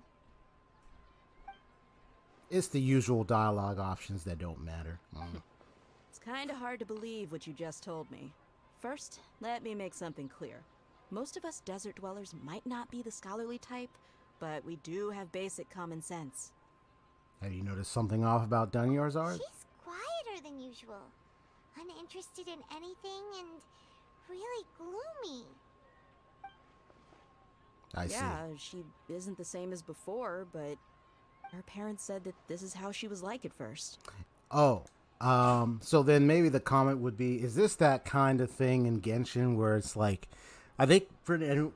It's the usual dialogue options that don't matter. It's kinda hard to believe what you just told me. First, let me make something clear. Most of us desert dwellers might not be the scholarly type, but we do have basic common sense. Have you noticed something off about Dunyarzad? She's quieter than usual. Uninterested in anything and really gloomy. I see. Yeah, she isn't the same as before, but her parents said that this is how she was like at first. Oh, so then maybe the comment would be, is this that kind of thing in Genshin where it's like, I think,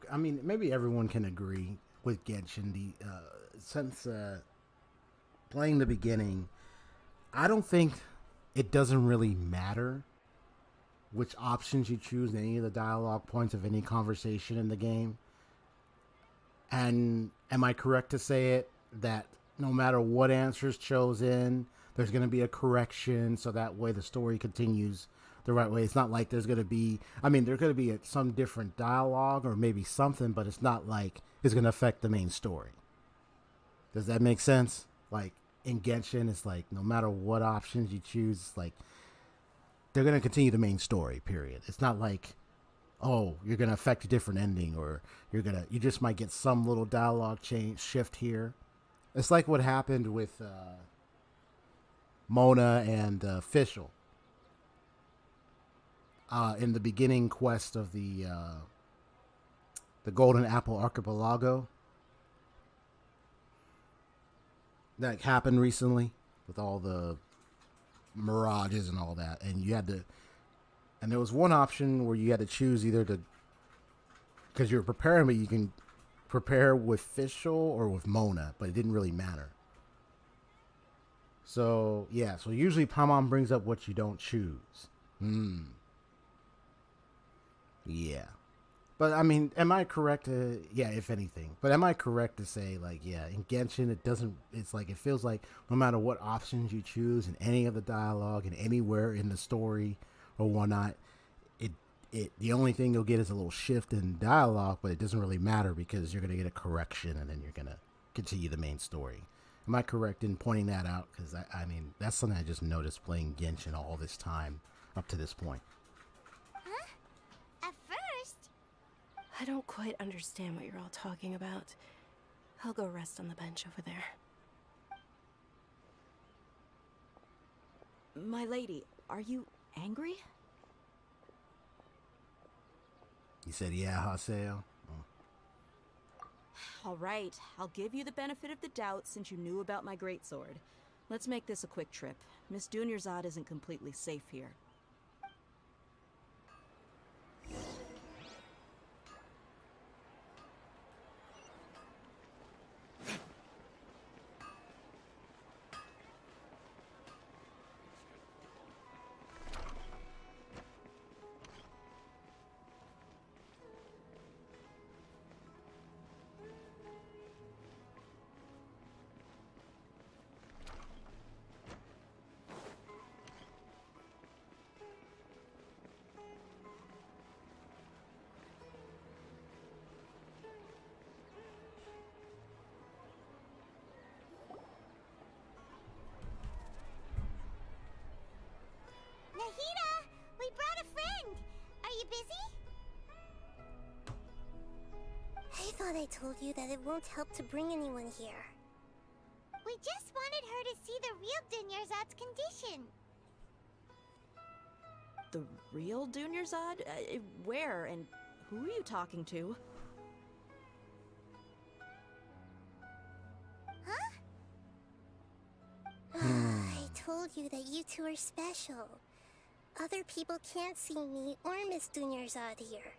I mean, maybe everyone can agree with Genshin, since playing the beginning, I don't think it doesn't really matter which options you choose in any of the dialogue points of any conversation in the game. And am I correct to say it that no matter what answer is chosen, there's going to be a correction so that way the story continues the right way? It's not like there's going to be, I mean, there's going to be some different dialogue or maybe something, but it's not like it's going to affect the main story. Does that make sense? Like in Genshin, it's like no matter what options you choose, it's like they're going to continue the main story, period. It's not like, oh, you're going to affect a different ending, or you just might get some little dialogue shift here. It's like what happened with Mona and Fischl in the beginning quest of the Golden Apple Archipelago that happened recently with all the mirages and all that, and you had to, and there was one option where you had to choose either to, because you're preparing, but you can prepare with Fischl or with Mona, but it didn't really matter. So yeah, so usually Paimon brings up what you don't choose. Yeah. But I mean, am I correct to, yeah, if anything, but am I correct to say, like, yeah, in Genshin, it's like, it feels like no matter what options you choose in any of the dialogue and anywhere in the story or whatnot, the only thing you'll get is a little shift in dialogue, but it doesn't really matter because you're going to get a correction and then you're going to continue the main story. Am I correct in pointing that out? Because I mean, that's something I just noticed playing Genshin all this time up to this point. Huh? At first? I don't quite understand what you're all talking about. I'll go rest on the bench over there. My lady, are you angry? You said, yeah, Haseo? All right, I'll give you the benefit of the doubt since you knew about my greatsword. Let's make this a quick trip. Miss StoryGamerZ isn't completely safe here. Nahida, we brought a friend. Are you busy? I thought I told you that it won't help to bring anyone here. We just wanted her to see the real Dunyarzad's condition. The real Dunyarzad? Where and who are you talking to? Huh? I told you that you two are special. Other people can't see me or Miss Dunyarzad here.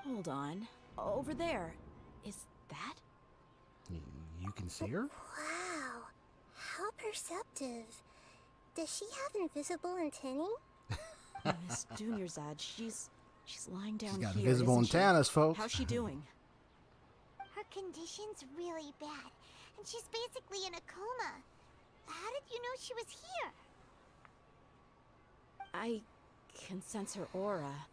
Hold on. Over there. Is that? You can see her? Wow, how perceptive. Does she have invisible antennae? Miss Dunyarzad, she's lying down She's got here. invisible isn't she? antennas, folks. How's she doing? Her condition's really bad, and she's basically in a coma. How did you know she was here? I can sense her aura.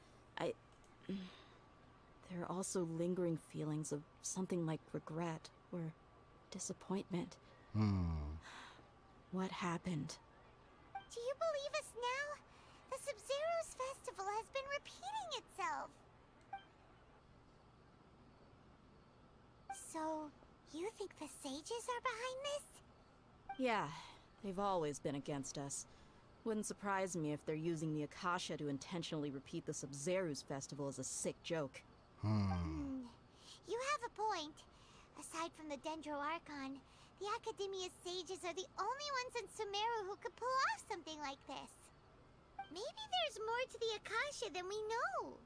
There are also lingering feelings of something like regret or disappointment. What happened? Do you believe us now? The Sub-Zero's festival has been repeating itself. So, you think the sages are behind this? Yeah, they've always been against us. Wouldn't surprise me if they're using the Akasha to intentionally repeat the Sub-Zero's festival as a sick joke. You have a point. Aside from the Dendro Archon, the Academia's sages are the only ones in Sumeru who could pull off something like this. Maybe there's more to the Akasha than we know.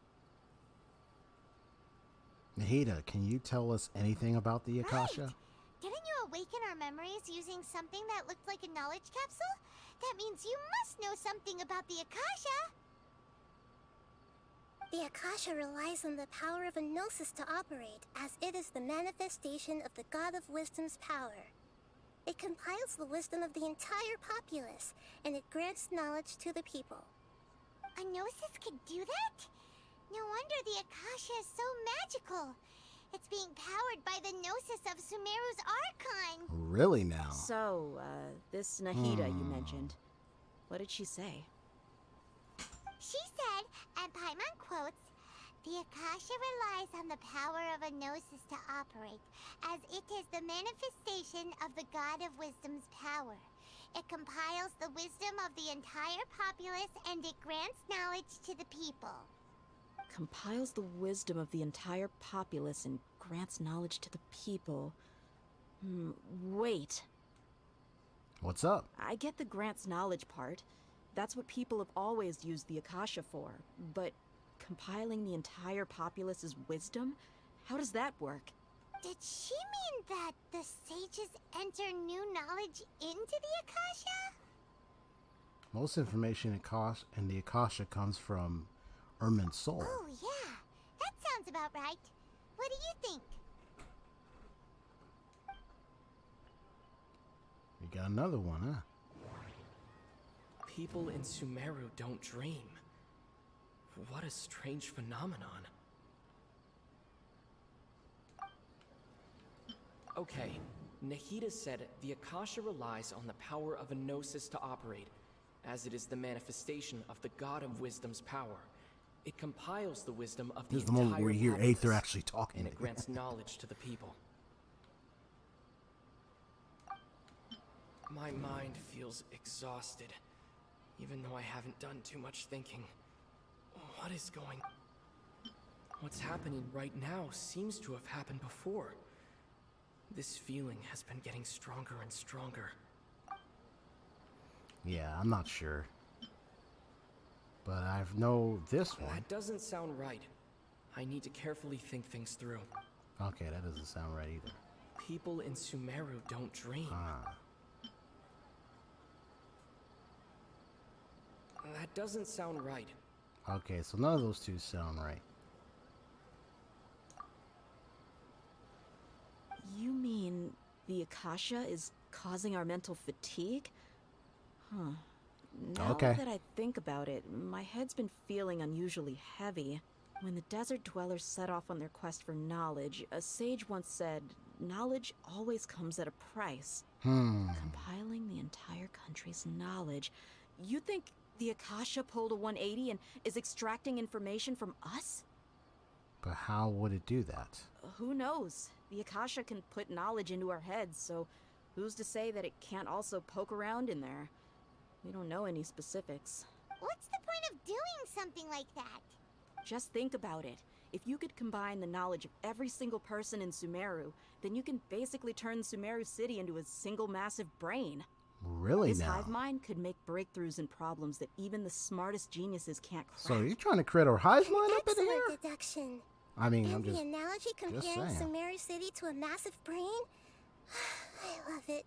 Nahida, can you tell us anything about the Akasha? Right. Didn't you awaken our memories using something that looked like a knowledge capsule? That means you must know something about the Akasha. The Akasha relies on the power of a gnosis to operate, as it is the manifestation of the God of Wisdom's power. It compiles the wisdom of the entire populace, and it grants knowledge to the people. A gnosis could do that? No wonder the Akasha is so magical. It's being powered by the gnosis of Sumeru's Archon. Really now? So, this Nahida you mentioned, what did she say? She said, and Paimon quotes, "The Akasha relies on the power of a gnosis to operate, as it is the manifestation of the God of Wisdom's power. It compiles the wisdom of the entire populace and it grants knowledge to the people." Compiles the wisdom of the entire populace and grants knowledge to the people. Wait. What's up? I get the grants knowledge part. That's what people have always used the Akasha for. But compiling the entire populace's wisdom? How does that work? Did she mean that the sages enter new knowledge into the Akasha? Most information in the Akasha comes from Ermin's soul. Oh, yeah. That sounds about right. What do you think? We got another one, huh? People in Sumeru don't dream. What a strange phenomenon. Okay, Nahida said the Akasha relies on the power of a gnosis to operate, as it is the manifestation of the God of Wisdom's power. It compiles the wisdom of the This is the moment where you hear Aether actually talking. and it grants knowledge to the people. My mind feels exhausted, even though I haven't done too much thinking. What is going... What's happening right now seems to have happened before. This feeling has been getting stronger and stronger. Yeah, I'm not sure. But I know this one. That doesn't sound right. I need to carefully think things through. Okay, that doesn't sound right either. People in Sumeru don't dream. That doesn't sound right. Okay, so none of those two sound right. You mean the Akasha is causing our mental fatigue? Huh. Now that I think about it, my head's been feeling unusually heavy. When the desert dwellers set off on their quest for knowledge, a sage once said, knowledge always comes at a price. Compiling the entire country's knowledge. You think the Akasha pulled a 180 and is extracting information from us? But how would it do that? Who knows? The Akasha can put knowledge into our heads, so who's to say that it can't also poke around in there? We don't know any specifics. What's the point of doing something like that? Just think about it. If you could combine the knowledge of every single person in Sumeru, then you can basically turn Sumeru City into a single massive brain. Really This now? hive mind could make breakthroughs in problems that even the smartest geniuses can't crack. So you're trying to create a hive mind up in here? Excellent deduction. I mean, I'm And just... the analogy comparing saying. Sumeru City to a massive brain? I love it.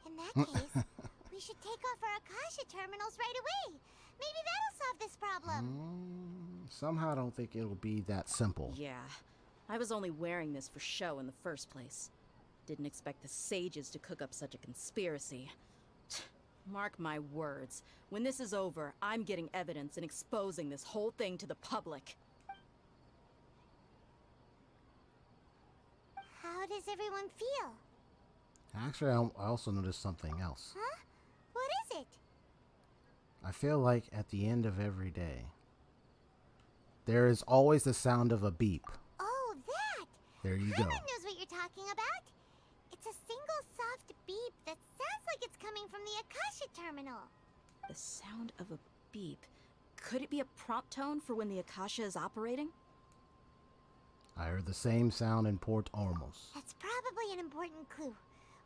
In that case, we should take off our Akasha terminals right away. Maybe that'll solve this problem. Somehow I don't think it'll be that simple. Yeah, I was only wearing this for show in the first place. Didn't expect the sages to cook up such a conspiracy. Mark my words, when this is over, I'm getting evidence and exposing this whole thing to the public. How does everyone feel? Actually, I also noticed something else. Huh? What is it? I feel like at the end of every day, there is always the sound of a beep. Oh, that! There you go. Paimon knows what you're talking about. It's a single soft beep that sounds like it's coming from the Akasha terminal. The sound of a beep. Could it be a prompt tone for when the Akasha is operating? I heard the same sound in Port Ormos. That's probably an important clue.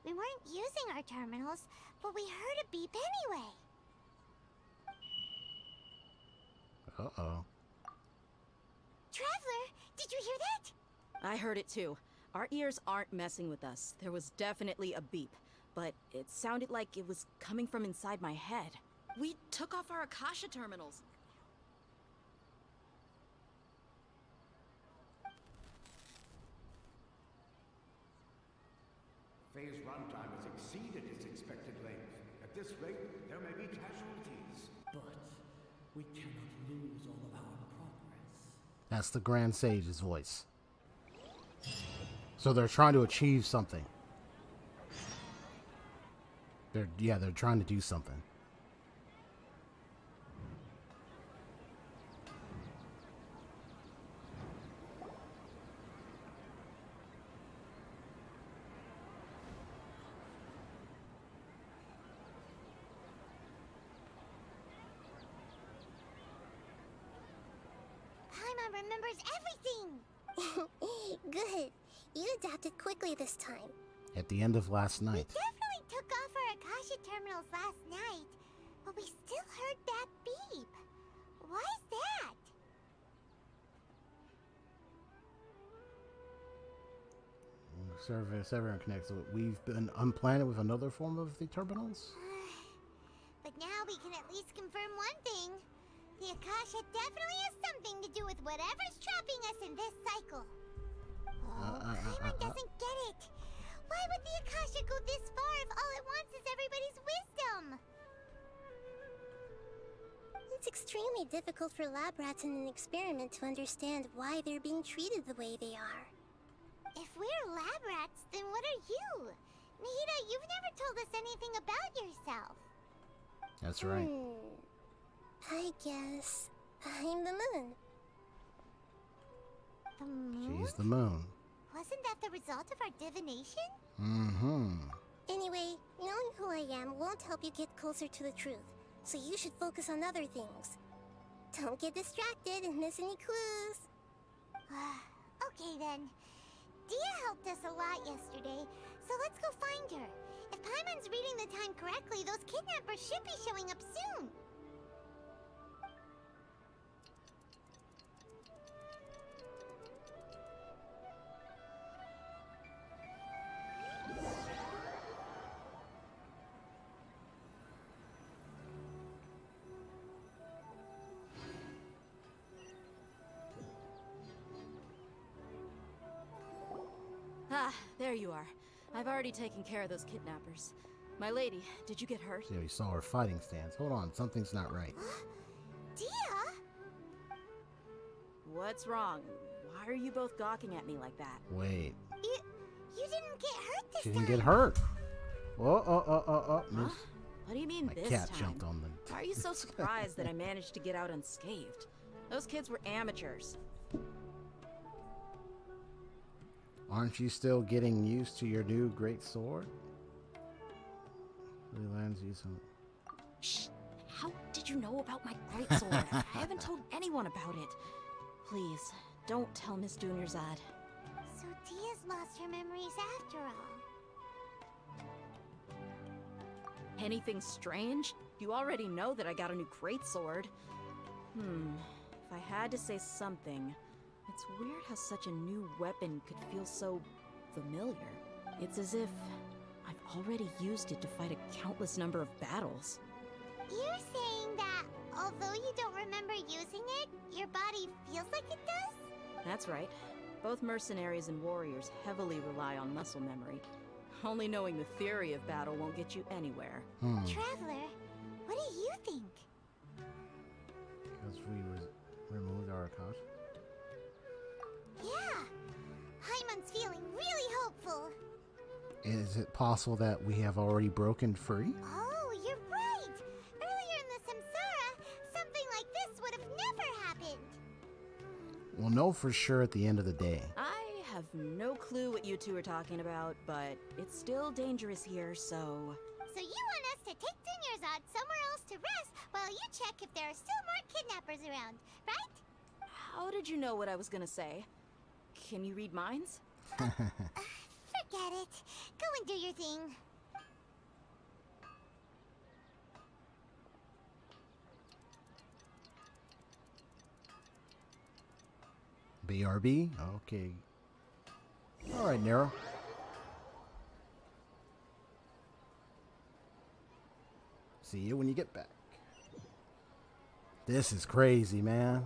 We weren't using our terminals, but we heard a beep anyway. Uh-oh. Traveler, did you hear that? I heard it too. Our ears aren't messing with us. There was definitely a beep, but it sounded like it was coming from inside my head. We took off our Akasha terminals. Phase runtime has exceeded its expected length. At this rate, there may be casualties. But we cannot lose all of our progress. That's the Grand Sage's voice. So they're trying to achieve something. They're trying to do something. Paimon remembers everything! Good. You adapted quickly this time. At the end of last We night. definitely took off our Akasha terminals last night, but we still heard that beep. Why is that? Server connects. We've been unplanted with another form of the terminals? But now we can at least confirm one thing. The Akasha definitely has something to do with whatever's trapping us in this cycle. Oh, Paimon doesn't get it. Why would the Akasha go this far if all it wants is everybody's wisdom? It's extremely difficult for lab rats in an experiment to understand why they're being treated the way they are. If we're lab rats, then what are you? Nahida, you've never told us anything about yourself. That's right. I guess I'm the moon. The moon? She's the moon. Wasn't that the result of our divination? Mm-hmm. Anyway, knowing who I am won't help you get closer to the truth, so you should focus on other things. Don't get distracted and miss any clues. Okay then. Dia helped us a lot yesterday, so let's go find her. If Paimon's reading the time correctly, those kidnappers should be showing up soon. Ah, there you are. I've already taken care of those kidnappers. My lady, did you get hurt? Yeah, we saw her fighting stance. Hold on, something's not right. Dia? What's wrong? Why are you both gawking at me like that? Wait. You didn't get hurt this She time. didn't get hurt. Miss. What do you mean My this cat time? jumped on the. Why are you so surprised that I managed to get out unscathed? Those kids were amateurs. Aren't you still getting used to your new great sword? Really lands you some. Shh! How did you know about my great sword? I haven't told anyone about it. Please, don't tell Miss Dunyarzad. So Dia's lost her memories after all. Anything strange? You already know that I got a new greatsword. If I had to say something, it's weird how such a new weapon could feel so familiar. It's as if I've already used it to fight a countless number of battles. You're saying that although you don't remember using it, your body feels like it does? That's right. Both mercenaries and warriors heavily rely on muscle memory. Only knowing the theory of battle won't get you anywhere. Traveler, what do you think? Because we removed our account. Yeah, Paimon's feeling really hopeful. Is it possible that we have already broken free? Oh, you're right! Earlier in the Samsara, something like this would have never happened. We'll know for sure at the end of the day. I have no clue what you two are talking about, but it's still dangerous here, so... So you want us to take Dunyarzad somewhere else to rest while you check if there are still more kidnappers around, right? How did you know what I was gonna say? Can you read minds? Forget it. Go and do your thing. BRB? Okay. Alright, Nero. See you when you get back. This is crazy, man.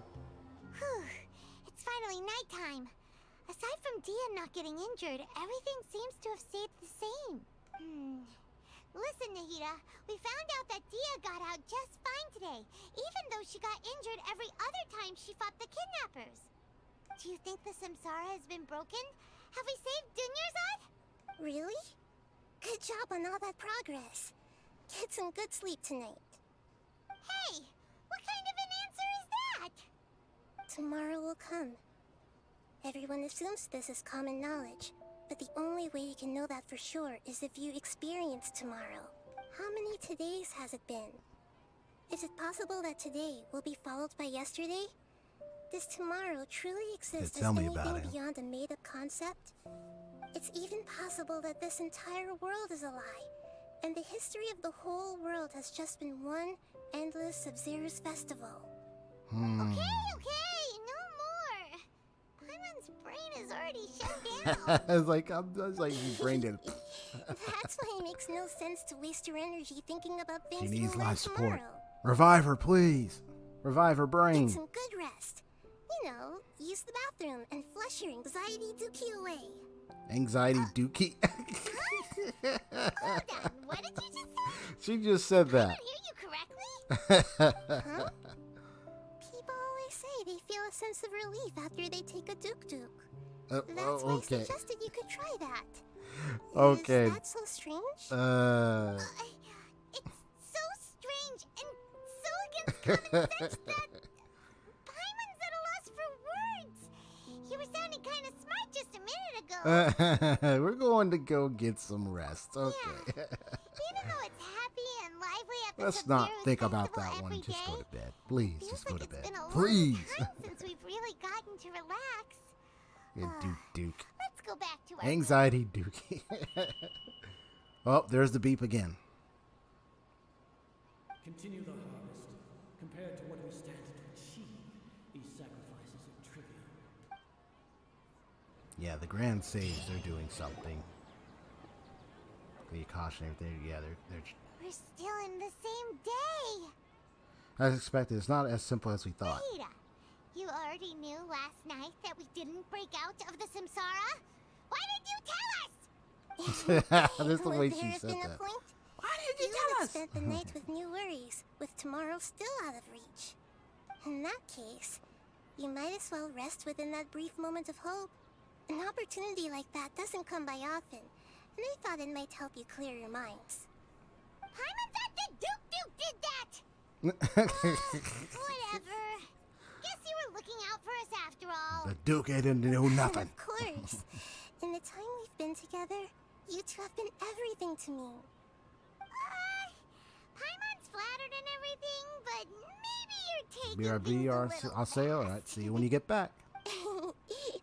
Whew. It's finally nighttime. Aside from Dia not getting injured, everything seems to have stayed the same. Listen, Nahida, we found out that Dia got out just fine today, even though she got injured every other time she fought the kidnappers. Do you think the Samsara has been broken? Have we saved Dunyarzad? Really? Good job on all that progress. Get some good sleep tonight. Hey, what kind of an answer is that? Tomorrow will come. Everyone assumes this is common knowledge, but the only way you can know that for sure is if you experience tomorrow. How many todays has it been? Is it possible that today will be followed by yesterday? Does tomorrow truly exist as anything beyond a made-up concept? It's even possible that this entire world is a lie, and the history of the whole world has just been one endless Sub-Zero's festival. Okay, no more. Paimon's brain is already shut down. I was like, you brain dead. That's why it makes no sense to waste your energy thinking about things She you needs will learn life support. tomorrow. Revive her, please. Revive her brain. Get some good rest. You know, use the bathroom and flush your anxiety dookie away. Anxiety dookie. Hold on, what did you just say? She just said that. I didn't hear you correctly. Huh? People always say they feel a sense of relief after they take a dook-dook. That's why I suggested you could try that. Okay. Is that so strange? It's so strange and so against common sense that Paimon's at a loss for words. You were sounding kind of smart just a minute ago. We're going to go get some rest. Okay. Yeah. Even though it's happy and lively at the Let's not Sub-Zero's think about festival that one. every Just go day, to bed. Please, feels just go like to bed. It's been a Please. long time since we've really gotten to relax. Duke. Let's go back to our Anxiety dookie. Oh, there's the beep again. Continue the harvest. Compared to what we stand to achieve, these sacrifices are trivial. Yeah, the Grand Sages, they're doing something. The Akash and everything, yeah, they're We're still in the same day. as expected. It's not as simple as we thought. Nahida, you already knew last night that we didn't break out of the Samsara? Why did you tell us? That's the way Would she there have said been a that. point? Why did you would tell have us? spent the night with new worries, with tomorrow still out of reach. In that case, you might as well rest within that brief moment of hope. An opportunity like that doesn't come by often, and I thought it might help you clear your minds. Paimon thought the Duke did that! Whatever. Guess you were looking out for us after all. The Duke didn't know nothing. Of course. In the time we've been together, you two have been everything to me. Paimon's flattered and everything, but maybe you're taking BRB, I'll say, alright, see you when you get back.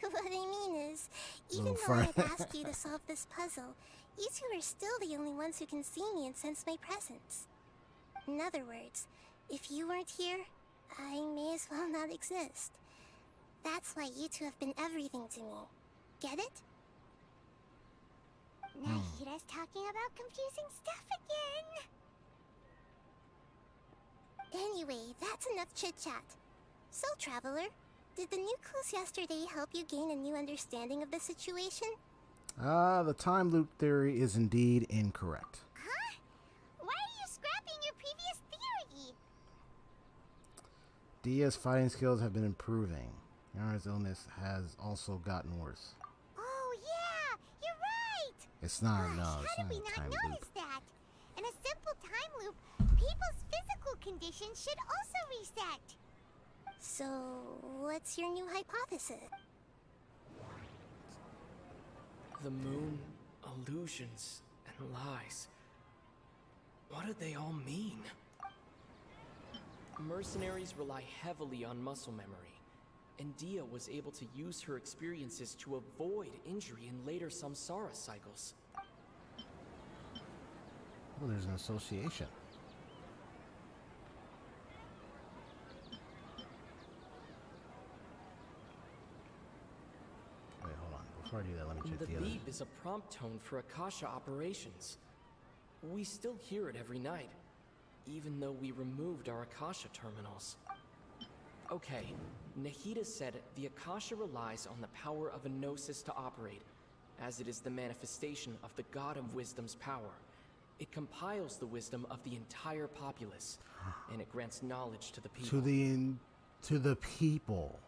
What I mean is, even Little though friend. I've asked you to solve this puzzle, you two are still the only ones who can see me and sense my presence. In other words, if you weren't here, I may as well not exist. That's why you two have been everything to me. Get it? Nahida's talking about confusing stuff again. Anyway, that's enough chit-chat. So, Traveler, did the new clues yesterday help you gain a new understanding of the situation? The time loop theory is indeed incorrect. Huh? Why are you scrapping your previous theory? Dia's fighting skills have been improving. Yara's illness has also gotten worse. Oh, yeah! You're right! It's not, no, Gosh, it's how not did a we not time loop. notice that? In a simple time loop, people's physical condition should also reset. So, what's your new hypothesis? The moon, illusions, and lies. What do they all mean? Mercenaries rely heavily on muscle memory, and Dia was able to use her experiences to avoid injury in later samsara cycles. Well, there's an association. Wait, hold on. Before I do that, let me check The the other. beep is a prompt tone for Akasha operations. We still hear it every night, even though we removed our Akasha terminals. Okay, Nahida said the Akasha relies on the power of a gnosis to operate, as it is the manifestation of the God of Wisdom's power. It compiles the wisdom of the entire populace, and it grants knowledge to the people. To the people.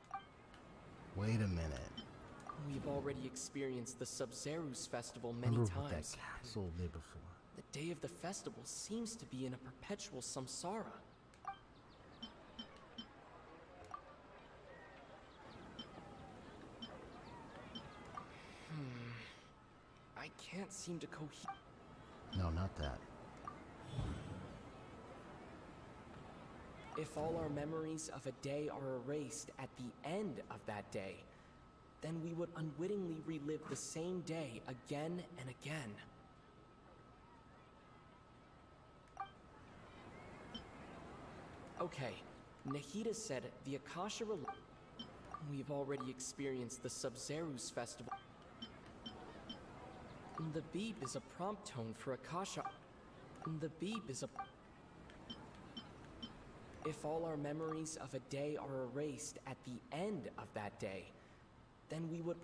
Wait a minute. We've already experienced the Sub-Zerus festival many Remember what that times. capsule did before. The day of the festival seems to be in a perpetual samsara. I can't seem to cohere. No, not that. If all our memories of a day are erased at the end of that day, then we would unwittingly relive the same day again and again. Okay, Nahida said the Akasha We've already experienced the Sub-Zerus festival. The beep is a prompt tone for Akasha. The beep is a... If all our memories of a day are erased at the end of that day, then we would...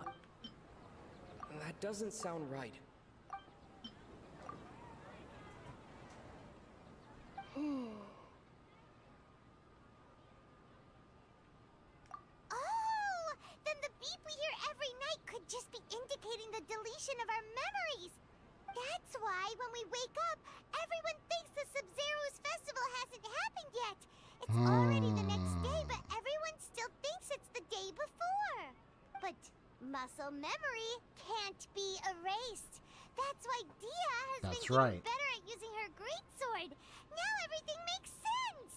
That doesn't sound right. Oh! Then the beep we hear every night could just be indicating the deletion of our memories. That's why when we wake up, everyone thinks the Sub-Zerus festival hasn't happened yet. It's already the next day, but everyone still thinks it's the day before. But muscle memory can't be erased. That's why Dia has been getting better at using her greatsword. Now everything makes sense.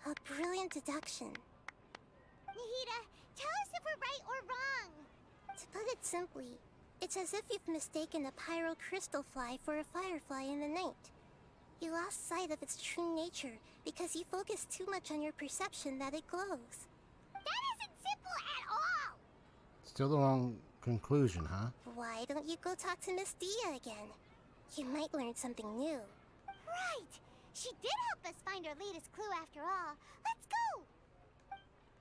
A brilliant deduction. Nahida, tell us if we're right or wrong. To put it simply, it's as if you've mistaken a pyro crystal fly for a firefly in the night. You lost sight of its true nature because you focused too much on your perception that it glows. That isn't simple at all! Still the wrong conclusion, huh? Why don't you go talk to Miss Dia again? You might learn something new. Right! She did help us find our latest clue after all. Let's go!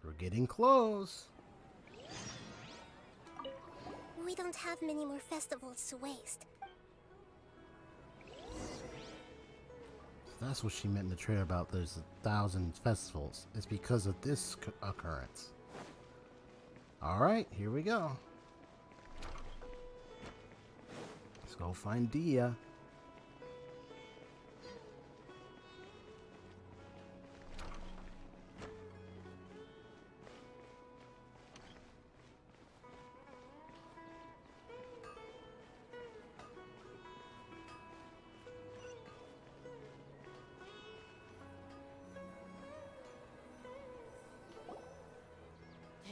We're getting close. We don't have many more festivals to waste. That's what she meant in the trailer about there's 1,000 festivals. It's because of this occurrence. Alright, here we go. Let's go find Dia.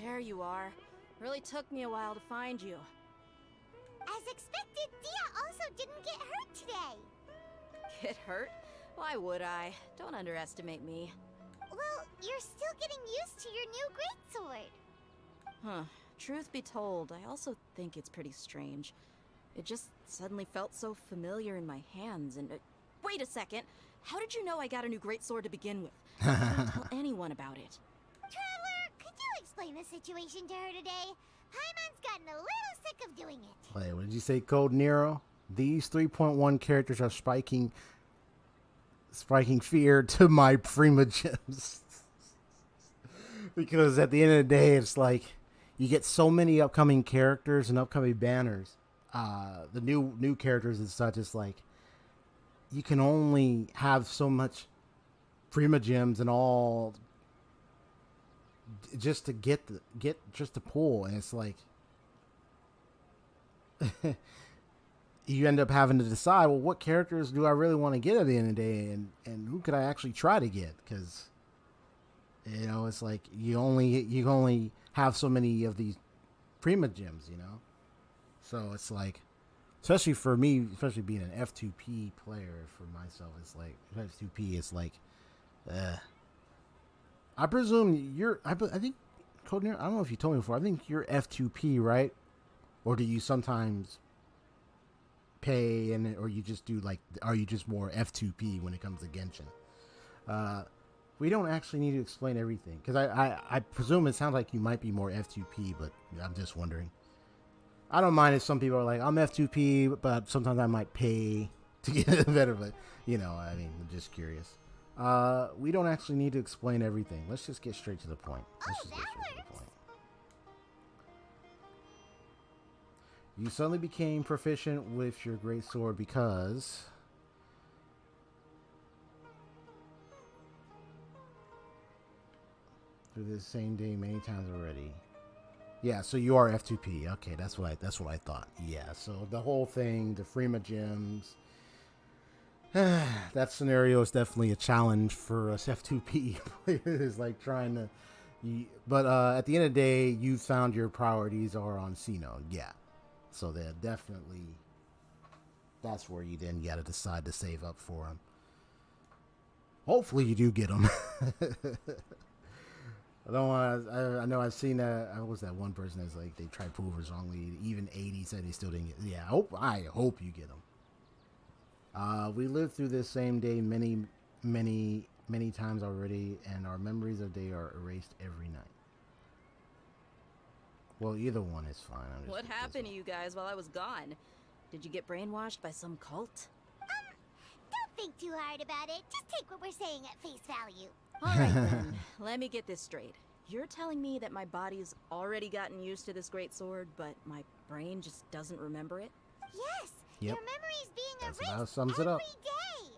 There you are. Really took me a while to find you. As expected, Dia also didn't get hurt today. Get hurt? Why would I? Don't underestimate me. Well, you're still getting used to your new greatsword. Huh. Truth be told, I also think it's pretty strange. It just suddenly felt so familiar in my hands, and wait a second! How did you know I got a new greatsword to begin with? I didn't tell anyone about it. Traveler, could you explain the situation to her today? Paimon's gotten a little sick of doing it. Wait, what did you say, Code Nero? These 3.1 characters are spiking fear to my Prima Gems. Because at the end of the day, it's like you get so many upcoming characters and upcoming banners. The new characters and such. It's like you can only have so much Prima Gems and all just to get just to pull, and it's like you end up having to decide, well, what characters do I really want to get at the end of the day, and who could I actually try to get? Because you know, it's like you only have so many of these Prima Gems, you know. So it's like, especially for me, especially being an F2P player for myself, it's like F2P is like, I presume you're. I think Code Nero, I don't know if you told me before. I think you're F2P, right? Or do you sometimes pay or you just do like? Are you just more F2P when it comes to Genshin? We don't actually need to explain everything because I presume it sounds like you might be more F2P, but I'm just wondering. I don't mind if some people are like, I'm F2P, but sometimes I might pay to get it better. But you know, I mean, I'm just curious. We don't actually need to explain everything. Let's just get straight to the point. You suddenly became proficient with your great sword because through this same day many times already. Yeah, so you are F2P. Okay, that's what I thought. Yeah, so the whole thing, the Prima Gems. That scenario is definitely a challenge for us F2P players, like trying to. But at the end of the day, you found your priorities are on Sinnoh. Yeah, so they're definitely. That's where you then got to decide to save up for them. Hopefully, you do get them. I know I've seen that. I was that one person that's like they tried provers wrongly. Even 80 said they still didn't get. Yeah, I hope you get them. We lived through this same day many times already, and our memories of the day are erased every night. Well, either one is fine. What happened to you guys while I was gone? Did you get brainwashed by some cult? Don't think too hard about it. Just take what we're saying at face value. Alright then, let me get this straight. You're telling me that my body's already gotten used to this great sword, but my brain just doesn't remember it? Yes! Yep. Your memory's being That's erased about sums it up. every day!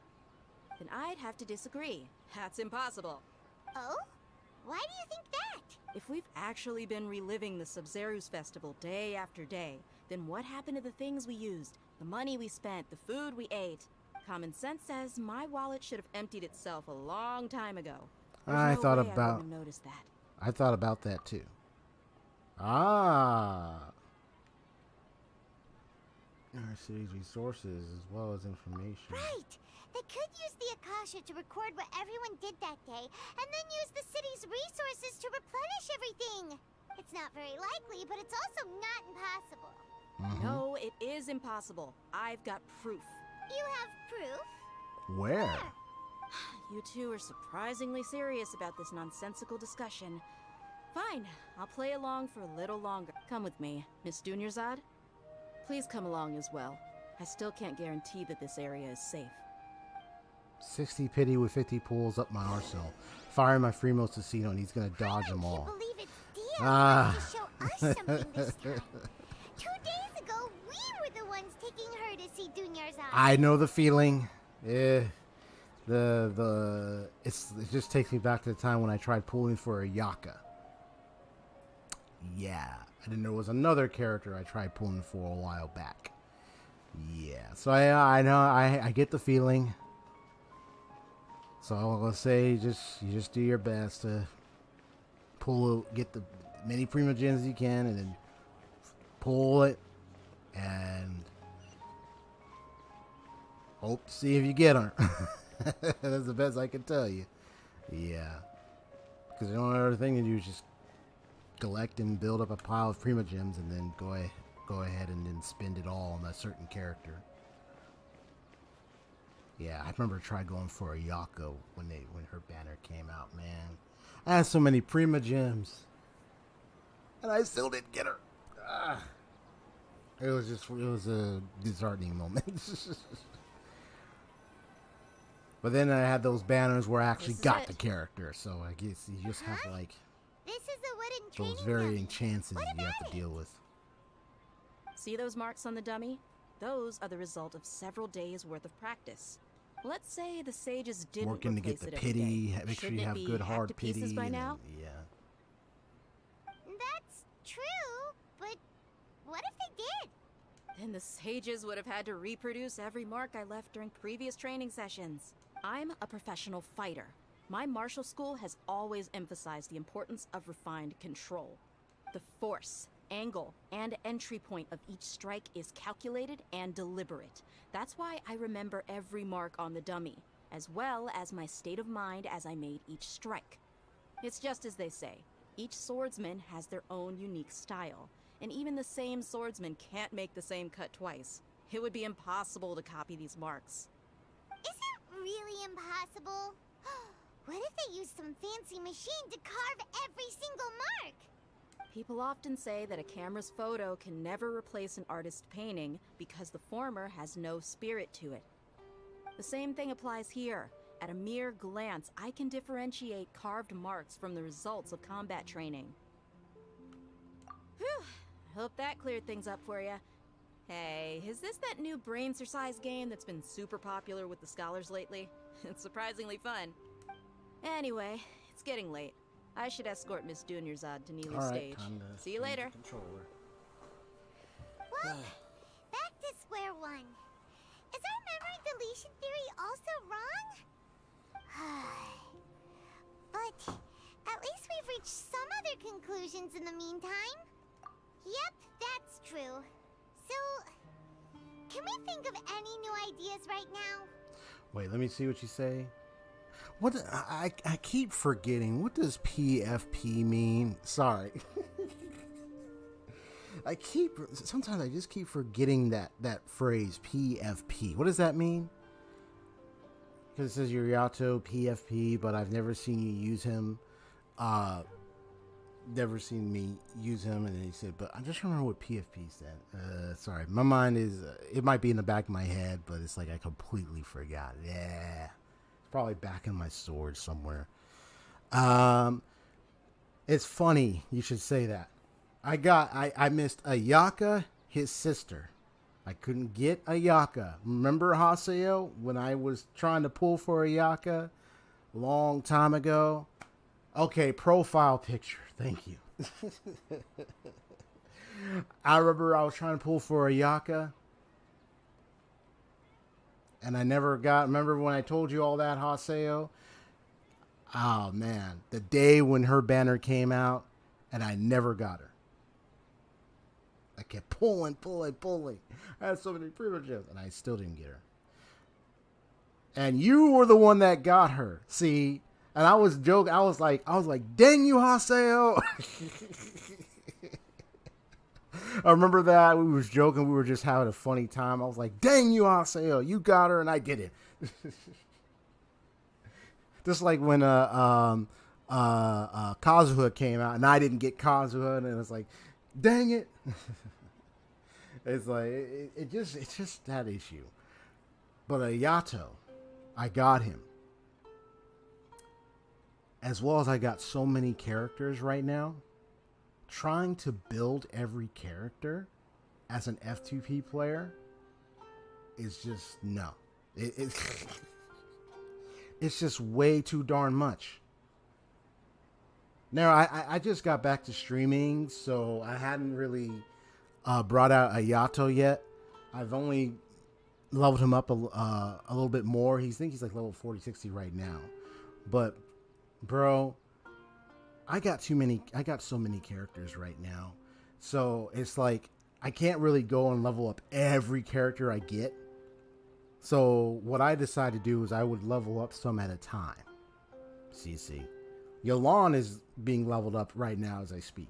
Then I'd have to disagree. That's impossible. Oh? Why do you think that? If we've actually been reliving the Sumeru's festival day after day, then what happened to the things we used, the money we spent, the food we ate? Common sense says my wallet should have emptied itself a long time ago. I thought about I wouldn't have noticed that. I thought about that too. Ah. Our city's resources as well as information. Right! They could use the Akasha to record what everyone did that day, and then use the city's resources to replenish everything! It's not very likely, but it's also not impossible. No, it is impossible. I've got proof. You have proof? Where? You two are surprisingly serious about this nonsensical discussion. Fine, I'll play along for a little longer. Come with me, Miss StoryGamerZ. Please come along as well. I still can't guarantee that this area is safe. 60 pity with 50 pulls up my arsenal. Firing my Freemos to Sinnoh, and he's gonna dodge them all. I can't believe it's Dia to show us something this time. 2 days ago, we were the ones taking her eager to see Dunyarzad. I know the feeling. It just takes me back to the time when I tried pulling for a Yaka. Yeah, and then there was another character I tried pulling for a while back. Yeah, so I know I get the feeling. So I'll say you just do your best to get the many prima gems as you can, and then pull it and hope to see if you get her. That's the best I can tell you. Yeah, because the only other thing to do is just collect and build up a pile of prima gems, and then go ahead and then spend it all on a certain character. Yeah, I remember trying going for a Yako when her banner came out. Man, I had so many prima gems, and I still didn't get her. It was a disheartening moment. But then I had those banners where I actually got the character, so I guess you just have like This is a wooden those training varying dummy. chances What you have about to deal with. See those marks on the dummy? Those are the result of several days worth of practice. Let's say the sages didn't Working to get replace the it every pity, day. make sure Shouldn't you it have be good hacked hard to pieces pity. by and now? then- yeah. That's true, but what if they did? Then the sages would have had to reproduce every mark I left during previous training sessions. I'm a professional fighter. My martial school has always emphasized the importance of refined control. The force, angle, and entry point of each strike is calculated and deliberate. That's why I remember every mark on the dummy, as well as my state of mind as I made each strike. It's just as they say, each swordsman has their own unique style, and even the same swordsman can't make the same cut twice. It would be impossible to copy these marks. Is it really impossible? What if they use some fancy machine to carve every single mark? People often say that a camera's photo can never replace an artist's painting because the former has no spirit to it. The same thing applies here. At a mere glance, I can differentiate carved marks from the results of combat training. Whew, I hope that cleared things up for you. Hey, is this that new brain exercise game that's been super popular with the scholars lately? It's surprisingly fun. Anyway, it's getting late. I should escort Miss Dunyarzad to Neely's All right, stage. time to See you change later. the controller. Well, back to square one. Is our memory deletion theory also wrong? But at least we've reached some other conclusions in the meantime. Yep, that's true. So, can we think of any new ideas right now? Wait, let me see what you say. What I keep forgetting. What does PFP mean? Sorry. Sometimes I just keep forgetting that phrase PFP. What does that mean? Because it says Yuriato PFP, but I've never seen you use him. Never seen me use him, and then he said, but I just remember what PFP said. Sorry, my mind is, it might be in the back of my head, but it's like I completely forgot. Yeah. It's probably back in my storage somewhere. It's funny you should say that. I missed Ayaka, his sister. I couldn't get Ayaka. Remember Haseo when I was trying to pull for Ayaka a long time ago? Okay, profile picture. Thank you. I remember I was trying to pull for Ayaka, and I never got. Remember when I told you all that, Haseo? Oh man, the day when her banner came out, and I never got her. I kept pulling. I had so many prima gems, and I still didn't get her. And you were the one that got her. See. And I was joking. I was like, dang you, Haseo. I remember that. We was joking. We were just having a funny time. I was like, dang you, Haseo. You got her, and I did it. Just like when Kazuha came out, and I didn't get Kazuha, and it was like, dang it. It's like, it's just that issue. But Yato, I got him. As well as I got so many characters right now, trying to build every character as an F2P player is just no. It's just way too darn much. Now, I just got back to streaming, so I hadn't really brought out Ayato yet. I've only leveled him up a little bit more. He's like level 40, 60 right now. But, bro, I got so many characters right now. So it's like I can't really go and level up every character I get. So what I decided to do is I would level up some at a time. See. Yolan is being leveled up right now as I speak.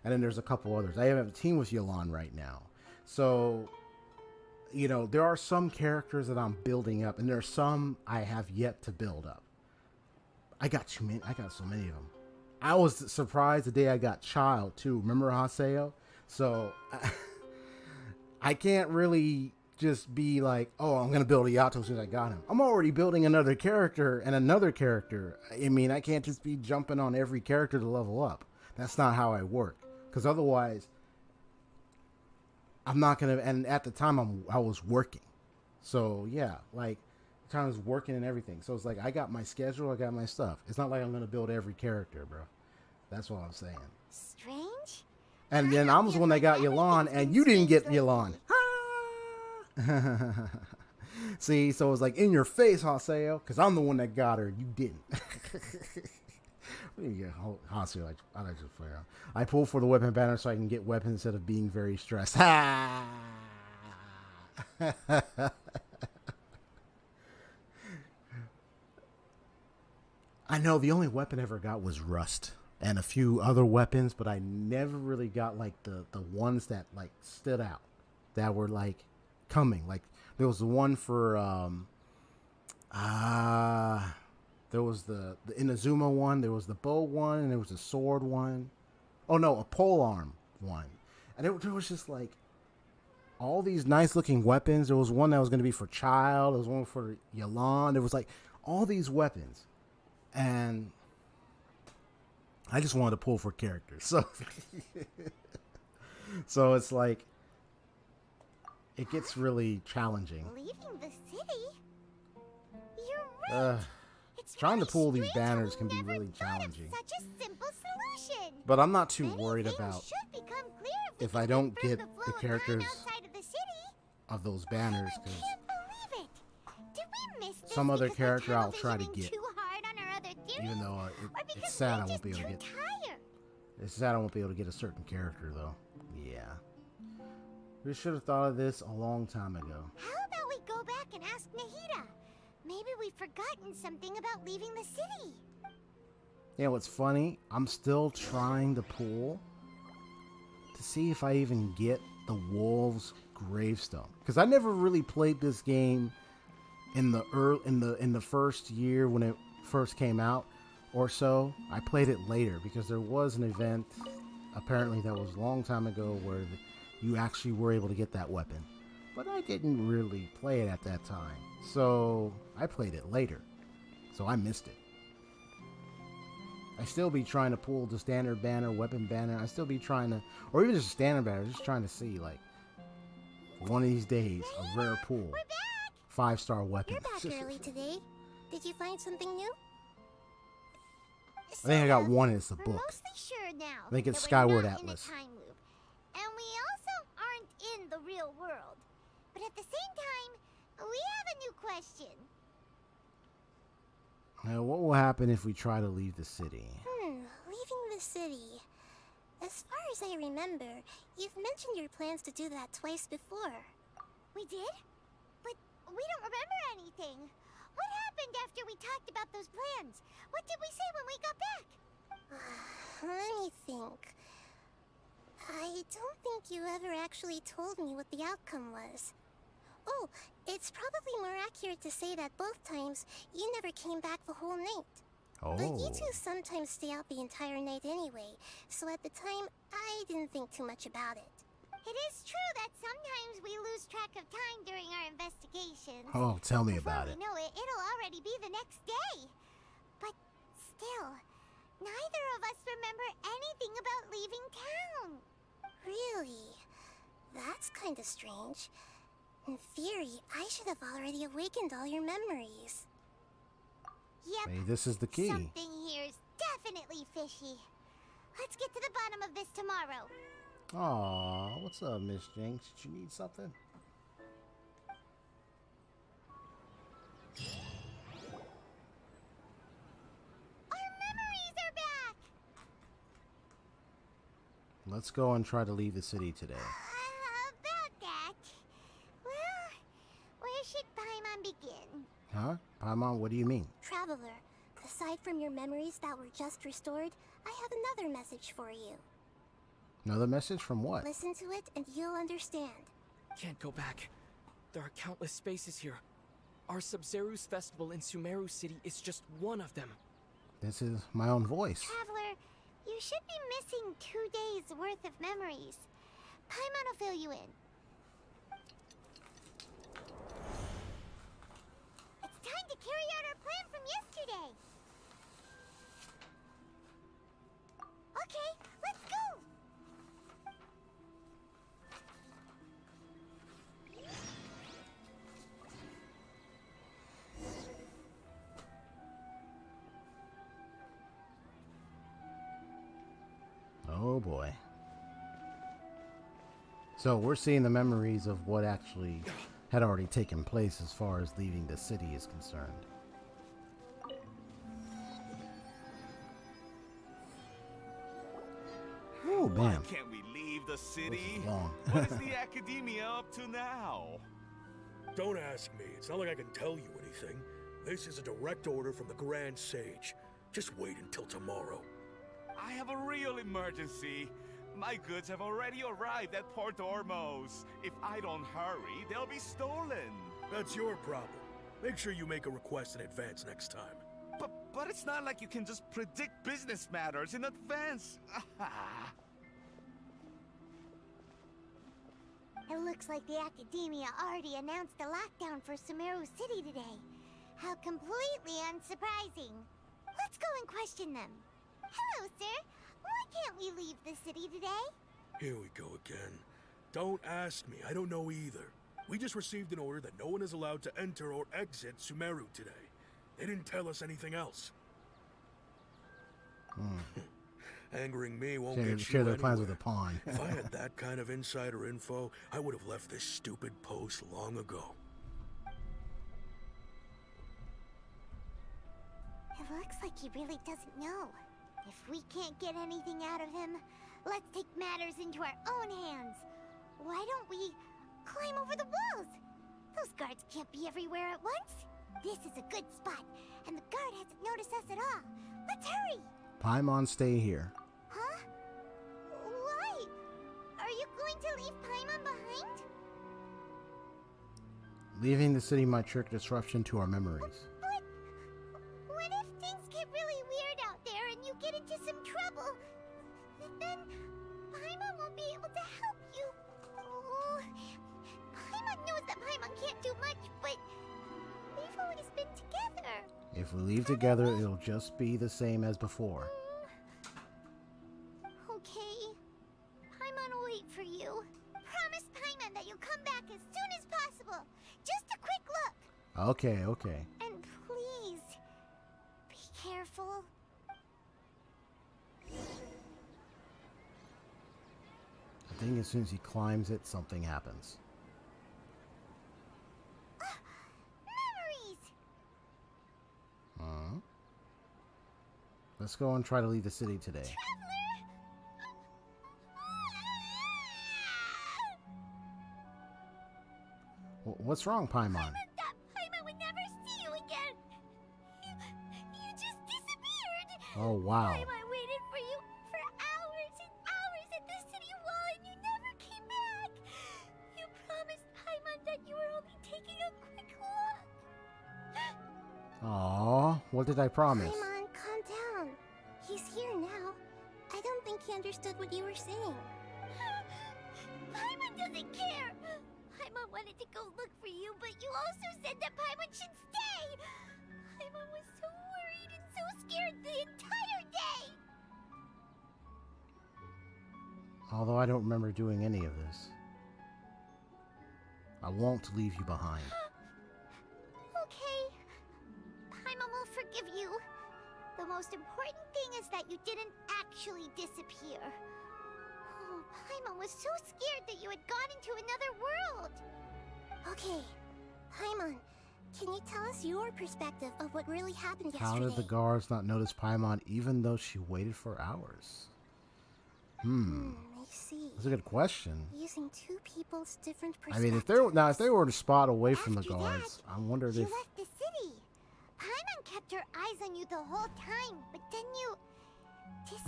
And then there's a couple others. I have a team with Yolan right now. So, you know, there are some characters that I'm building up, and there are some I have yet to build up. I got so many of them. I was surprised the day I got Child, too. Remember Haseo? So, I can't really just be like, oh, I'm going to build a Yato as soon as I got him. I'm already building another character and another character. I mean, I can't just be jumping on every character to level up. That's not how I work. Because otherwise, I'm not going to... And at the time, I was working. So, yeah, like, I was working and everything. So, it's like, I got my schedule, I got my stuff. It's not like I'm going to build every character, bro. That's what I'm saying. Strange? And then I was the one that got Yolan, and you didn't get Yolan. See, so it was like in your face, Haseo, because I'm the one that got her. You didn't. Yeah, Haseo, I like to play around. I pull for the weapon banner so I can get weapons instead of being very stressed. I know the only weapon I ever got was Rust and a few other weapons, but I never really got like the ones that like stood out, that were like coming. Like there was the one for there was the Inazuma one, there was the bow one, and there was a sword one. Oh no, a polearm one. And it was just like all these nice looking weapons. There was one that was going to be for Child, there was one for Yolan. There was like all these weapons, and I just wanted to pull for characters. So it's like it gets really challenging. Leaving the city? You're right. Trying to pull these banners can be really challenging. Such a simple solution. But I'm not too worried about if I don't get the characters of those banners, because some other character I'll try to get. Even though it's sad I won't be able to get. It's sad I won't be able to get a certain character though. Yeah. We should have thought of this a long time ago. How about we go back and ask Nahida? Maybe we've forgotten something about leaving the city. Yeah, what's funny, I'm still trying to pull to see if I even get the Wolves Gravestone, because I never really played this game in the first year when it first came out or so. I played it later because there was an event apparently that was a long time ago where you actually were able to get that weapon, but I didn't really play it at that time, so I played it later, so I missed it. I still be trying to pull the standard banner, weapon banner. I still be trying to, or even just a standard banner, just trying to see, like, one of these days, a rare pull. 5-star weapon. You're back early today. Did you find something new? I think I got one, and it's a We're book. mostly sure now I think it's that we're Skyward not Atlas. In a time loop. And we also aren't in the real world. But at the same time, we have a new question. Now, what will happen if we try to leave the city? Leaving the city. As far as I remember, you've mentioned your plans to do that twice before. We did? But we don't remember anything. What happened after we talked about those plans? What did we say when we got back? Let me think. I don't think you ever actually told me what the outcome was. Oh, it's probably more accurate to say that both times you never came back the whole night. Oh. But you two sometimes stay out the entire night anyway, so at the time, I didn't think too much about it. It is true that sometimes we lose track of time during our investigations. Oh, tell me about it. Before we know it, it'll already be the next day. But still, neither of us remember anything about leaving town. Really? That's kinda strange. In theory, I should have already awakened all your memories. Yep. Hey, this is the key. Something here's definitely fishy. Let's get to the bottom of this tomorrow. Aw, what's up, Miss Jinx? Did you need something? Our memories are back! Let's go and try to leave the city today. About that. Well, where should Paimon begin? Huh? Paimon, what do you mean? Traveler, aside from your memories that were just restored, I have another message for you. Another message from what? Listen to it and you'll understand. Can't go back. There are countless spaces here. Our Subzeru's festival in Sumeru City is just one of them. This is my own voice. Traveler, you should be missing 2 days worth of memories. Paimon will fill you in. It's time to carry out our plan from yesterday. Okay, let's go! Oh boy. So we're seeing the memories of what actually had already taken place as far as leaving the city is concerned. Oh, Why bam. can't we leave the city? long. What is the academia up to now? Don't ask me. It's not like I can tell you anything. This is a direct order from the Grand Sage. Just wait until tomorrow. I have a real emergency. My goods have already arrived at Port Ormos. If I don't hurry, they'll be stolen. That's your problem. Make sure you make a request in advance next time. But it's not like you can just predict business matters in advance. It looks like the Academia already announced a lockdown for Sumeru City today. How completely unsurprising. Let's go and question them. Hello, sir. Why can't we leave the city today? Here we go again. Don't ask me. I don't know either. We just received an order that no one is allowed to enter or exit Sumeru today. They didn't tell us anything else. Angering me won't get you Share their plans anywhere. with a pawn. If I had that kind of insider info, I would have left this stupid post long ago. It looks like he really doesn't know. If we can't get anything out of him, let's take matters into our own hands. Why don't we climb over the walls? Those guards can't be everywhere at once. This is a good spot, and the guard hasn't noticed us at all. Let's hurry! Paimon, stay here. Huh? Why? Are you going to leave Paimon behind? Leaving the city might trick disruption to our memories. But what if things get really weird out there and you get into some trouble? Then Paimon won't be able to help you. Oh, Paimon knows that Paimon can't do much, but we've always been together. If we leave together, it'll just be the same as before. Okay. Paimon will wait for you. Promise Paimon that you'll come back as soon as possible. Just a quick look. Okay, okay. And please, be careful. I think as soon as he climbs it, something happens. Memories! Let's go and try to leave the city today. What's wrong, Paimon? That Paimon would never see you again. You just disappeared. Oh, wow. Paimon waited for you for hours and hours at the city wall, and you never came back. You promised Paimon that you were only taking a quick look. Aw, what did I promise? Paimon, calm down. He's here now. I don't think he understood what you were saying. Paimon doesn't care. Paimon wanted to go look for you, but you also said that Paimon should stay. Paimon was so worried and so scared the entire day. Although I don't remember doing any of this. I won't leave you behind. Okay. Paimon will forgive you. The most important thing is that you didn't actually disappear. Oh, Paimon was so scared that you had gone into another world. Okay, Paimon, can you tell us your perspective of what really happened yesterday? How did the guards not notice Paimon even though she waited for hours? I see. That's a good question. Using two people's different I perspectives. mean, if they were to spot away from the guards, I wondered You if left the city. Paimon kept her eyes on you the whole time, but then you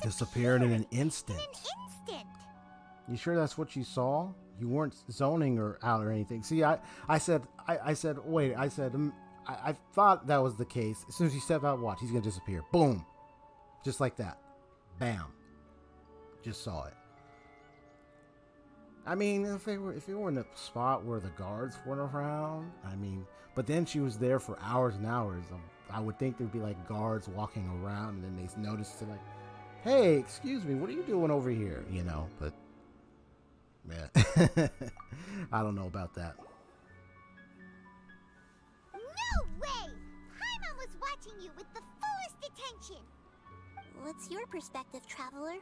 disappeared in an instant. In an instant. You sure that's what you saw? You weren't zoning or out or anything. See, I said, wait, I thought that was the case. As soon as you step out, watch, he's gonna disappear. Boom, just like that. Bam. Just saw it. I mean, if they were in a spot where the guards weren't around, I mean, but then she was there for hours and hours. I would think there'd be like guards walking around, and then they noticed it, like, hey, excuse me, what are you doing over here? You know, but yeah, I don't know about that. No way! Paimon was watching you with the fullest attention. What's your perspective, traveler?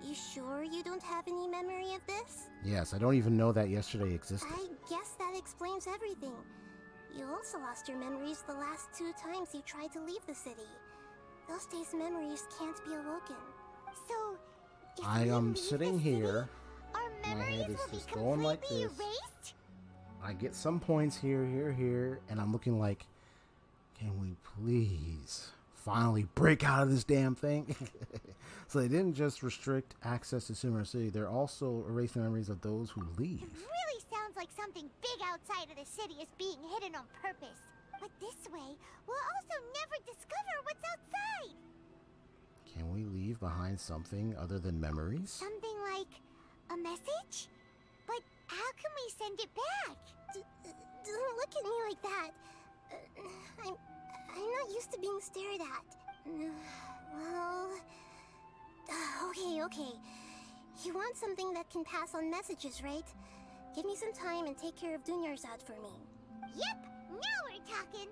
You sure you don't have any memory of this? Yes, I don't even know that yesterday existed. I guess that explains everything. You also lost your memories the last 2 times you tried to leave the city. Those days' memories can't be awoken. So, if I you am leave sitting the city, here. our My memories head is will just be going like completely this. erased? I get some points here, and I'm looking like, can we please finally break out of this damn thing? So they didn't just restrict access to Sumeru City, they're also erasing memories of those who leave. It really sounds like something big outside of the city is being hidden on purpose. But this way, we'll also never discover what's outside. Can we leave behind something other than memories? Something like a message? But how can we send it back? Don't look at me like that. I'm not used to being stared at. Well... Okay. You want something that can pass on messages, right? Give me some time and take care of DunYarzad for me. Yep! Now we're talking!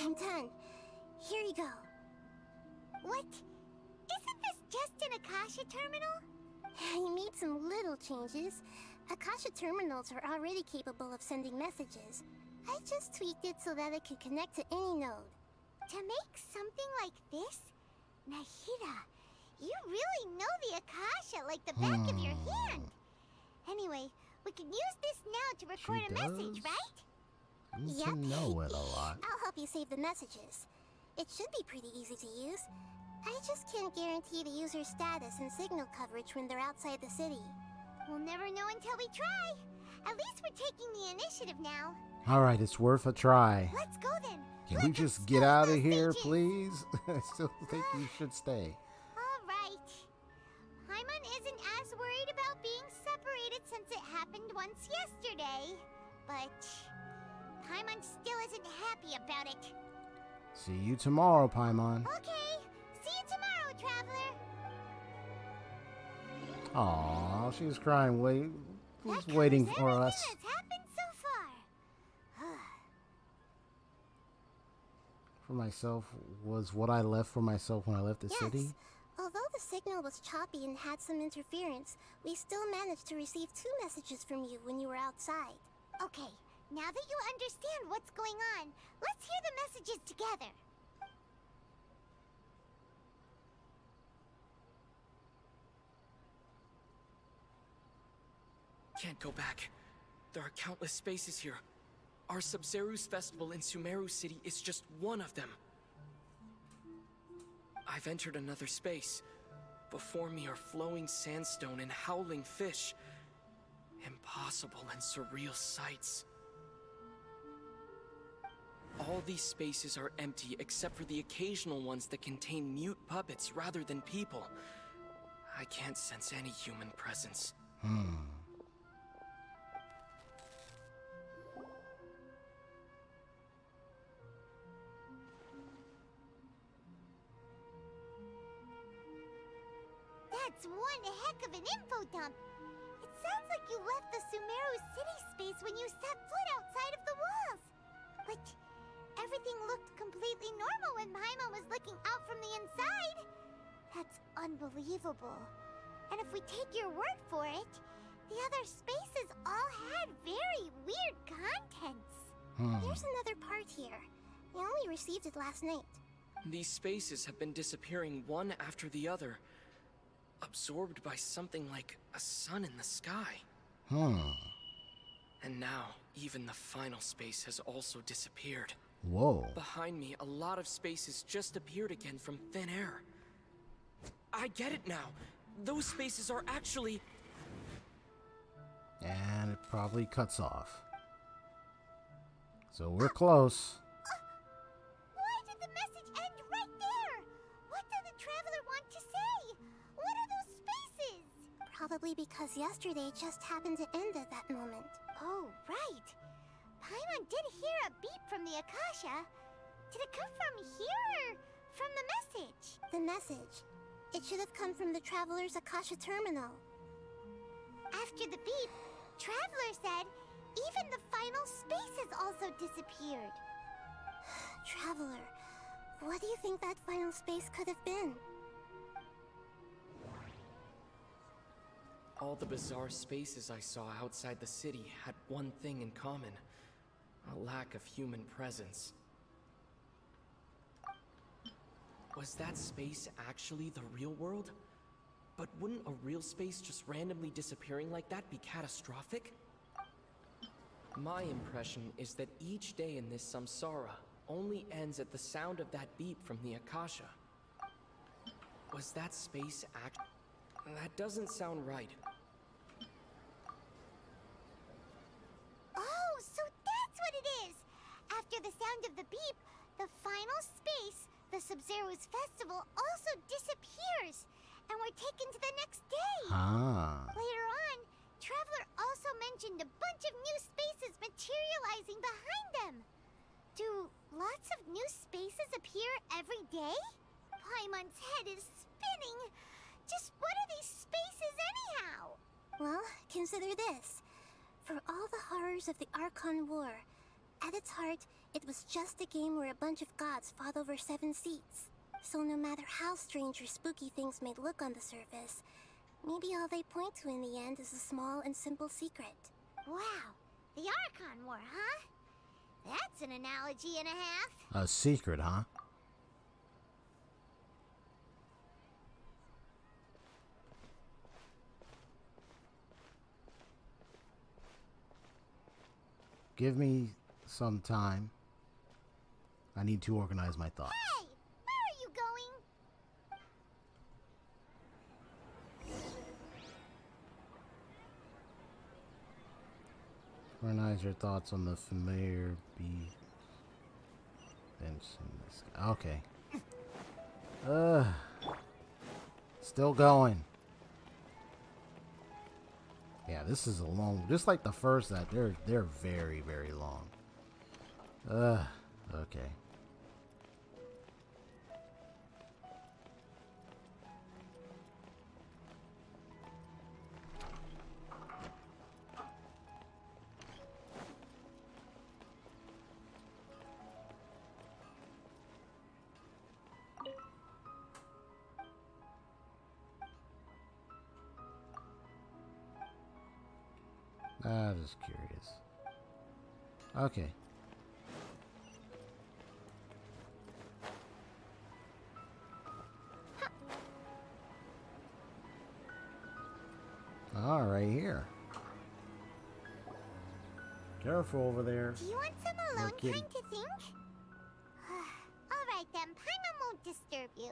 I'm done. Here you go. What? Isn't this just an Akasha terminal? You made some little changes. Akasha terminals are already capable of sending messages. I just tweaked it so that it could connect to any node. To make something like this? Nahida, you really know the Akasha like the back of your hand. Anyway, we can use this now to record a message, right? You know it a lot. I'll help you save the messages. It should be pretty easy to use. I just can't guarantee the user's status and signal coverage when they're outside the city. We'll never know until we try. At least we're taking the initiative now. Alright, it's worth a try. Let's go then. Can we just get out of here, please? I still think you should stay. Alright. Paimon isn't as worried about being separated since it happened once yesterday. But Paimon still isn't happy about it. See you tomorrow, Paimon. Okay. See you tomorrow, traveler. Aw, she's crying. Who's waiting for us? That's happened so far. For myself was what I left for myself when I left the city? Although the signal was choppy and had some interference, we still managed to receive 2 messages from you when you were outside. Okay, now that you understand what's going on, let's hear the messages together. Can't go back. There are countless spaces here. Our Sabzeruz festival in Sumeru City is just one of them. I've entered another space. Before me are flowing sandstone and howling fish. Impossible and surreal sights. All these spaces are empty except for the occasional ones that contain mute puppets rather than people. I can't sense any human presence. That's one heck of an info dump. It sounds like you left the Sumeru city space when you set foot outside of the walls. But everything looked completely normal when Paimon was looking out from the inside. That's unbelievable. And if we take your word for it, the other spaces all had very weird contents. There's another part here. We only received it last night. These spaces have been disappearing one after the other, absorbed by something like a sun in the sky. And now, even the final space has also disappeared. Whoa. Behind me, a lot of spaces just appeared again from thin air. I get it now. Those spaces are actually... And it probably cuts off. So we're close. Why did the message end right there? What did the traveler want to say? What are those spaces? Probably because yesterday just happened to end at that moment. Oh, right. Paimon did hear a beep from the Akasha. Did it come from here or from the message? The message. It should have come from the Traveler's Akasha terminal. After the beep, Traveler said even the final spaces also disappeared. Traveler, what do you think that final space could have been? All the bizarre spaces I saw outside the city had one thing in common: a lack of human presence. Was that space actually the real world? But wouldn't a real space just randomly disappearing like that be catastrophic? My impression is that each day in this samsara only ends at the sound of that beep from the Akasha. Was that space That doesn't sound right. Oh, so that's what it is! After the sound of the beep, the final space, the Sub-Zero's festival, also disappears, and we're taken to the next day. Later on, Traveler also mentioned a bunch of new spaces materializing behind them. Do lots of new spaces appear every day? Paimon's head is spinning. Just what are these spaces anyhow? Well, consider this. For all the horrors of the Archon War, at its heart, it was just a game where a bunch of gods fought over 7 seats. So no matter how strange or spooky things may look on the surface, maybe all they point to in the end is a small and simple secret. Wow, the Archon War, huh? That's an analogy and a half. A secret, huh? Give me some time. I need to organize my thoughts. Hey, where are you going? Organize your thoughts on the familiar bee bench in this. Okay. Still going. Yeah, this is a long. Just like the first that they're very, very long. Okay. I'm just curious. Okay. All right, here. Careful over there. Do you want some alone time to think? Alright then, Paimon won't disturb you.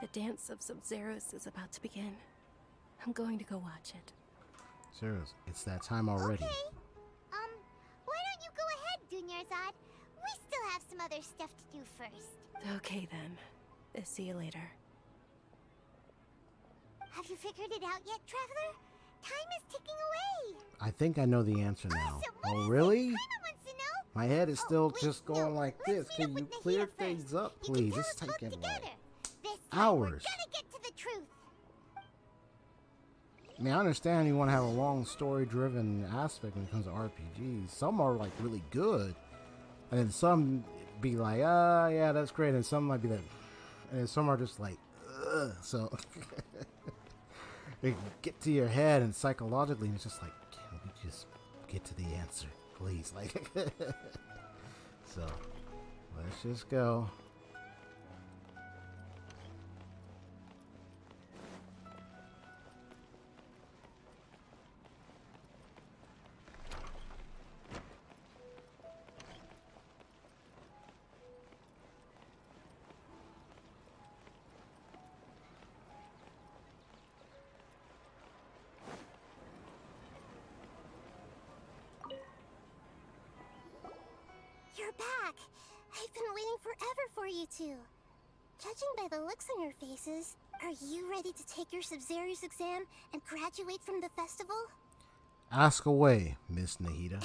The dance of Sub-Zeros is about to begin. I'm going to go watch it. Serious, it's that time already. Okay. Why don't you go ahead, DunyarzAd? We still have some other stuff to do first. Okay then. See you later. Have you figured it out yet, Traveler? Time is ticking away. I think I know the answer now. Oh, really? My head is still just going like this. Can you clear things up, please? It's taking like hours. Gotta get to the truth. I mean, I understand you want to have a long story-driven aspect when it comes to RPGs. Some are like really good, and then some be like, yeah, that's great, and some might be like, and some are just like, ugh. So they get to your head and psychologically, and it's just like, can we just get to the answer, please? Like, so let's just go. You're back. I've been waiting forever for you two. Judging by the looks on your faces, are you ready to take your Sub-Zero's exam and graduate from the festival? Ask away, Miss Nahida.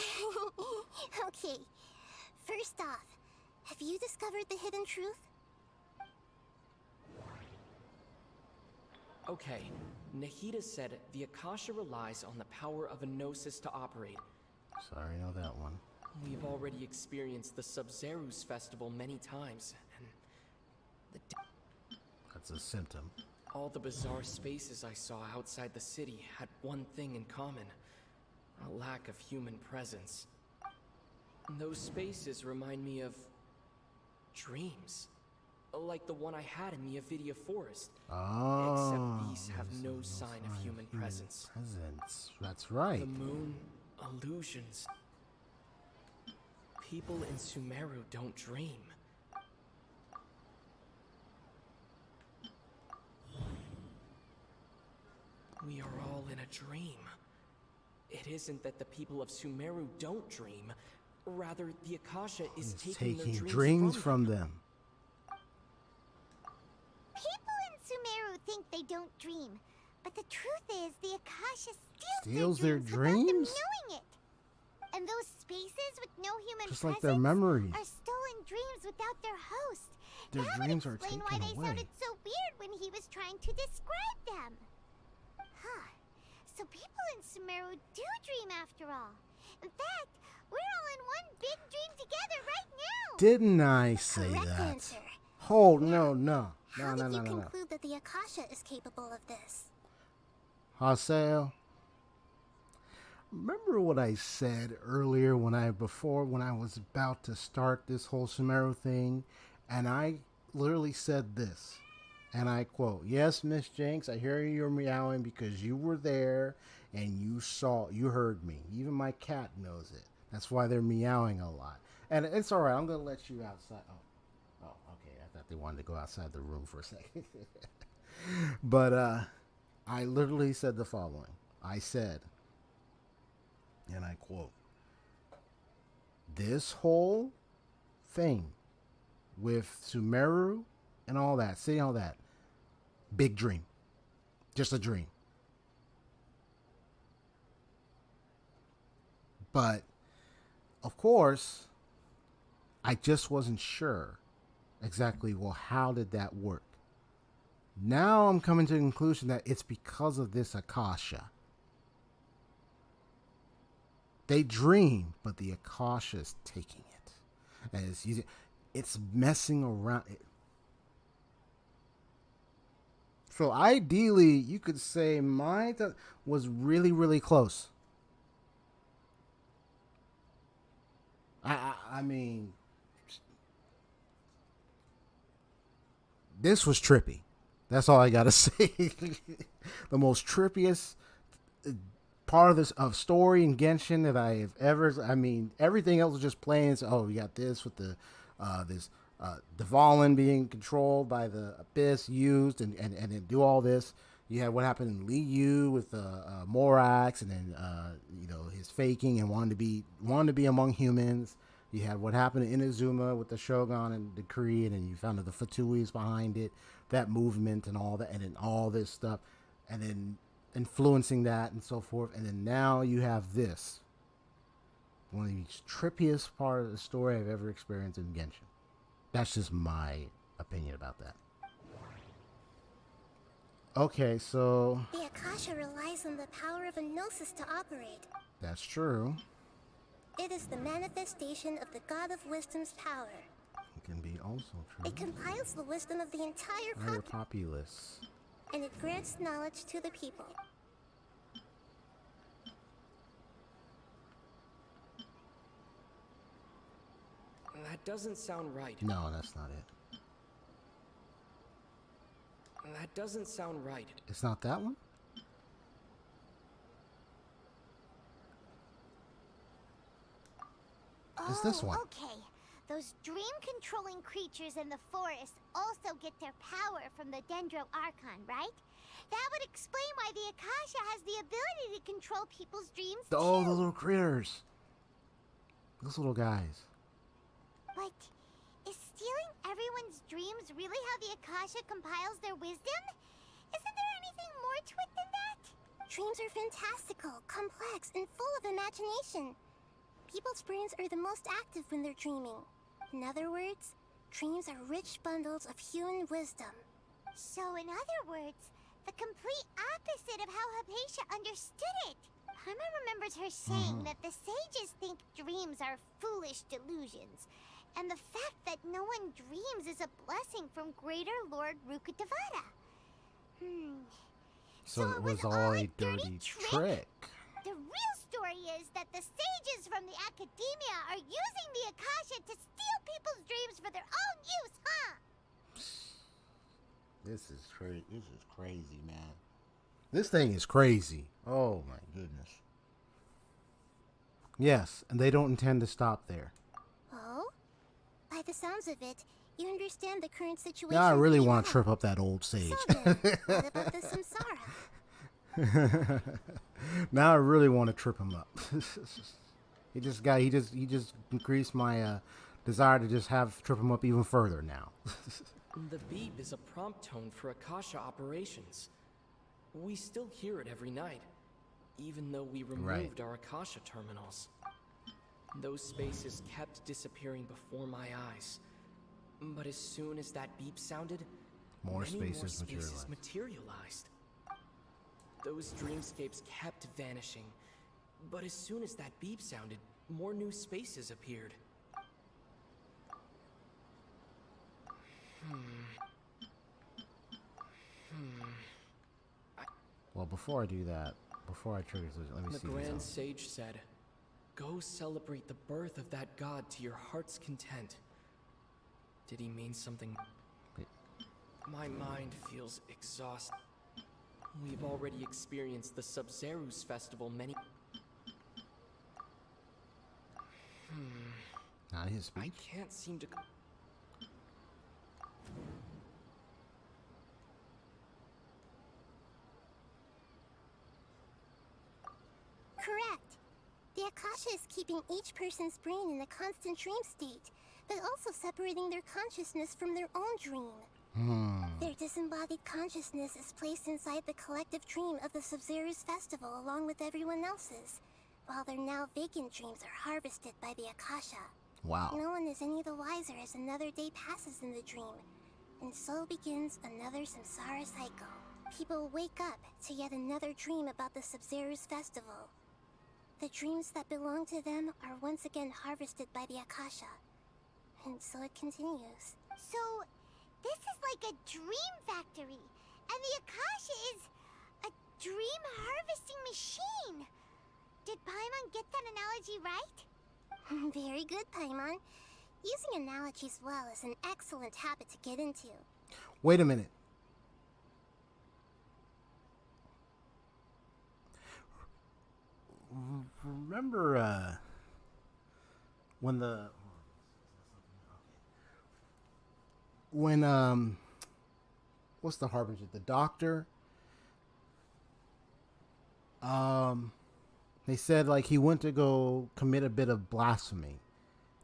Okay. First off, have you discovered the hidden truth? Okay, Nahida said the Akasha relies on the power of a gnosis to operate. Sorry, I know that one. We've already experienced the Sub-Zero's festival many times, and That's a symptom. all the bizarre spaces I saw outside the city had one thing in common: a lack of human presence. Those spaces remind me of dreams, like the one I had in the Avidia Forest. Oh, Except these have no sign of human presence. That's right. The moon, illusions. People in Sumeru don't dream. We are all in a dream. It isn't that the people of Sumeru don't dream. Rather, the Akasha is taking their dreams from them. People in Sumeru think they don't dream, but the truth is the Akasha Steals their dreams? without them knowing it. And those spaces with no human Just like presence their memories. are stolen dreams without their host. Their That dreams would are explain taken why they away. sounded so weird when he was trying to describe them. Huh. So people in Sumeru do dream after all. In fact, we're all in one big dream together right now. Didn't I say Correct that? answer. Oh, no. How did you No. conclude that the Akasha is capable of this? Hassel, remember what I said earlier when I was about to start this whole Sumeru thing, and I literally said this, and I quote, "Yes, Miss Jinx, I hear you meowing because you were there and you heard me. Even my cat knows it. That's why they're meowing a lot. And it's all right. I'm gonna let you outside. Oh, okay. I thought they wanted to go outside the room for a second, but I literally said the following. I said, and I quote, "This whole thing with Sumeru and all that, seeing all that, big dream. Just a dream." But, of course, I just wasn't sure exactly, well, how did that work? Now I'm coming to the conclusion that it's because of this Akasha. They dream, but the Akasha is taking it. And it's messing around. So ideally, you could say mine was really, really close. I mean, this was trippy. That's all I gotta say. The most trippiest part of this story in Genshin that I have ever. I mean, everything else was just plain. So, oh, we got this with the this the Fallen being controlled by the Abyss used and do all this. You have what happened in Lee Yu with Morax, and then his faking and wanting to be among humans. You had what happened in Inazuma with the Shogun and Decree, and then you found the Fatuis behind it, that movement and all that, and then all this stuff, and then influencing that and so forth. And then now you have this, one of the trippiest part of the story I've ever experienced in Genshin. That's just my opinion about that. Okay, so The Akasha relies on the power of a gnosis to operate. that's true. It is the manifestation of the God of Wisdom's power. It can be also true. It compiles the wisdom of the entire Populace. and it grants knowledge to the people. That doesn't sound right. No, that's not it. That doesn't sound right. It's not that one? It's this one. Okay. Those dream-controlling creatures in the forest also get their power from the Dendro Archon, right? That would explain why the Akasha has the ability to control people's dreams too. Oh, the little critters. Those little guys. But is stealing everyone's dreams really how the Akasha compiles their wisdom? Isn't there anything more to it than that? Dreams are fantastical, complex, and full of imagination. People's brains are the most active when they're dreaming. In other words, dreams are rich bundles of human wisdom. So in other words, the complete opposite of how Hypatia understood it. Paimon remembers her saying that the sages think dreams are foolish delusions, and the fact that no one dreams is a blessing from Greater Lord Rukkhadevata. So it was all a dirty trick. The real story is that the sages from the Academia are using the Akasha to steal people's dreams for their own use, huh? This is crazy, man. This thing is crazy. Oh my goodness. Yes, and they don't intend to stop there. Oh? By the sounds of it, you understand the current situation. Now I really want to trip up that old sage. So then, what about the Samsara? Now I really want to trip him up. he just increased my desire to just trip him up even further now. The beep is a prompt tone for Akasha operations. We still hear it every night, even though we removed our Akasha terminals. Those spaces kept disappearing before my eyes. But as soon as that beep sounded, more many spaces materialized. Those dreamscapes kept vanishing, but as soon as that beep sounded, more new spaces appeared. Well, before I do that, before I trigger this, let me see. The Grand Sage said, "Go celebrate the birth of that god to your heart's content." Did he mean something? My mind feels exhausted. We've already experienced the Sub-Zeru's festival many... Not his speech. I can't seem to... Correct. The Akasha is keeping each person's brain in a constant dream state, but also separating their consciousness from their own dream. Their disembodied consciousness is placed inside the collective dream of the Sub-Zeru's festival along with everyone else's, while their now vacant dreams are harvested by the Akasha. Wow. No one is any the wiser as another day passes in the dream, and so begins another samsara cycle. People wake up to yet another dream about the Sub-Zeru's festival. The dreams that belong to them are once again harvested by the Akasha, and so it continues. So, this is like a dream factory, and the Akasha is a dream harvesting machine. Did Paimon get that analogy right? Very good, Paimon. Using analogies well is an excellent habit to get into. Wait a minute. Remember when when what's the harbinger? The doctor. They said like he went to go commit a bit of blasphemy,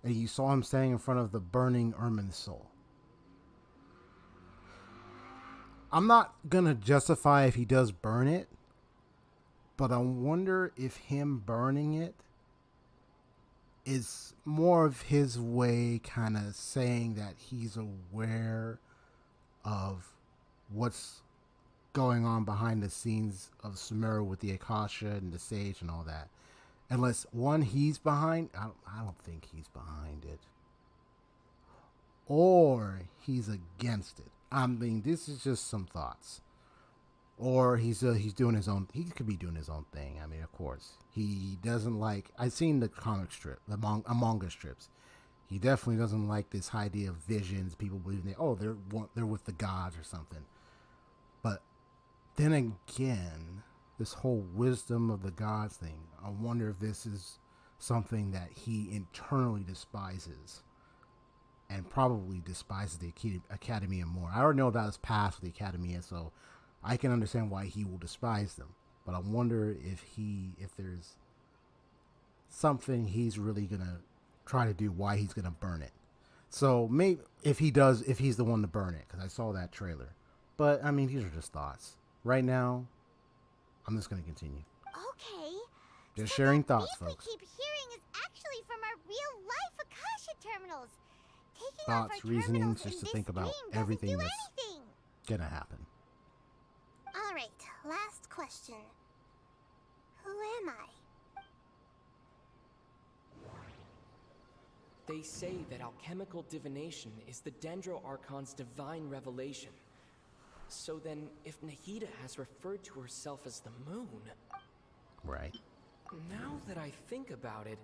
and you saw him standing in front of the burning Ermin soul. I'm not gonna justify if he does burn it, but I wonder if him burning it is more of his way kind of saying that he's aware of what's going on behind the scenes of Sumeru with the Akasha and the Sage and all that. Unless, one, he's behind. I don't think he's behind it. Or he's against it. I mean, this is just some thoughts. Or he's doing his own. He could be doing his own thing. I mean, of course, he doesn't like. I've seen the comic strip, the manga strips. He definitely doesn't like this idea of visions. People believing they're with the gods or something. But then again, this whole wisdom of the gods thing. I wonder if this is something that he internally despises, and probably despises the Academia more. I already know about his past with the Academia, so I can understand why he will despise them. But I wonder if there's something he's really gonna try to do, why he's gonna burn it. So maybe if he's the one to burn it, because I saw that trailer. But I mean, these are just thoughts. Right now, I'm just gonna continue. Okay. Just so sharing that thoughts, beef folks. we keep hearing is actually from our real-life Akasha terminals. Taking Thoughts, off our reasonings, terminals just in to this think about dream doesn't everything do that's anything. gonna happen. All right, last question. Who am I? They say that alchemical divination is the Dendro Archon's divine revelation. So then, if Nahida has referred to herself as the moon... Right. Now that I think about it,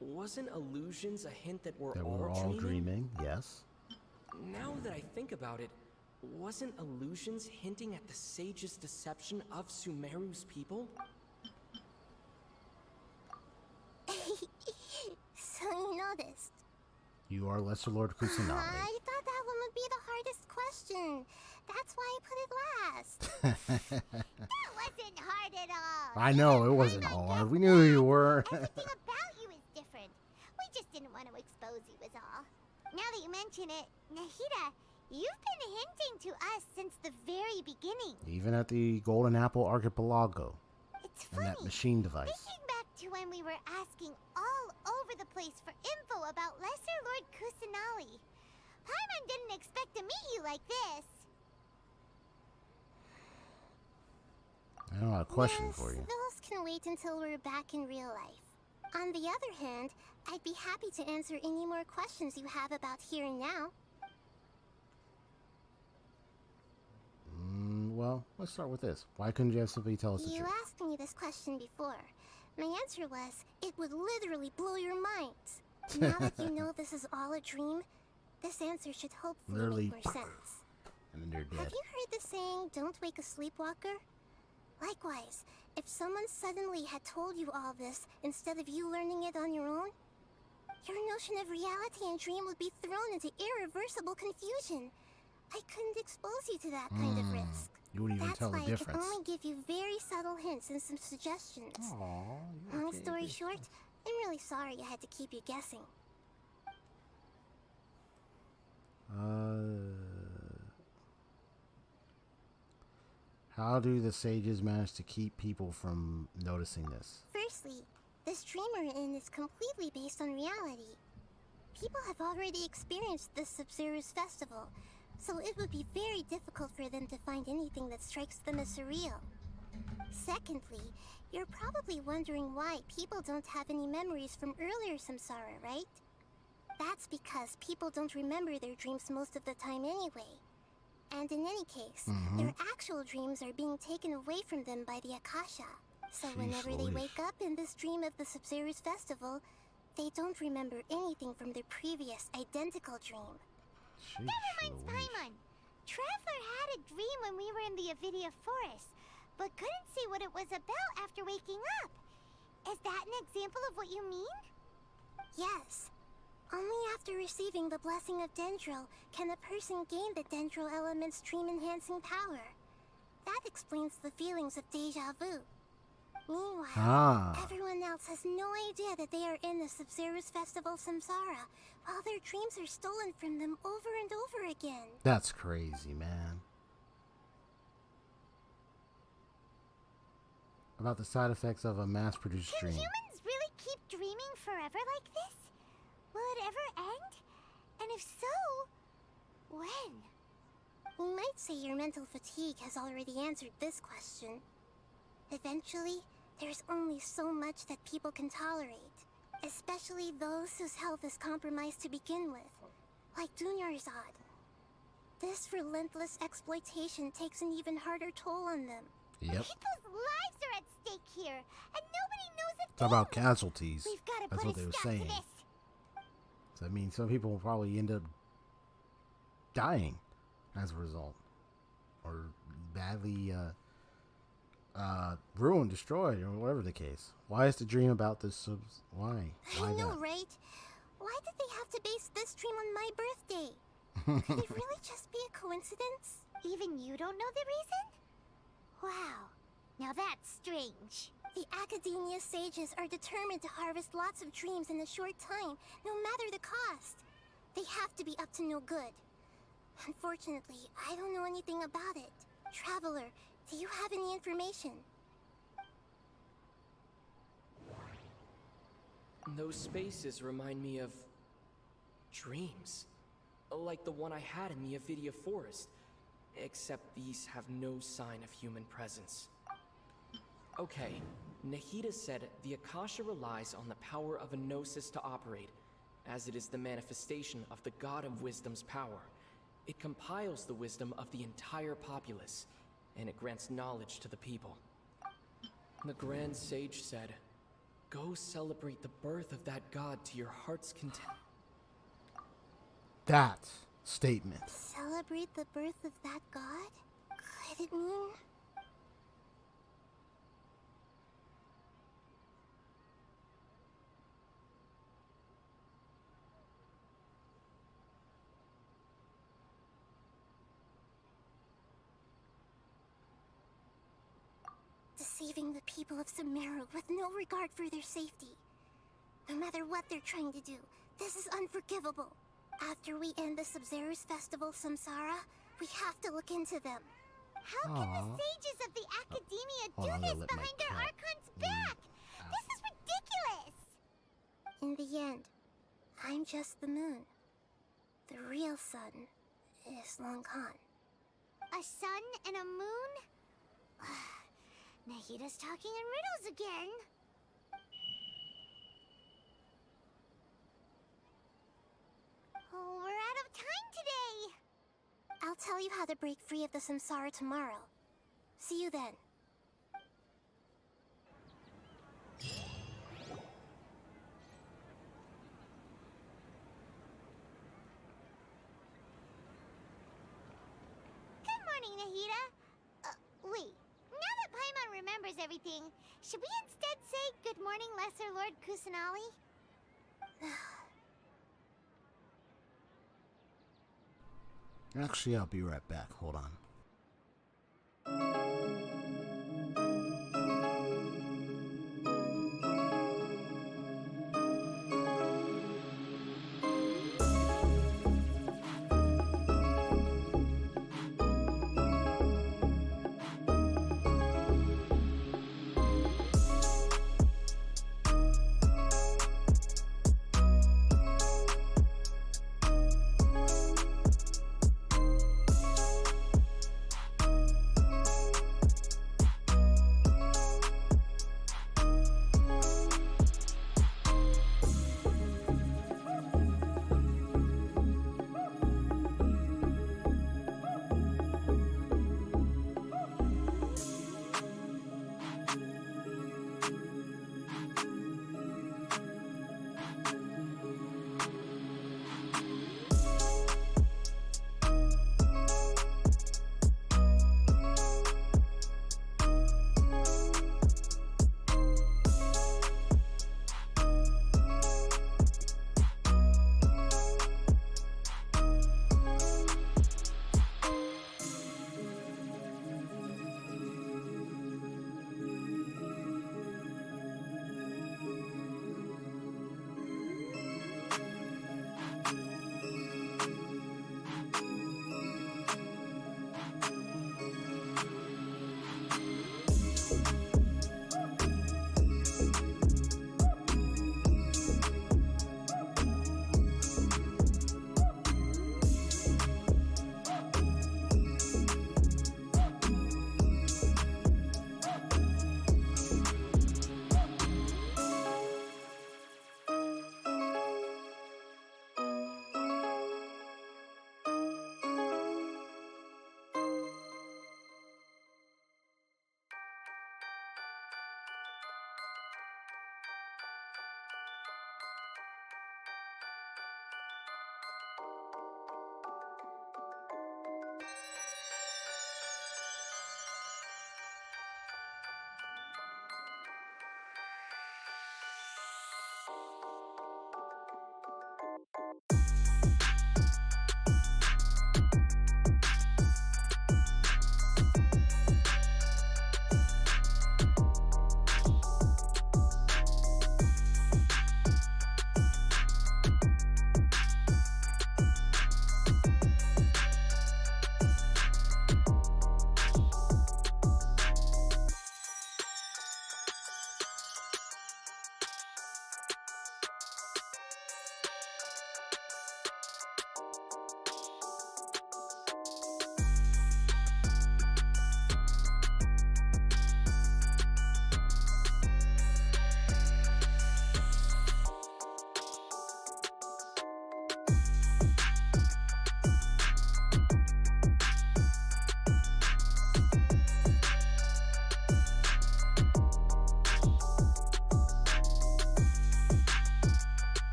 wasn't illusions a hint that we're all dreaming? Yes. Now that I think about it, wasn't illusions hinting at the sage's deception of Sumeru's people? So you noticed. You are Lesser Lord Kusanagi. I thought that one would be the hardest question. That's why I put it last. That wasn't hard at all. I know, it wasn't hard. We knew who you were. Everything about you is different. We just didn't want to expose you is all. Now that you mention it, Nahida, you've been hinting to us since the very beginning. Even at the Golden Apple Archipelago. It's and funny. that machine device. Thinking back to when we were asking all over the place for info about Lesser Lord Kusanagi, Paimon didn't expect to meet you like this. I have a question for you. Those can wait until we're back in real life. On the other hand, I'd be happy to answer any more questions you have about here and now. Well, let's start with this. Why couldn't you simply tell us the You truth? asked me this question before. My answer was, it would literally blow your minds. Now that you know this is all a dream, this answer should hopefully Literally, make more sense. and then they're dead. Have you heard the saying, don't wake a sleepwalker? Likewise, if someone suddenly had told you all this instead of you learning it on your own, your notion of reality and dream would be thrown into irreversible confusion. I couldn't expose you to that kind of risk. You wouldn't even tell the That's why I difference. can only give you very subtle hints and some suggestions. Aww, Long story short, I'm really sorry I had to keep you guessing. How do the sages manage to keep people from noticing this? Firstly, this dream we're in is completely based on reality. People have already experienced the Sub-Zero's festival, so it would be very difficult for them to find anything that strikes them as surreal. Secondly, you're probably wondering why people don't have any memories from earlier samsara, right? That's because people don't remember their dreams most of the time anyway. And in any case, their actual dreams are being taken away from them by the Akasha. So whenever they wake up in this dream of the Sub-Zero's festival, they don't remember anything from their previous identical dream. That reminds Paimon. Traveler had a dream when we were in the Avidia Forest, but couldn't see what it was about after waking up. Is that an example of what you mean? Yes. Only after receiving the blessing of Dendril can a person gain the Dendril element's dream-enhancing power. That explains the feelings of deja vu. Meanwhile, everyone else has no idea that they are in the Sub-Zero's Festival Samsara, while their dreams are stolen from them over and over again. That's crazy, man. About the side effects of a mass-produced Can stream. humans really keep dreaming forever like this? Will it ever end? And if so, when? We might say your mental fatigue has already answered this question. Eventually, there's only so much that people can tolerate, especially those whose health is compromised to begin with, like Dunyarzad. This relentless exploitation takes an even harder toll on them. Yep. People's lives are at stake here, and nobody knows a It's about casualties. We've got to That's put what a they were stop to saying. this. So, I mean, some people will probably end up dying as a result. Or badly ruined, destroyed, or whatever the case. Why is the dream about this? Why? I know, that? right? Why did they have to base this dream on my birthday? Could it really just be a coincidence? Even you don't know the reason? Wow, now that's strange. The Academia sages are determined to harvest lots of dreams in a short time, no matter the cost. They have to be up to no good. Unfortunately, I don't know anything about it. Traveler, do you have any information? Those spaces remind me of dreams. Like the one I had in the Avidia Forest. Except these have no sign of human presence. Okay, Nahida said the Akasha relies on the power of a gnosis to operate, as it is the manifestation of the God of Wisdom's power. It compiles the wisdom of the entire populace, and it grants knowledge to the people. The Grand Sage said, "Go celebrate the birth of that God to your heart's content." That statement. Celebrate the birth of that god? Could it mean... deceiving the people of Sumeru with no regard for their safety. No matter what they're trying to do, this is unforgivable. After we end the Sub-Zero's Festival Samsara, we have to look into them. How can the sages of the Academia do this behind their Archon's back? This is ridiculous! In the end, I'm just the moon. The real sun is long gone. A sun and a moon? Nahida's talking in riddles again. Oh, we're out of time today! I'll tell you how to break free of the Samsara tomorrow. See you then. Good morning, Nahida. Wait. Now that Paimon remembers everything, should we instead say good morning, Lesser Lord Kusanali? Actually, I'll be right back. Hold on.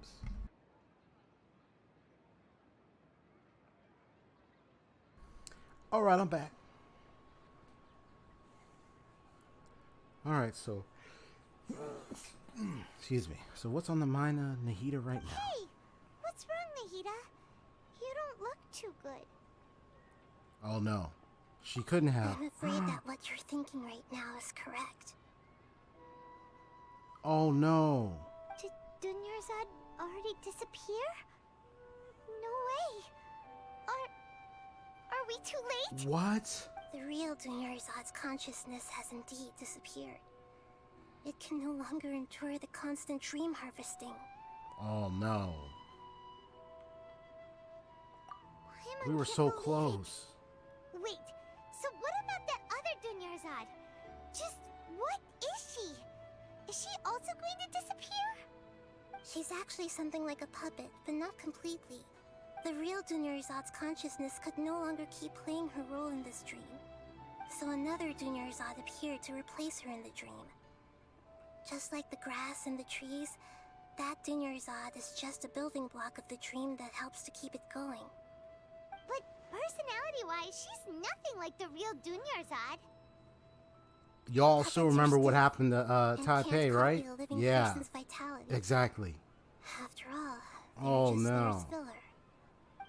subs. All right, I'm back. All right, so excuse me. So what's on the mind of Nahida right now? Hey, what's wrong, Nahida? You don't look too good. Oh no, she couldn't have. I'm afraid that what you're thinking right now is correct. Oh no. Did Dunyarzad already disappear? No way. Are we too late? What? The real Dunyarzad's consciousness has indeed disappeared. It can no longer endure the constant dream harvesting. Oh no. Paimon We were can't so believe it. close. Wait, so what about that other Dunyarzad? Just what is she? Is she also going to disappear? She's actually something like a puppet, but not completely. The real Dunyarzad's consciousness could no longer keep playing her role in this dream. So another Dunyarzad appeared to replace her in the dream. Just like the grass and the trees, that Dunyarzad is just a building block of the dream that helps to keep it going. But personality-wise, she's nothing like the real Dunyarzad. Y'all still remember what happened to And can't Taipei, copy right? a living Yeah. person's vitality. Exactly. After all, Oh they're just no. Snare's filler.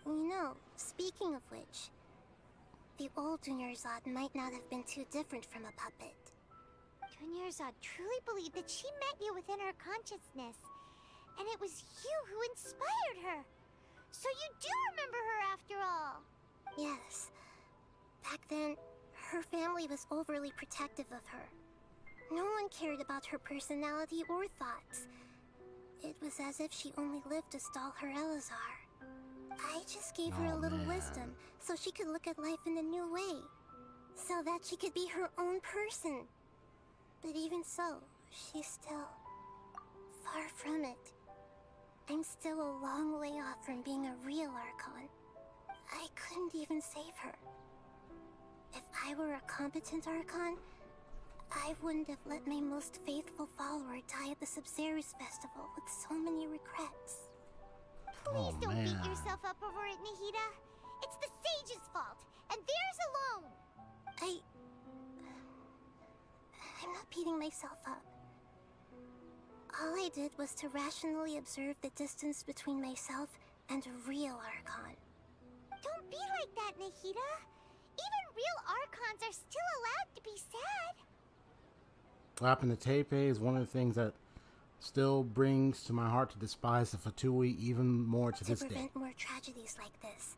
You know, speaking of which, the old Dunyarzad might not have been too different from a puppet. Dunyarzad truly believed that she met you within her consciousness, and it was you who inspired her. So you do remember her after all. Yes. Back then, her family was overly protective of her. No one cared about her personality or thoughts. It was as if she only lived to stall her Elazar. I just gave her a little wisdom so she could look at life in a new way. So that she could be her own person. But even so, she's still far from it. I'm still a long way off from being a real Archon. I couldn't even save her. If I were a competent Archon, I wouldn't have let my most faithful follower die at the StoryGamerZ festival with so many regrets. Please don't beat yourself up over it, Nahida. It's the sage's fault, and theirs alone. I'm not beating myself up. All I did was to rationally observe the distance between myself and a real Archon. Don't be like that, Nahida. Even real Archons are still allowed to be sad. What happened to Taipei is one of the things that still brings to my heart to despise the Fatui even more to this To day. prevent more tragedies like this,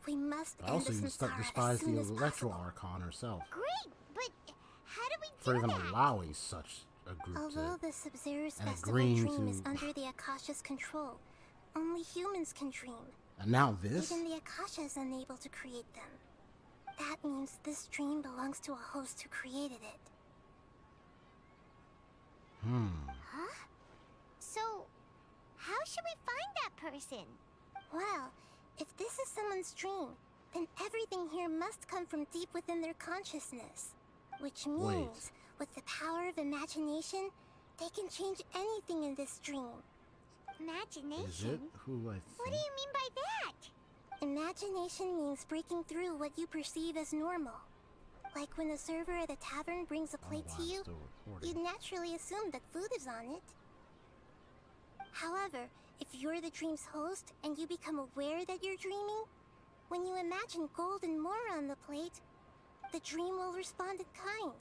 we must I end also the even samsara despise as soon the as Electro possible. Archon herself Great, but how do we for do even that? allowing such a group Although to the StoryGamerZ and festival agreeing dream is to- under the Akasha's control, only humans can dream. And now this? Even the Akasha is unable to create them. That means this dream belongs to a host who created it. Huh? So, how should we find that person? Well, if this is someone's dream, then everything here must come from deep within their consciousness. Which means, with the power of imagination, they can change anything in this dream. Imagination? Is it who I What do you mean by that? Imagination means breaking through what you perceive as normal. Like when a server at a tavern brings a plate to you, you'd naturally assume that food is on it. However, if you're the dream's host and you become aware that you're dreaming, when you imagine gold and more on the plate, the dream will respond in kind,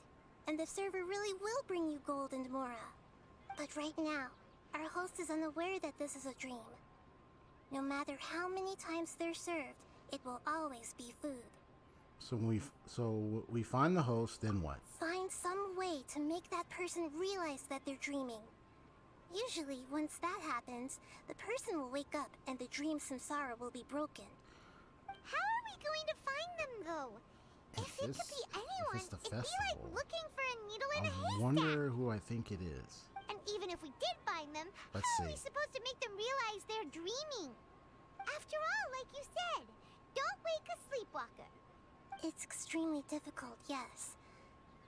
and the server really will bring you gold and mora. But right now, our host is unaware that this is a dream. No matter how many times they're served, it will always be food. So we find the host, then what? Find some way to make that person realize that they're dreaming. Usually, once that happens, the person will wake up and the dream samsara will be broken. How are we going to find them, though? If it could be anyone, it's the it'd be like festival, looking for a needle in a I haystack. wonder who I think it is. And even if we did find them, Let's how are we see. supposed to make them realize they're dreaming? After all, like you said, don't wake a sleepwalker. It's extremely difficult, yes.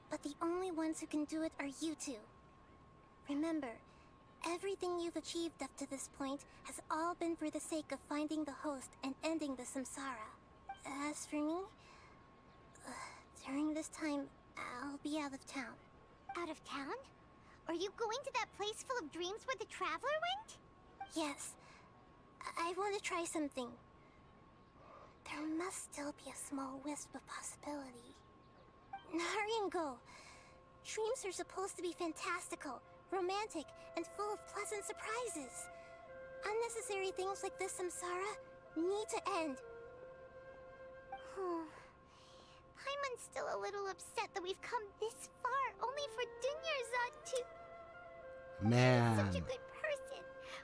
But the only ones who can do it are you two. Remember, Everything you've achieved up to this point has all been for the sake of finding the host and ending the samsara. As for me, during this time, I'll be out of town. Out of town? Are you going to that place full of dreams where the traveler went? Yes. I want to try something. There must still be a small wisp of possibility. Hurry and go. Dreams are supposed to be fantastical, romantic, and full of pleasant surprises. Unnecessary things like this samsara need to end. Paimon's still a little upset that we've come this far only for Dunyarzad to... Man. Such a good person,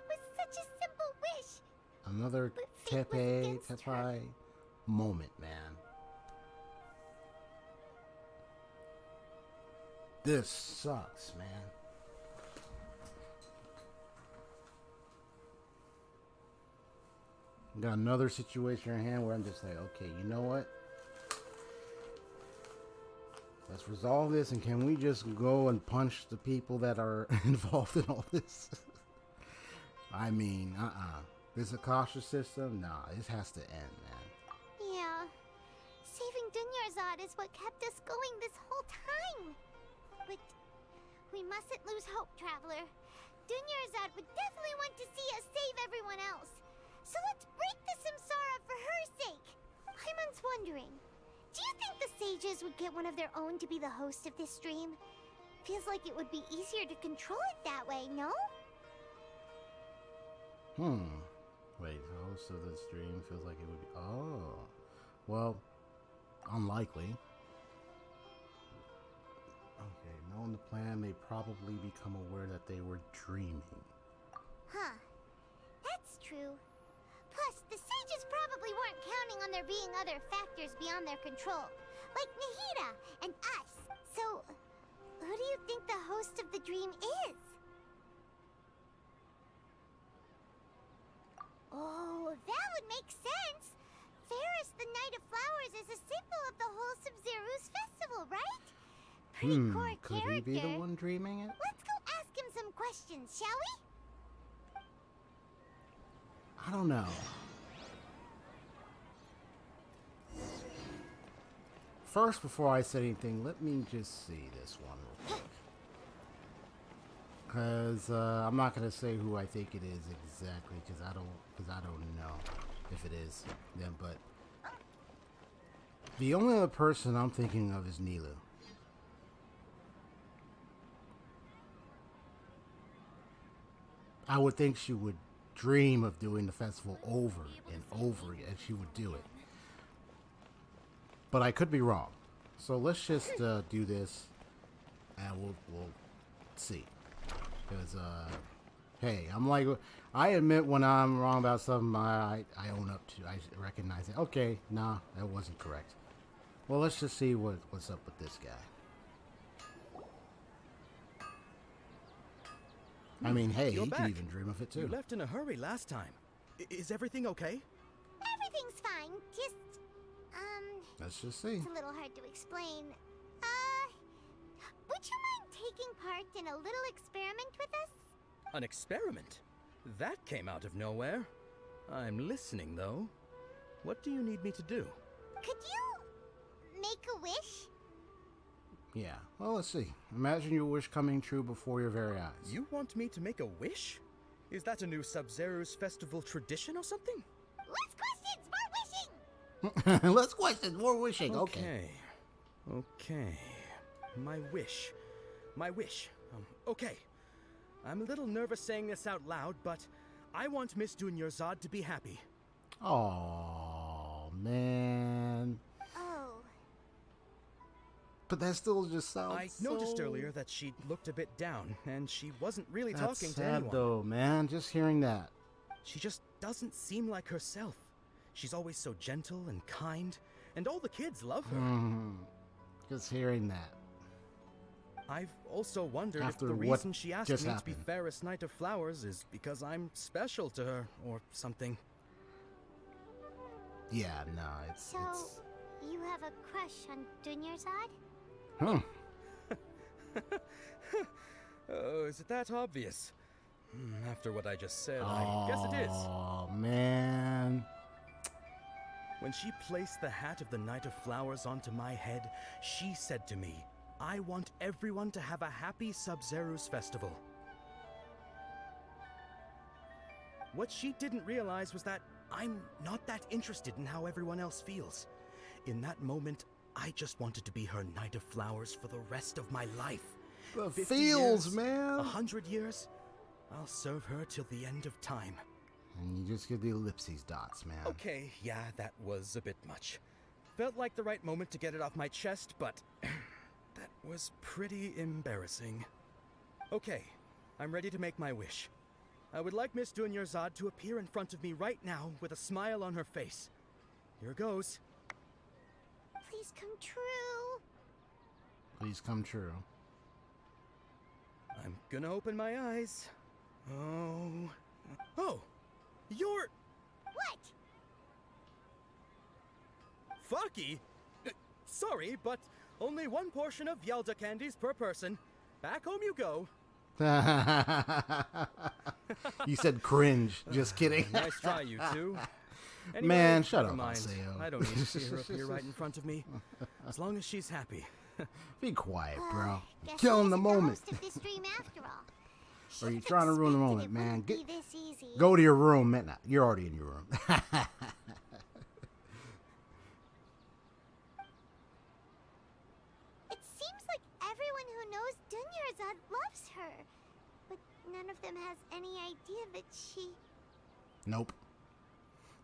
with such a simple wish. Another Tepe moment, man. This sucks, man. Got another situation in hand where I'm just like, okay, you know what? Let's resolve this, and can we just go and punch the people that are involved in all this? I mean, This Akasha system? Nah, this has to end, man. Yeah. Saving Dunyarzad is what kept us going this whole time. But we mustn't lose hope, Traveler. Dunyarzad would definitely want to see us save everyone else. So let's break the samsara for her sake. Paimon's wondering, do you think the sages would get one of their own to be the host of this stream? Feels like it would be easier to control it that way, no? Wait, the host of the stream feels like it would be... Oh. Well, unlikely. Okay, knowing the plan, they probably become aware that they were dreaming. Huh. That's true. Plus, the sages probably weren't counting on there being other factors beyond their control, like Nahida and us. So, who do you think the host of the dream is? Oh, that would make sense. Ferris, the Knight of Flowers, is a symbol of the whole Sumeru's festival, right? Pretty core could character. he be the one dreaming it? Let's go ask him some questions, shall we? I don't know. First, before I say anything, let me just see this one real quick. Because I'm not going to say who I think it is exactly, because I don't know if it is them, but the only other person I'm thinking of is Nilu. I would think she would dream of doing the festival over and over again, and she would do it. But I could be wrong. So let's just do this, and we'll see. Because, hey, I'm like, I admit when I'm wrong about something, I own up to, I recognize it. Okay, nah, that wasn't correct. Well, let's just see what's up with this guy. I mean, hey, he can even dream of it too. You left in a hurry last time. Is everything okay? Everything's fine. Just, let's just see. It's a little hard to explain. Would you mind taking part in a little experiment with us? An experiment? That came out of nowhere. I'm listening, though. What do you need me to do? Could you make a wish? Yeah, well, let's see. Imagine your wish coming true before your very eyes. You want me to make a wish? Is that a new Sub-Zero's festival tradition or something? Less questions, more wishing! Less questions, more wishing. Okay. Okay. My wish. Okay. I'm a little nervous saying this out loud, but I want Miss Dunyarzad to be happy. Oh, man. Oh. But that still just sounds I noticed earlier that she looked a bit down, and she wasn't really That's talking to sad, anyone. though, man. Just hearing that. She just doesn't seem like herself. She's always so gentle and kind, and all the kids love her. Just hearing that. I've also wondered After if the what reason she asked just me to be happened. Ferris Knight of Flowers is because I'm special to her, or something. Yeah, no, it's... So, you have a crush on Dunyarzad? Huh. Oh, is it that obvious? After what I just said, I guess it is. Oh, man. When she placed the hat of the Knight of Flowers onto my head, she said to me, I want everyone to have a happy Sub-Zero's festival. What she didn't realize was that I'm not that interested in how everyone else feels. In that moment, I just wanted to be her Knight of Flowers for the rest of my life. The 50 feels, years, man. 100 years, I'll serve her till the end of time. And you just get the ellipses dots, man. Okay, yeah, that was a bit much. Felt like the right moment to get it off my chest, but that was pretty embarrassing. Okay, I'm ready to make my wish. I would like Miss StoryGamerZ to appear in front of me right now with a smile on her face. Here goes. Please come true. Please come true. I'm gonna open my eyes. Oh, you're... What? Fucky? Sorry, but only one portion of Yalda candies per person. Back home you go. You said cringe. Just kidding. Nice try, you two. Anyway, Man, shut never up, mind. Maseo. I don't need to see her appear right in front of me. As long as she's happy. Be quiet, bro. Guess Killing he the isn't moment. host of this stream after all. Or you Should've trying to ruin the expected moment, it man. wouldn't Get, be this easy. go to your room, man. Nah, you're already in your room. It seems like everyone who knows StoryGamerZ loves her. But none of them has any idea that she... Nope.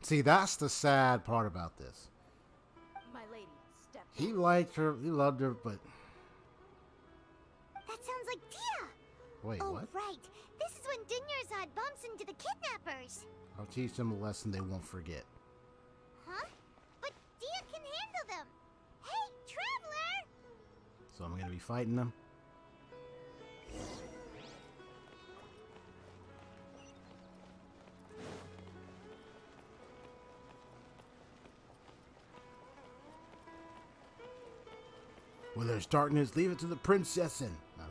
See, that's the sad part about this. My lady, step He liked her, he loved her, but... That sounds like Dia! Wait, oh, what? right. This is when StoryGamerZ bumps into the kidnappers. I'll teach them a lesson they won't forget. Huh? But Dia can handle them. Hey, Traveler! So I'm gonna be fighting them. Where there's darkness, leave it to the princessin. No,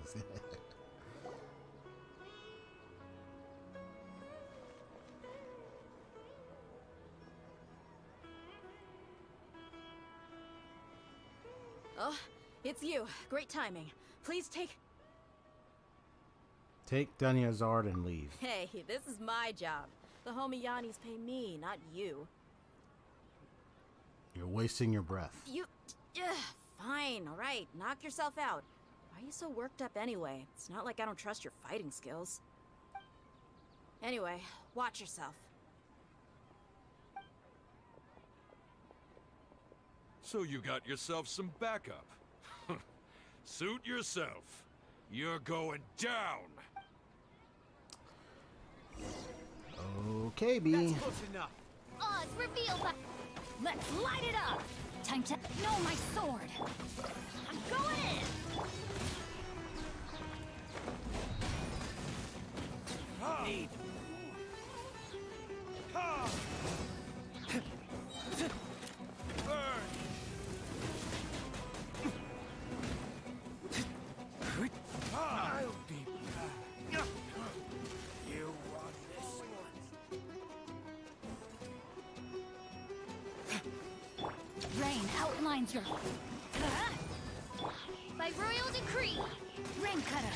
Oh, it's you. Great timing. Please take... Take StoryGamerZ and leave. Hey, this is my job. The homie Yannis pay me, not you. You're wasting your breath. You... Fine, alright. Knock yourself out. Why are you so worked up anyway? It's not like I don't trust your fighting skills. Anyway, watch yourself. So you got yourself some backup. Suit yourself. You're going down. Okay, B. That's close enough. Oz, reveal that. Let's light it up. Time to know my sword. I'm going in. Need. Burn. I'll be back. You want this one? Rain outlines your... By royal decree, Rain Cutter.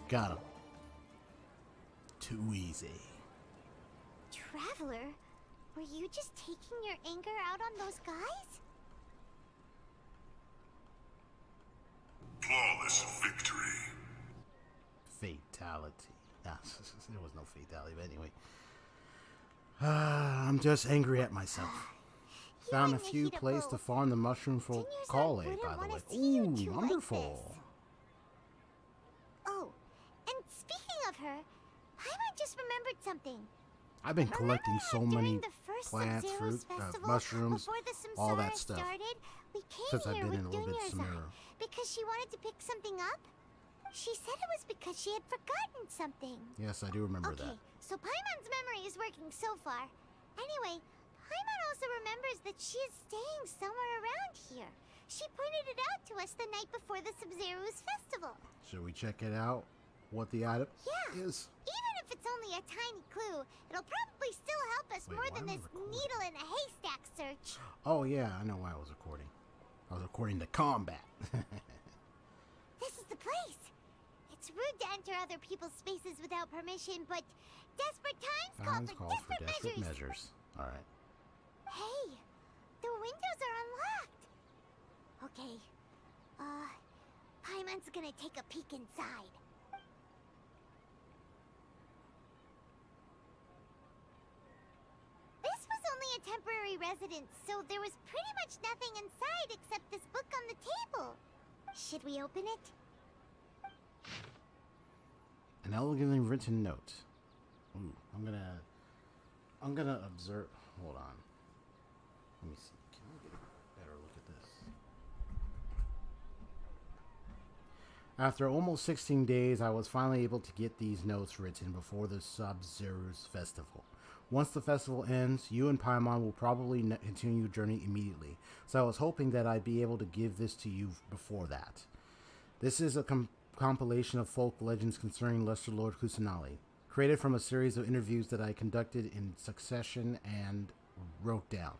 Got him. Too easy. Traveler, were you just taking your anger out on those guys? Flawless victory. Fatality. Nah, there was no fatality, but anyway. I'm just angry at myself. Found a few places to farm the mushroom for Kale, by the way. Ooh, wonderful. Oh, and speaking of her, Paimon just remembered something. I've been collecting so many The first plants, Sub-Zero's fruit, festival, mushrooms, before the all Samsara that stuff. started, we came Since I've here been with in a little bit of StoryGamerZ Sumeru. because she wanted to pick something up. She said it was because she had forgotten something. Yes, I do remember Okay, that. so Paimon's memory is working so far. Anyway, Paimon also remembers that she is staying somewhere around here. She pointed it out to us the night before the Sub-Zero's festival. Should we check it out? What the item is? Even if it's only a tiny clue, it'll probably still help us more than this needle in a haystack search. Oh yeah, I know why I was recording. I was recording the combat. This is the place. It's rude to enter other people's spaces without permission, but desperate times call for desperate measures. All right. Hey, the windows are unlocked. Okay, Paimon's gonna take a peek inside. This was only a temporary residence, so there was pretty much nothing inside except this book on the table. Should we open it? An elegantly written note. Ooh, I'm gonna observe. Hold on. Let me see. Can I get a better look at this? After almost 16 days, I was finally able to get these notes written before the Sub-Zero's festival. Once the festival ends, you and Paimon will probably continue your journey immediately, so I was hoping that I'd be able to give this to you before that. This is a compilation of folk legends concerning Lesser Lord Kusanali, created from a series of interviews that I conducted in succession and wrote down.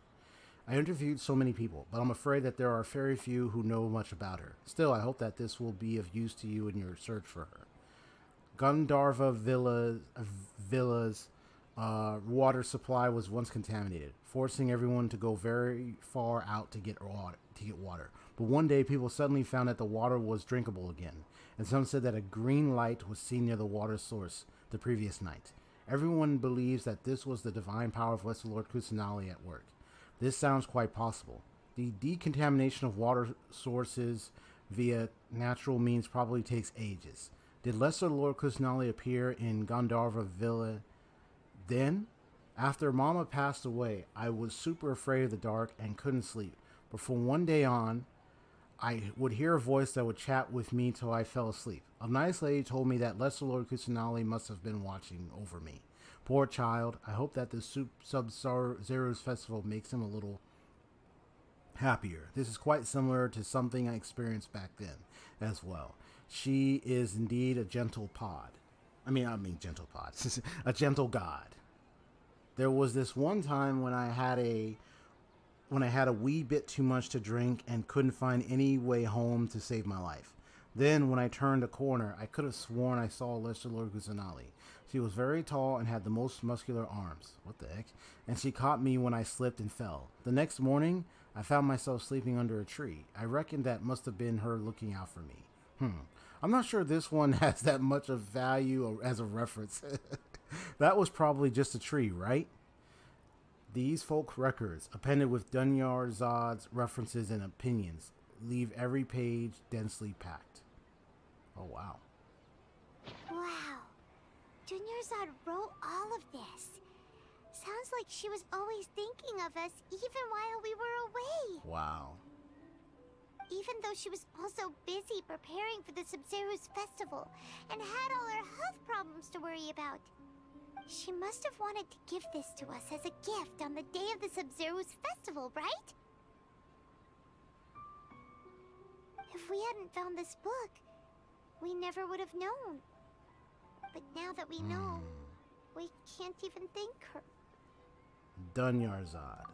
I interviewed so many people, but I'm afraid that there are very few who know much about her. Still, I hope that this will be of use to you in your search for her. Gandharva Villa's water supply was once contaminated, forcing everyone to go very far out to get water. But one day, people suddenly found that the water was drinkable again, and some said that a green light was seen near the water source the previous night. Everyone believes that this was the divine power of Lesser Lord Kusanali at work. This sounds quite possible. The decontamination of water sources via natural means probably takes ages. Did Lesser Lord Kusanali appear in Gandharva Villa then? After Mama passed away, I was super afraid of the dark and couldn't sleep. But from one day on, I would hear a voice that would chat with me till I fell asleep. A nice lady told me that Lesser Lord Kusanali must have been watching over me. Poor child. I hope that the Sub-Zero's festival makes him a little happier. This is quite similar to something I experienced back then as well. She is indeed a gentle pod. I mean gentle pod. A gentle god. There was this one time when I had a wee bit too much to drink and couldn't find any way home to save my life. Then, when I turned a corner, I could have sworn I saw Lesser Lord Kusanali. She was very tall and had the most muscular arms. What the heck? And she caught me when I slipped and fell. The next morning, I found myself sleeping under a tree. I reckon that must have been her looking out for me. I'm not sure this one has that much of value as a reference. That was probably just a tree, right? These folk records, appended with DunYarzad's references and opinions, leave every page densely packed. Oh, wow. Wow. DunYarzad wrote all of this. Sounds like she was always thinking of us even while we were away. Wow. Even though she was also busy preparing for the Sub-Zero's festival and had all her health problems to worry about. She must have wanted to give this to us as a gift on the day of the Sub-Zero's festival, right? If we hadn't found this book, we never would have known. But now that we know, we can't even thank her. DunYarzad.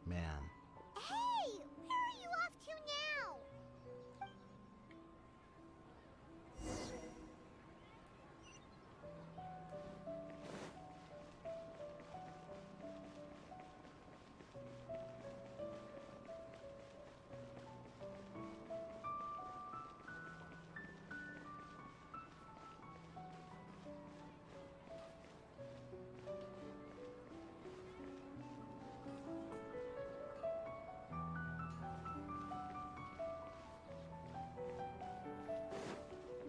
Man. Hey! Where are you off to now?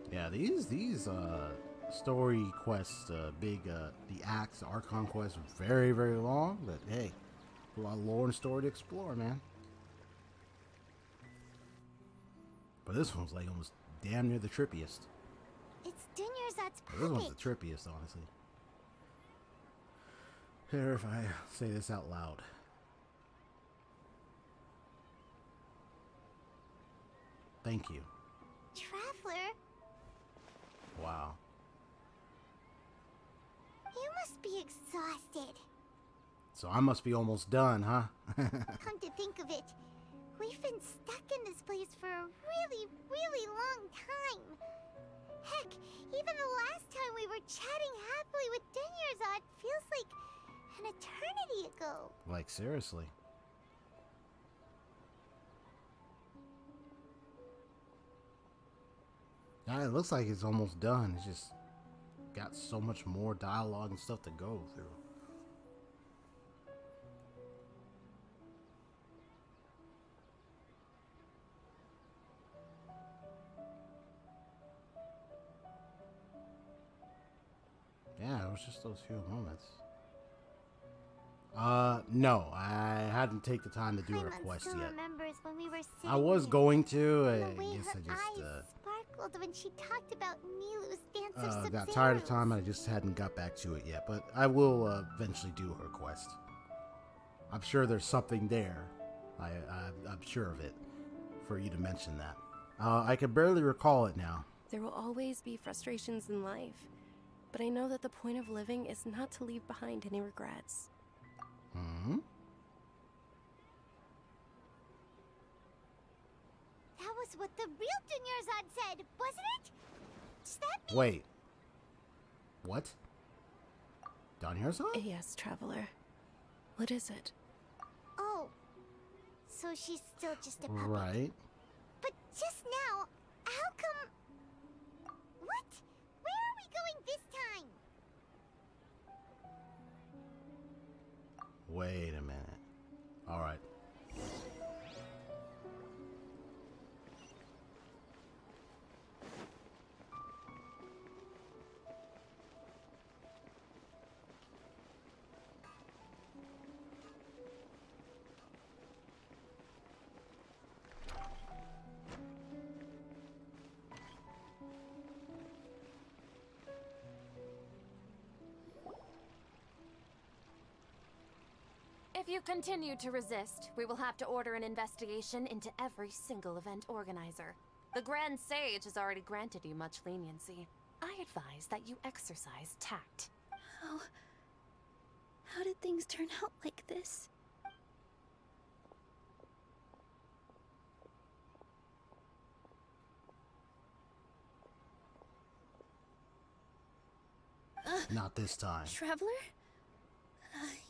Yeah, these story quests, the acts, the Archon quests, are very, very long, but hey, a lot of lore and story to explore, man. But this one's like almost damn near the trippiest. It's DunYarzad's This one's puppet. the trippiest, honestly. Here, if I say this out loud. Thank you. Traveler, Wow. you must be exhausted. So I must be almost done, huh? Come to think of it, we've been stuck in this place for a really, really long time. Heck, even the last time we were chatting happily with Genshin feels like an eternity ago. Like, seriously. Yeah, it looks like it's almost done. It's just got so much more dialogue and stuff to go through. Yeah, it was just those few moments. No, I hadn't taken the time to do her quest still yet. remembers when we were sitting I was here, going to. and I the way guess her I just eyes sparkled when she talked about Nilu's dance of got Sub-Zeros. tired of time. I just hadn't got back to it yet, but I will eventually do her quest. I'm sure there's something there. I'm sure of it. For you to mention that, I can barely recall it now. There will always be frustrations in life, but I know that the point of living is not to leave behind any regrets. Hmm. That was what the real Dunyarzad said, wasn't it? Does that mean... Wait. What? Dunyarzad? Yes, Traveler. What is it? Oh, so she's still just a puppet. Right. But just now, how come... What? Where are we going this time? Wait a minute. All right. If you continue to resist, we will have to order an investigation into every single event organizer. The Grand Sage has already granted you much leniency. I advise that you exercise tact. How did things turn out like this? Not this time. Traveler?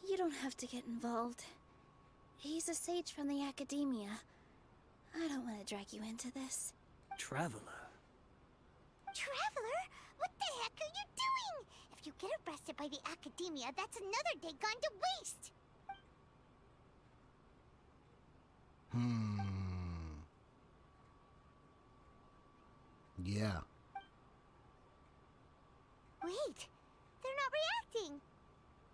You don't have to get involved. He's a sage from the academia. I don't want to drag you into this. Traveler? Traveler? What the heck are you doing? If you get arrested by the academia, that's another day gone to waste. Yeah. Wait, they're not reacting.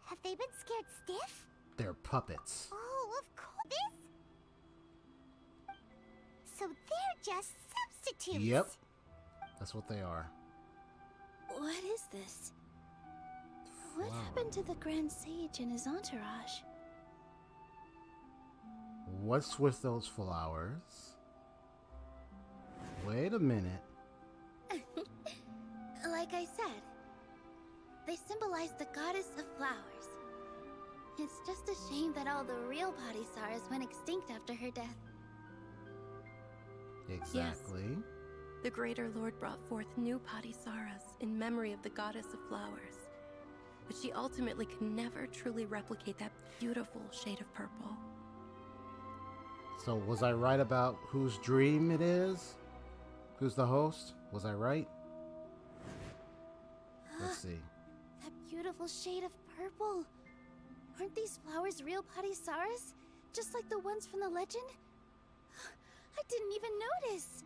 Have they been scared stiff? They're puppets. Oh, of course. So they're just substitutes. Yep. That's what they are. What is this? What happened to the Grand Sage and his entourage? What's with those flowers? Wait a minute. Like I said, they symbolize the goddess of flowers. It's just a shame that all the real Padisaras went extinct after her death. Exactly. Yes. The Greater Lord brought forth new Padisaras in memory of the goddess of flowers. But she ultimately could never truly replicate that beautiful shade of purple. So was I right about whose dream it is? Who's the host? Was I right? Let's see. That beautiful shade of purple. Aren't these flowers real Padisaras? Just like the ones from the legend? I didn't even notice.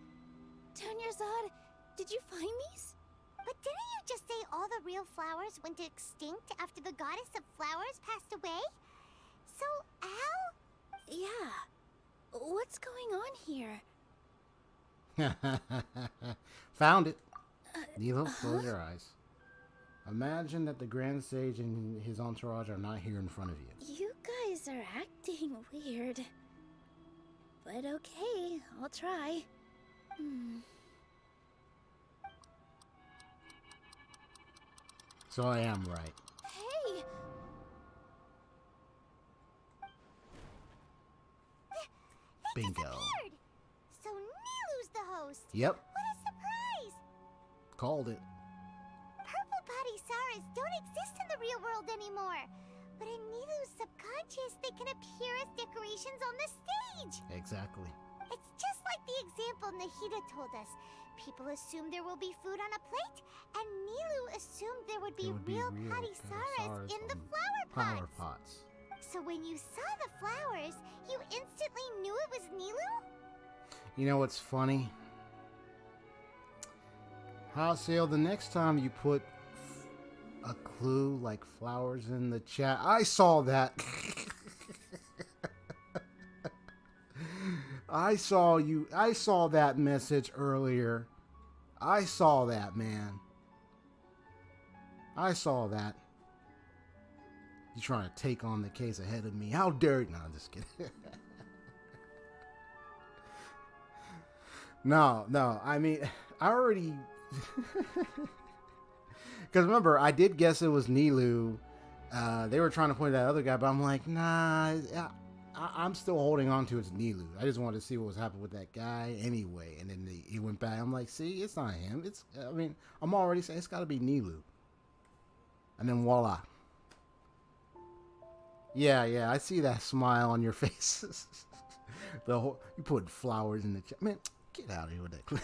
Dunyarzad, did you find these? But didn't you just say all the real flowers went extinct after the goddess of flowers passed away? So, how? Yeah. What's going on here? Found it. Nilo, close your eyes. Imagine that the Grand Sage and his entourage are not here in front of you. You guys are acting weird. But okay, I'll try. So I am right. Hey! Bingo. So Nilu's the host. Yep. What a surprise! Called it. Purple body Saras don't exist in the real world anymore. But in Nilu's subconscious, they can appear as decorations on the stage. Exactly. It's just like the example Nahida told us. People assumed there will be food on a plate, and Nilu assumed there would be real Patty Saras in the flower pots. So when you saw the flowers, you instantly knew it was Nilu? You know what's funny? Haseo, the next time you put a clue like flowers in the chat, I saw that. I saw that message earlier. I saw that, man. I saw that. You trying to take on the case ahead of me? How dare you? No, I'm just kidding. No. I mean, I already... Because remember, I did guess it was Nilu. They were trying to point at that other guy, but I'm like, nah, I'm still holding on to it's Nilu. I just wanted to see what was happening with that guy anyway. And then he went back. I'm like, see, it's not him. I'm already saying it's got to be Nilu. And then voila. Yeah, I see that smile on your face. You put flowers in the chat. Man, get out of here with that clip.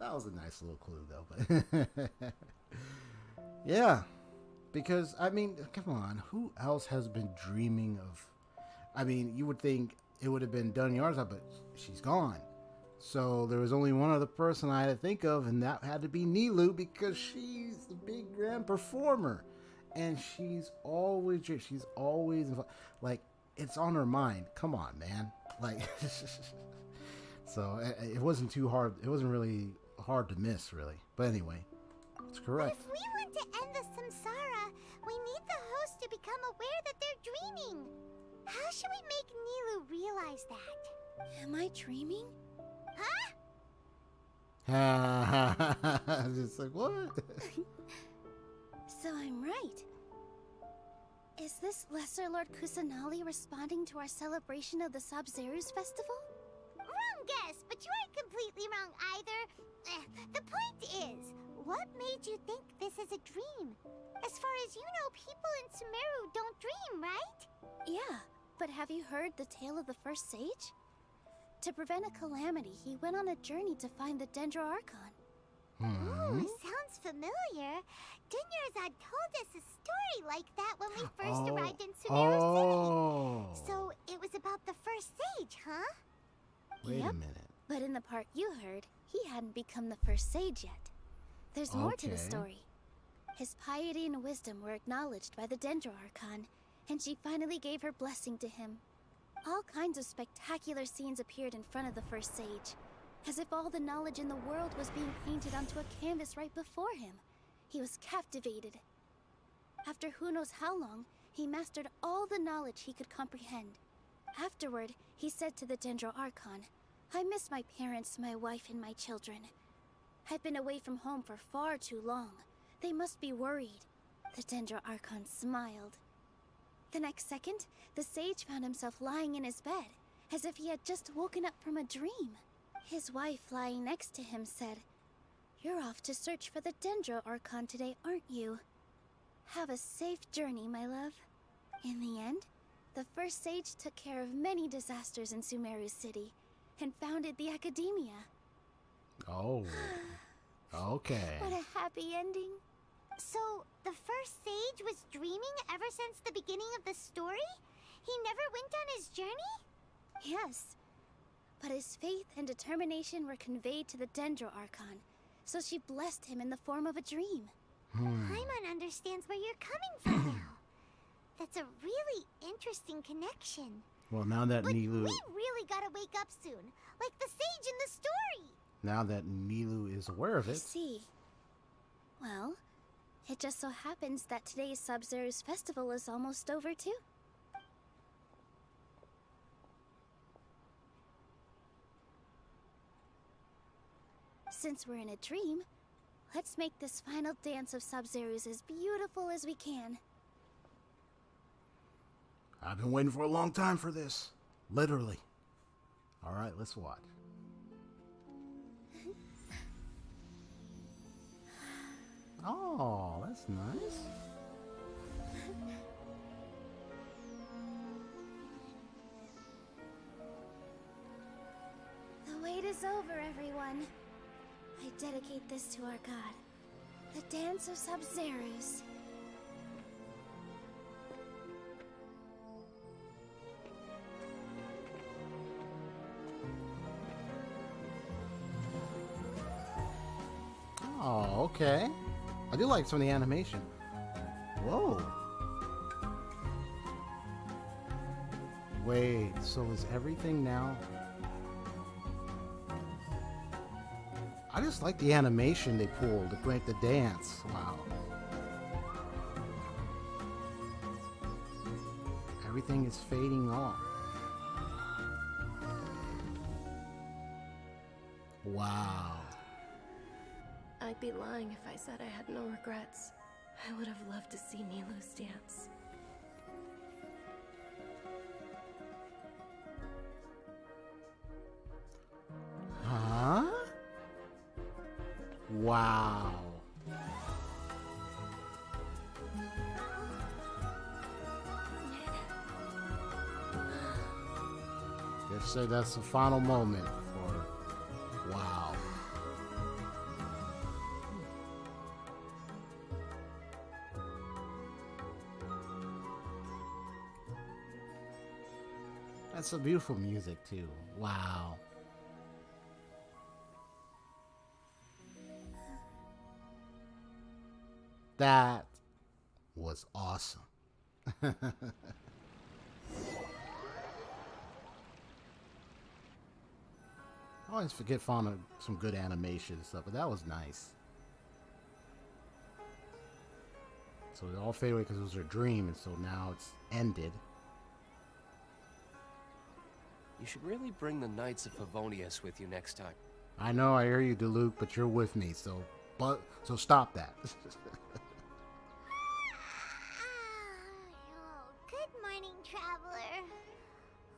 That was a nice little clue, though. But yeah, because, I mean, come on. Who else has been dreaming of... I mean, you would think it would have been Dunyarza, but she's gone. So there was only one other person I had to think of, and that had to be Nilu, because she's the big grand performer. And she's always, like, it's on her mind. Come on, man. Like, so it wasn't too hard. It wasn't really hard to miss, really. But anyway, it's correct. But if we want to end the samsara, we need the host to become aware that they're dreaming. How should we make Nilu realize that? Am I dreaming? Huh? Just like, what? So I'm right. Is this Lesser Lord Kusanali responding to our celebration of the Sabzeruz festival? Wrong guess, but you aren't completely wrong either. The point is, what made you think this is a dream? As far as you know, people in Sumeru don't dream, right? Yeah, but have you heard the tale of the first sage? To prevent a calamity, he went on a journey to find the Dendro Archon. Ooh, sounds familiar. Dunyarza told us a story like that when we first arrived in Sumeru City. So it was about the first sage, huh? Wait a minute. But in the part you heard, he hadn't become the first sage yet. There's more to the story. His piety and wisdom were acknowledged by the Dendro Archon, and she finally gave her blessing to him. All kinds of spectacular scenes appeared in front of the first sage, as if all the knowledge in the world was being painted onto a canvas right before him. He was captivated. After who knows how long, he mastered all the knowledge he could comprehend. Afterward, he said to the Dendro Archon, "I miss my parents, my wife, and my children. I've been away from home for far too long. They must be worried." The Dendro Archon smiled. The next second, the sage found himself lying in his bed, as if he had just woken up from a dream. His wife, lying next to him, said, "You're off to search for the Dendro Archon today, aren't you? Have a safe journey, my love." In the end, the first sage took care of many disasters in Sumeru City, and founded the Academia. Oh, okay. What a happy ending. So, the first sage was dreaming ever since the beginning of the story? He never went on his journey? Yes. But his faith and determination were conveyed to the Dendro Archon, so she blessed him in the form of a dream. Paimon understands where you're coming from now. That's a really interesting connection. Well, now that But Nilu... we really gotta wake up soon, like the sage in the story. Now that Milu is aware of I it. see. Well, it just so happens that today's Sub-Zero's festival is almost over too. Since we're in a dream, let's make this final dance of Sub-Zero's as beautiful as we can. I've been waiting for a long time for this. Literally. Alright, let's watch. Oh, that's nice. The wait is over, everyone. I dedicate this to our god, the Dance of Sub-Zero's. Oh, okay. I do like some of the animation. Whoa. Wait, so is everything now? I just like the animation they pulled to make the dance. Wow. Everything is fading off. Wow. I'd be lying if I said I had no regrets. I would have loved to see Nilou's dance. Huh? Wow. Let's say that's the final moment for wow. That's some beautiful music too. Wow. That was awesome. I always forget finding some good animation and stuff, but that was nice. So it all faded away because it was a dream, and so now it's ended. You should really bring the Knights of Favonius with you next time. I know, I hear you, Diluc, but you're with me, so stop that. Good morning, traveler.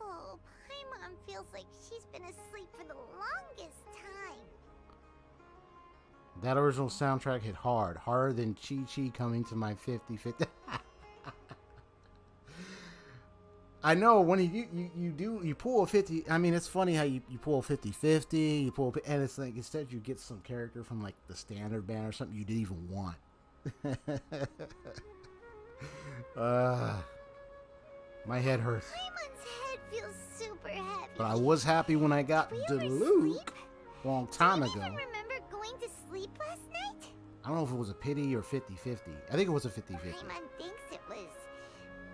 Oh, Paimon feels like she's been asleep for the longest time. That original soundtrack hit hard. Harder than Chi-Chi coming to my 50-50. I know when you pull a 50. I mean, it's funny how you pull a 50-50. You pull, and it's like instead you get some character from like the standard band or something you didn't even want. My head hurts. Paimon's head feels super heavy. But I was happy when I got Diluc a long time ago. Remember going to sleep last night? I don't know if it was a pity or 50-50. I think it was a 50-50. Paimon thinks it was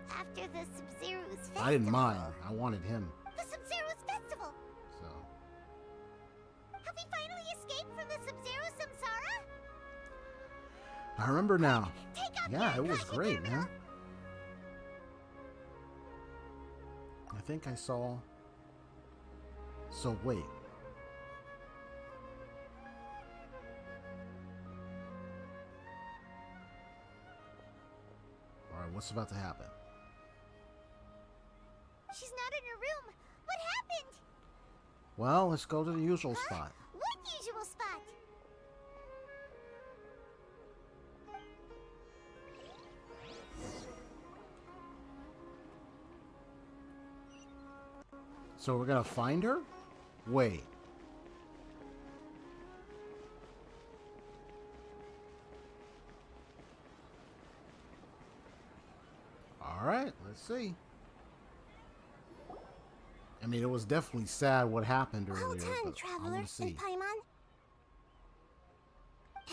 after the Sub-Zero's festival. I didn't mind. I wanted him. The Sub-Zero's festival. So. Have we finally escaped from the Sub-Zero samsara? I remember now. Take Yeah, it was great, man. I think I saw. So wait. All right, what's about to happen? She's not in her room. What happened? Well, let's go to the usual spot. What usual spot? So we're gonna find her? Wait. Alright, let's see. I mean, it was definitely sad what happened earlier. Hold on, but Traveler I wanna and see. Paimon.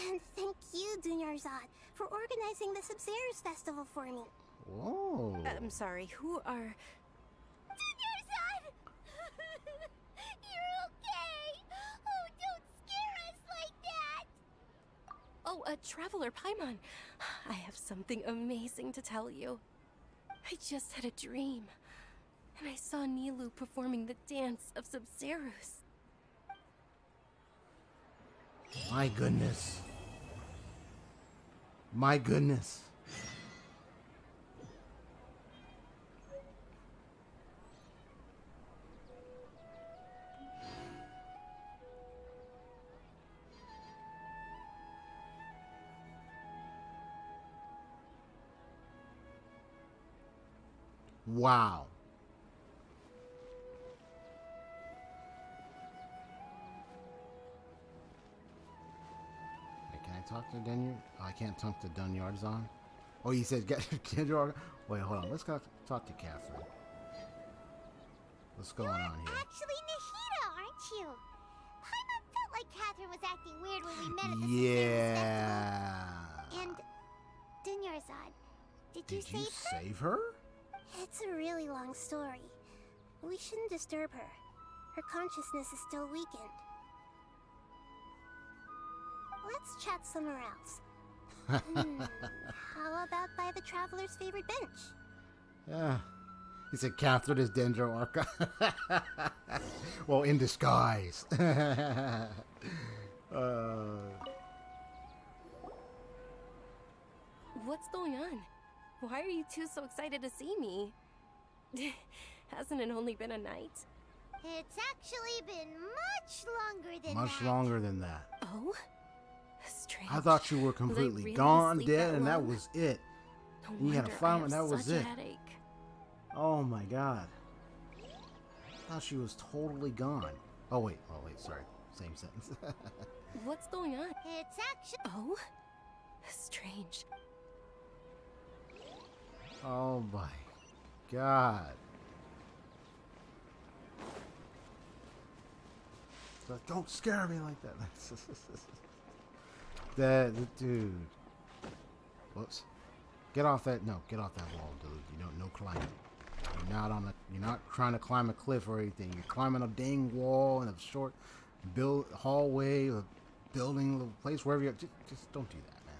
And thank you, JuniorZ, for organizing the Sub-Zero's festival for me. Whoa. I'm sorry, who are... JuniorZ! You're okay! Oh, don't Traveler Paimon, I have something amazing to tell you. I just had a dream, and I saw Nilou performing the dance of Sabzeruz. My goodness. My goodness. Wow. Hey, can I talk to Dunyard? Oh, I can't talk to Dunyard-san. Oh, you said get Dunyard. Wait, hold on. Let's go talk to Catherine. What's going on here? Actually, Nahida, aren't you? Paimon felt like Catherine was acting weird when we met at the Yeah. festival. And Dunyarzad, did you Did you save her? save her? It's a really long story. We shouldn't disturb her. Her consciousness is still weakened. Let's chat somewhere else. How about by the traveler's favorite bench? Yeah. He said Catherine is Dendro Arca. Well, in disguise. What's going on? Why are you two so excited to see me? Hasn't it only been a night? It's actually been much longer than Much that. longer than that. Oh? Strange. I thought you were Was I completely really gone, asleep dead, and that long? was it. No You had a wonder I fight, have and that was such a it. headache. Oh my god. I thought she was totally gone. Oh wait, sorry. Same sentence. What's going on? It's actually... Oh? Strange. Oh my god. Like, don't scare me like that. That dude. Whoops. Get off that wall, dude. You don't no climbing. You're not trying to climb a cliff or anything. You're climbing a dang wall in a short hallway, a building, a place, wherever you're. Just don't do that, man.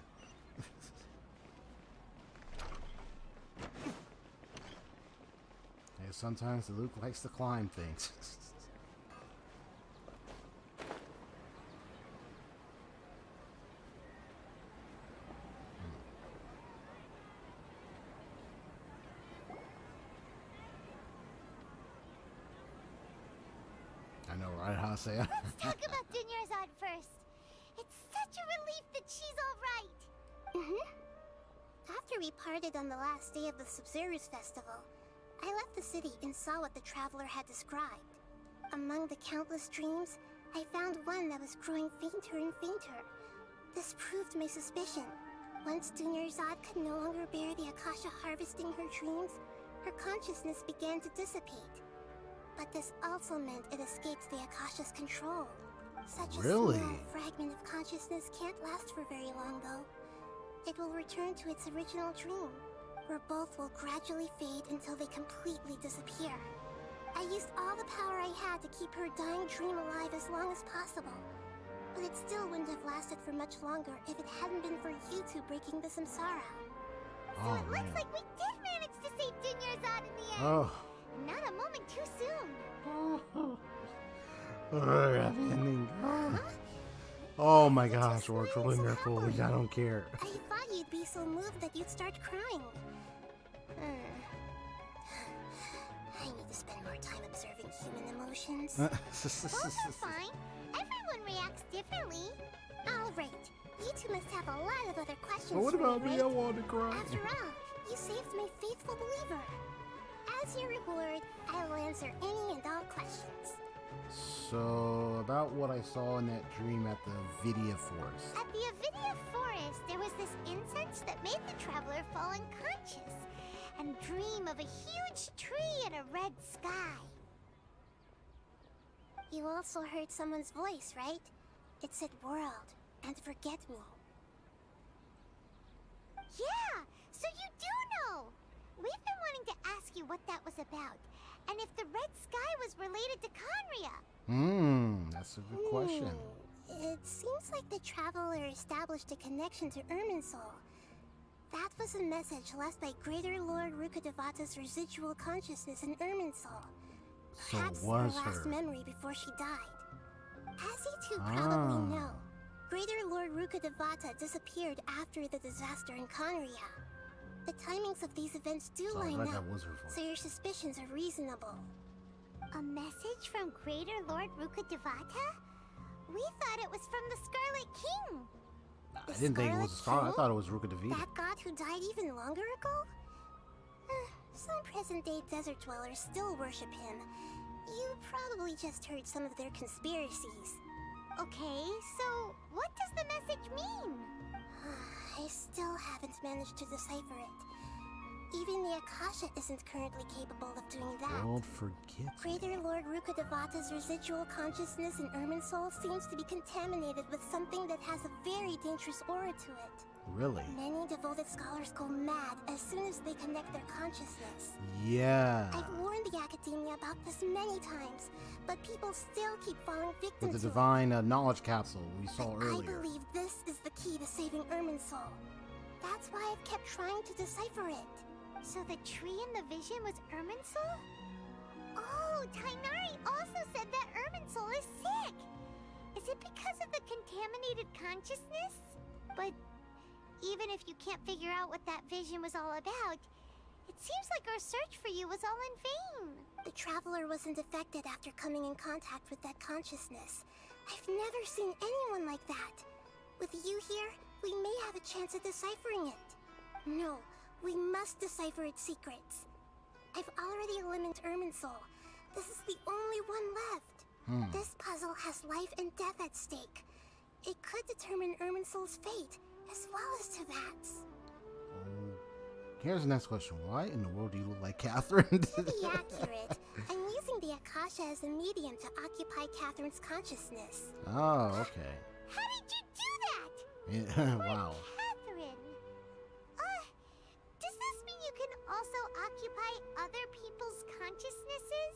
Yeah, sometimes Luke likes to climb things. I know, right? How to say it? Let's talk about Dunyarzad first. It's such a relief that she's all right. After we parted on the last day of the Sabzeruz festival, I left the city and saw what the traveler had described. Among the countless dreams, I found one that was growing fainter and fainter. This proved my suspicion. Once Dunyarzad could no longer bear the Akasha harvesting her dreams, her consciousness began to dissipate. But this also meant it escapes the Akasha's control. Such a small fragment of consciousness can't last for very long, though. It will return to its original dream, where both will gradually fade until they completely disappear. I used all the power I had to keep her dying dream alive as long as possible. But it still wouldn't have lasted for much longer if it hadn't been for you two breaking the samsara. So it looks like we did manage to save Dunyarzad in the end. Oh. Not a moment too soon. Happy ending. Oh my gosh, we're truly miracle. I don't care. I thought you'd be so moved that you'd start crying. I need to spend more time observing human emotions. Well, that's fine. Everyone reacts differently. All right. You two must have a lot of other questions. Well, what for about me, me? right? I want to cry. After all, you saved my faithful believer. As your reward, I will answer any and all questions. So, about what I saw in that dream at the Vidia Forest. At the Avidia Forest, there was this incense that made the traveler fall unconscious and dream of a huge tree and a red sky. You also heard someone's voice, right? It said world and forget me. Yeah, so you do know! We've been wanting to ask you what that was about, and if the red sky was related to Conria. That's a good question. It seems like the traveler established a connection to Irminsul. That was a message left by Greater Lord Rukkhadevata's residual consciousness in Irminsul. So Perhaps it was her last her. memory before she died. As you two probably know, Greater Lord Rukkhadevata disappeared after the disaster in Conria. The timings of these events do So I line bet up, that was her voice. so your suspicions are reasonable. A message from Greater Lord Rukkhadevata? We thought it was from the Scarlet King. I didn't think it was a star. I thought it was Rukkhadevata. That god who died even longer ago? Some present-day desert dwellers still worship him. You probably just heard some of their conspiracies. Okay, so what does the message mean? I still haven't managed to decipher it. Even the Akasha isn't currently capable of doing that. Don't forget. Greater Lord Rukkhadevata's residual consciousness in Irminsul seems to be contaminated with something that has a very dangerous aura to it. Really? Many devoted scholars go mad as soon as they connect their consciousness. Yeah. I've warned the Academia about this many times, but people still keep falling victim With the to divine knowledge capsule we saw I earlier. believe this is the key to saving Irminsul. That's why I've kept trying to decipher it. So the tree in the vision was Irminsul? Oh, Tainari also said that Irminsul is sick. Is it because of the contaminated consciousness? But even if you can't figure out what that vision was all about, it seems like our search for you was all in vain. The traveler wasn't affected after coming in contact with that consciousness. I've never seen anyone like that. With you here, we may have a chance at deciphering it. No, we must decipher its secrets. I've already eliminated Irminsul. This is the only one left. This puzzle has life and death at stake. It could determine Irminsul's fate, as well as Tevat's. Here's the next question. Why in the world do you look like Catherine? To be accurate, I'm using the Akasha as a medium to occupy Catherine's consciousness. Oh, okay. How did you do that? Yeah, wow. Catherine. Does this mean you can also occupy other people's consciousnesses?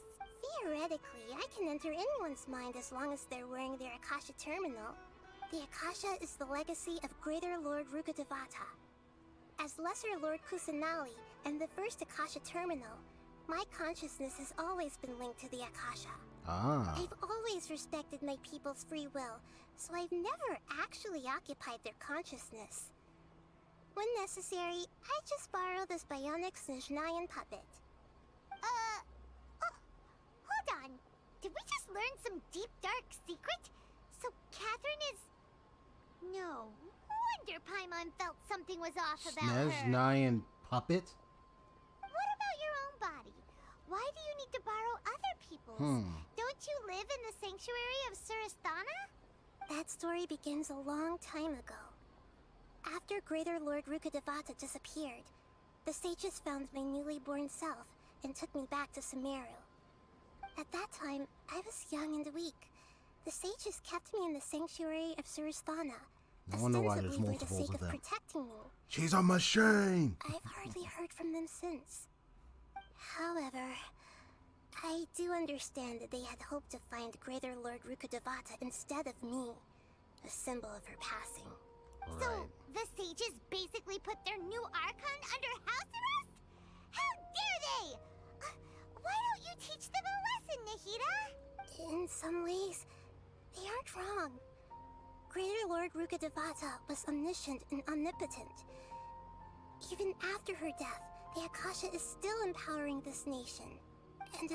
Theoretically, I can enter anyone's mind as long as they're wearing their Akasha terminal. The Akasha is the legacy of Greater Lord Rukkhadevata. As Lesser Lord Kusanali and the first Akasha terminal, my consciousness has always been linked to the Akasha. I've always respected my people's free will, so I've never actually occupied their consciousness. When necessary, I just borrow this bionic Snezhnayan puppet. Hold on. Did we just learn some deep, dark secret? So Catherine is... No wonder Paimon felt something was off about her. Snezhnayan puppet? What about your own body? Why do you need to borrow other people's? Don't you live in the sanctuary of Surasthana? That story begins a long time ago. After Greater Lord Rukkhadevata disappeared, the sages found my newly born self and took me back to Sumeru. At that time, I was young and weak. The sages kept me in the sanctuary of Surasthana, I wonder why there's ostensibly for the multiples sake of of them. protecting me. She's a machine! I've hardly heard from them since. However, I do understand that they had hoped to find Greater Lord Rukkhadevata instead of me, a symbol of her passing. So, the sages basically put their new Archon under house arrest? How dare they! Why don't you teach them a lesson, Nahida? In some ways, they aren't wrong. Greater Lord Rukkhadevata was omniscient and omnipotent. Even after her death, the Akasha is still empowering this nation. And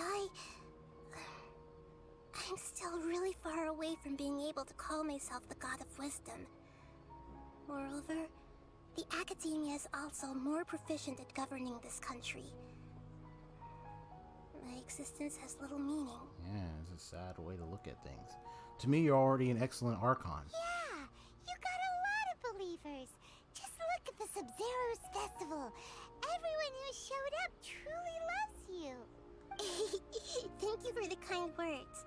I'm still really far away from being able to call myself the God of Wisdom. Moreover, the Academia is also more proficient at governing this country. My existence has little meaning. Yeah, it's a sad way to look at things. To me, you're already an excellent Archon. Yeah, you got a lot of believers. Just look at the Sub-Zero's festival. Everyone who showed up truly loves you. Thank you for the kind words.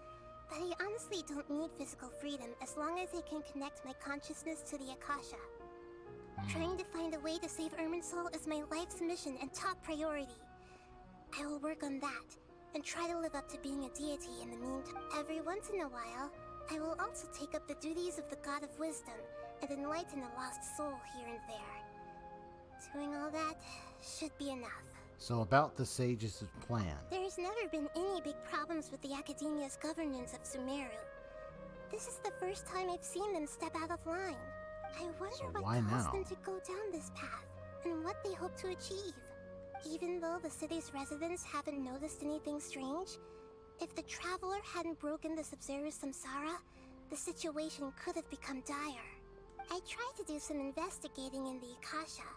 But I honestly don't need physical freedom as long as I can connect my consciousness to the Akasha. Trying to find a way to save Irminsul is my life's mission and top priority. I will work on that, and try to live up to being a deity in the meantime. Every once in a while, I will also take up the duties of the God of Wisdom and enlighten a lost soul here and there. Doing all that should be enough. So about the sage's plan. There's never been any big problems with the Academia's governance of Sumeru. This is the first time I've seen them step out of line. I wonder what caused them to go down this path, and what they hope to achieve. Even though the city's residents haven't noticed anything strange, if the Traveler hadn't broken the Sub-Zero Samsara, the situation could have become dire. I tried to do some investigating in the Akasha,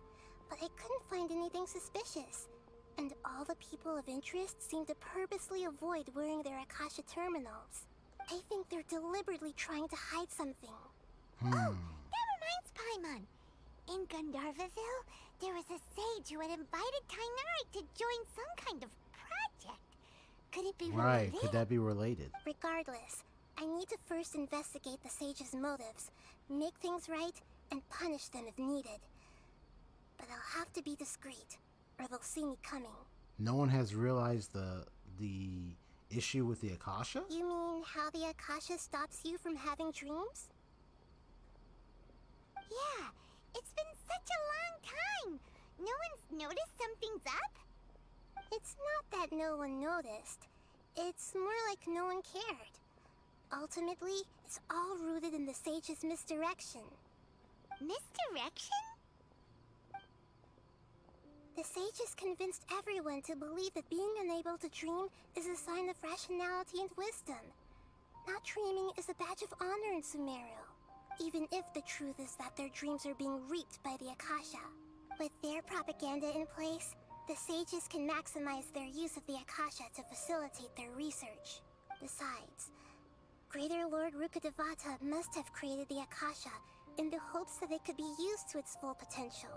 but I couldn't find anything suspicious. And all the people of interest seem to purposely avoid wearing their Akasha terminals. I think they're deliberately trying to hide something. Oh, that reminds Paimon. In Gandharvaville, there was a sage who had invited Tainari to join some kind of project. Could it be related? Right, could that be related? Regardless, I need to first investigate the sage's motives, make things right, and punish them if needed. But I'll have to be discreet, or they'll see me coming. No one has realized the issue with the Akasha? You mean how the Akasha stops you from having dreams? Yeah, it's been such a long time. No one's noticed something's up? It's not that no one noticed. It's more like no one cared. Ultimately, it's all rooted in the sage's misdirection. Misdirection? The sages convinced everyone to believe that being unable to dream is a sign of rationality and wisdom. Not dreaming is a badge of honor in Sumeru, even if the truth is that their dreams are being reaped by the Akasha. With their propaganda in place, the sages can maximize their use of the Akasha to facilitate their research. Besides, Greater Lord Rukkhadevata must have created the Akasha in the hopes that it could be used to its full potential.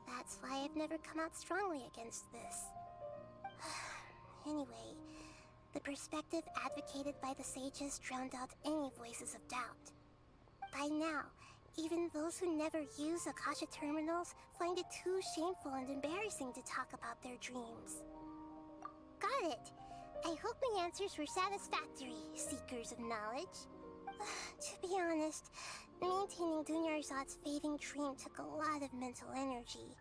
That's why I've never come out strongly against this. Anyway, the perspective advocated by the sages drowned out any voices of doubt. By now, even those who never use Akasha terminals find it too shameful and embarrassing to talk about their dreams. Got it! I hope my answers were satisfactory, seekers of knowledge. To be honest, maintaining Dunyarzad's fading dream took a lot of mental energy.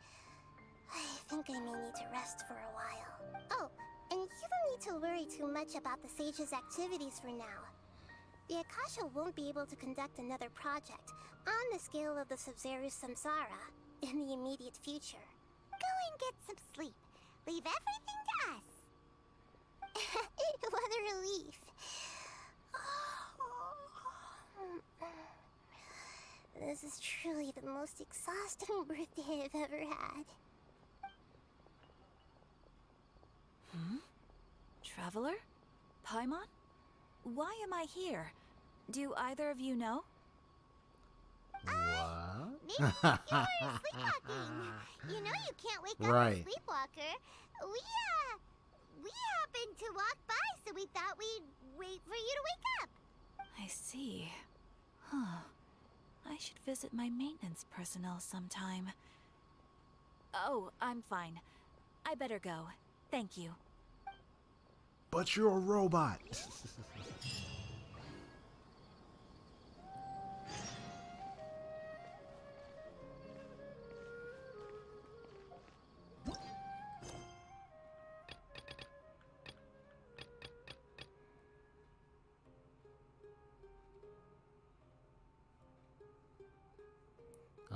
I think I may need to rest for a while. Oh, and you don't need to worry too much about the sage's activities for now. The Akasha won't be able to conduct another project on the scale of the Sub-Zero Samsara in the immediate future. Go and get some sleep. Leave everything to us. What a relief. This is truly the most exhausting birthday I've ever had. Traveler? Paimon? Why am I here? Do either of you know? What? Maybe you're sleepwalking. You know you can't wake up a sleepwalker. We happened to walk by, so we thought we'd wait for you to wake up. I see. Huh. I should visit my maintenance personnel sometime. Oh, I'm fine. I better go. Thank you. But you're a robot.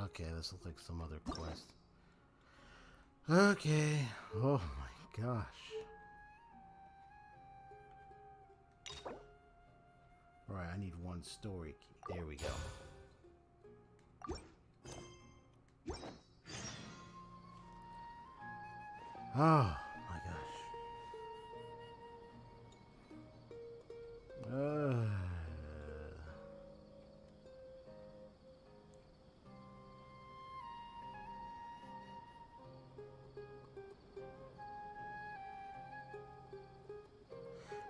Okay, this looks like some other quest. Okay. Oh my gosh. Alright, I need one story key. There we go. Oh my gosh.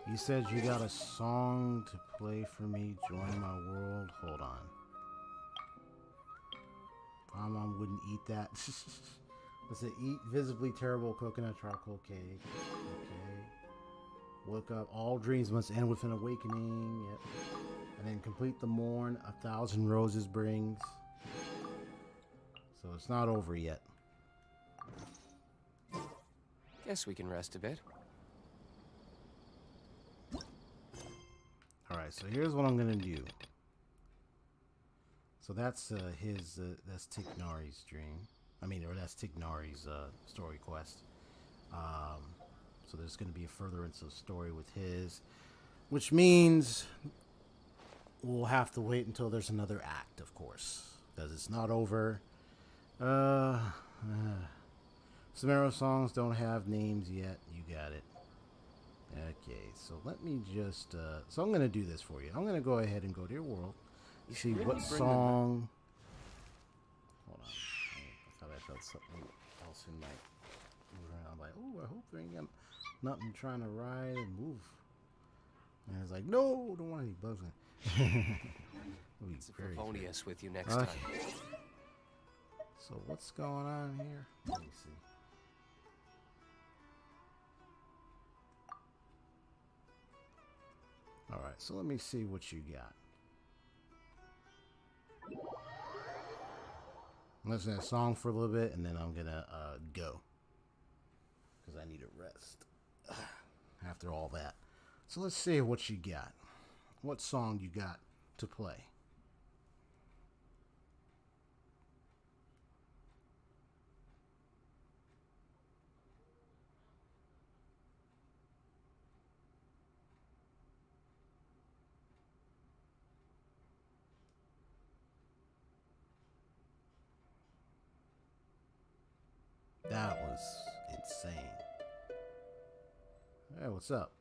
You said you got a song to play for me. Join my world. Hold on. My mom wouldn't eat that. Let's say eat visibly terrible coconut charcoal cake. Okay. Woke up. All dreams must end with an awakening. Yep. And then complete the morn 1,000 roses brings. So it's not over yet. Guess we can rest a bit. Alright, so here's what I'm gonna do. So that's that's Tignari's dream. Or that's Tignari's story quest. So there's gonna be a furtherance of story with his, which means we'll have to wait until there's another act, of course, because it's not over. Sumeru songs don't have names yet. You got it. Okay, so let me just so I'm gonna do this for you. I'm gonna go ahead and go to your world. You see what song. Hold on. I thought I felt something else in my. I'm like, oh, I hope there ain't nothing trying to ride and move. And I was like, no, don't want any bugs in. It's Favonius with you next time. So what's going on here? Let me see. All right, so let me see what you got. Listen to that song for a little bit, and then I'm gonna go because I need a rest after all that. So let's see what you got. What song you got to play? That was insane. Hey, what's up?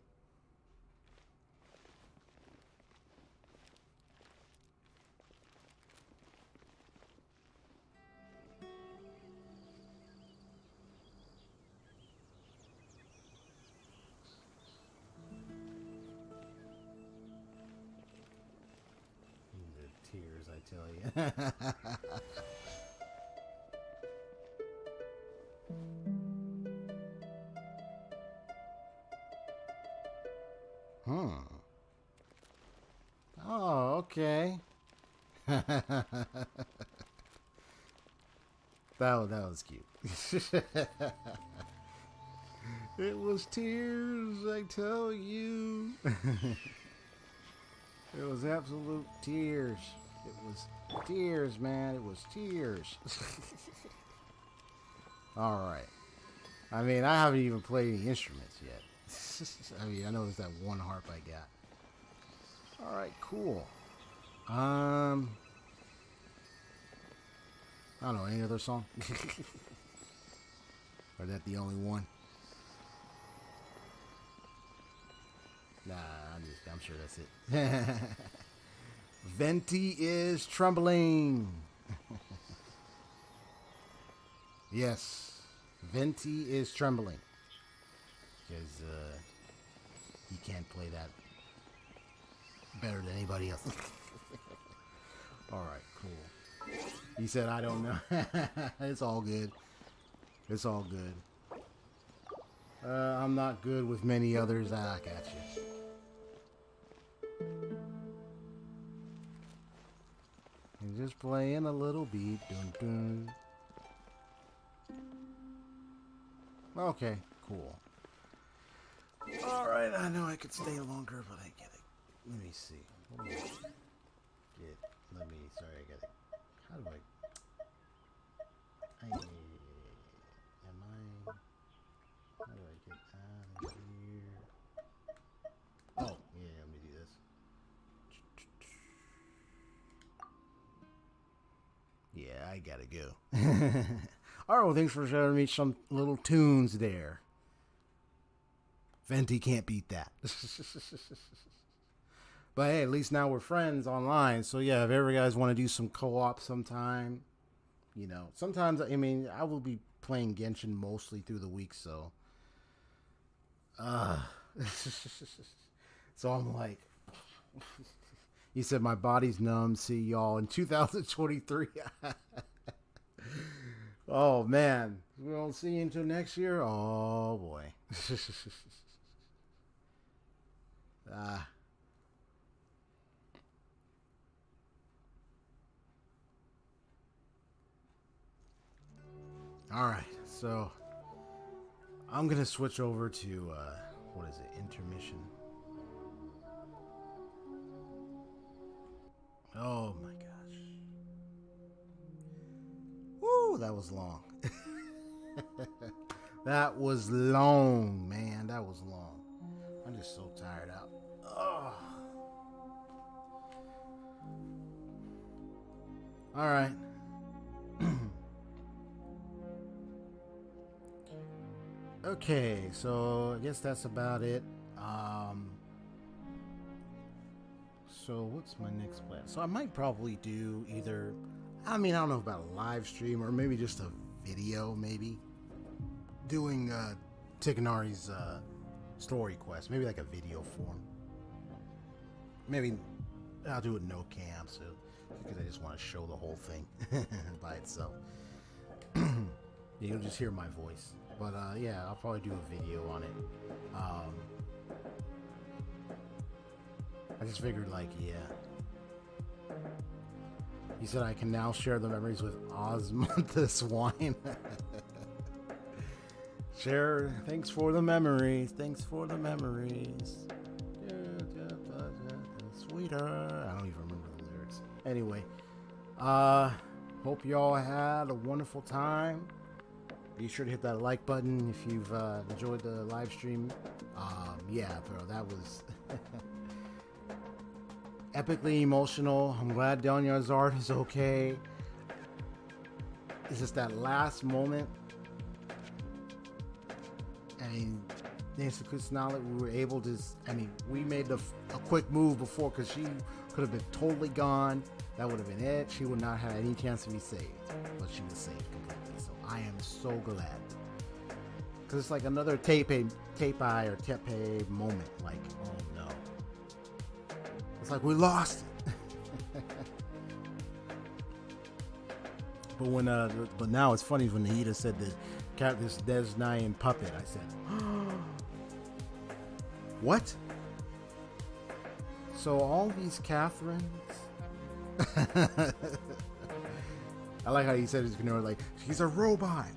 The tears, I tell you. Oh, okay. that was cute. It was tears, I tell you. It was absolute tears. It was tears, man. It was tears. All right. I haven't even played any instruments yet. I know there's that one harp I got. All right, cool. I don't know, any other song? Or is that the only one? Nah, I'm sure that's it. Venti is trembling. Yes, Venti is trembling. Because he can't play that better than anybody else. Alright, cool. He said, I don't know. It's all good. It's all good. I'm not good with many others. I got you. And just playing a little beat. Dun, dun. Okay, cool. Alright, I know I could stay longer, but I get it. Let me see. Sorry, I get it. How do how do I get out of here? Oh, yeah, let me do this. Yeah, I gotta go. Alright, well, thanks for showing me some little tunes there. Venti can't beat that. But hey, at least now we're friends online. So yeah, if ever guys want to do some co-op sometime, sometimes, I will be playing Genshin mostly through the week, so. So I'm like, he said my body's numb. See y'all in 2023. Oh man, we won't see you until next year. Oh boy. Alright, so I'm gonna switch over to what is it? Intermission. Oh my gosh. Woo, that was long. That was long, man. That was long. I'm just so tired out. Ugh. All right. Okay, so I guess that's about it. So what's my next plan? So I might probably do either, I don't know about a live stream or maybe just a video, maybe doing Tiganari's story quest, maybe like a video form. Maybe I'll do it no cam, so because I just want to show the whole thing by itself. You'll just hear my voice, but yeah, I'll probably do a video on it. I just figured, like, yeah. He said I can now share the memories with Osmanthus Wine. Share. Thanks for the memories. Thanks for the memories. Sweeter. I don't even remember the lyrics. Anyway, hope y'all had a wonderful time. Be sure to hit that like button if you've enjoyed the live stream. Yeah, bro, that was epically emotional. I'm glad Delniar's art is okay. It's just that last moment. I mean, thanks to Kusanala, we were able to, we made a quick move before because she could have been totally gone. That would have been it. She would not have any chance to be saved, but she was saved completely. So I am so glad. Because it's like another Tepe moment. Like, oh no. It's like we lost it. But now it's funny when Naida said that this Des9 puppet. I said, what? So all these Catherines. I like how he said he's gonna like she's a robot.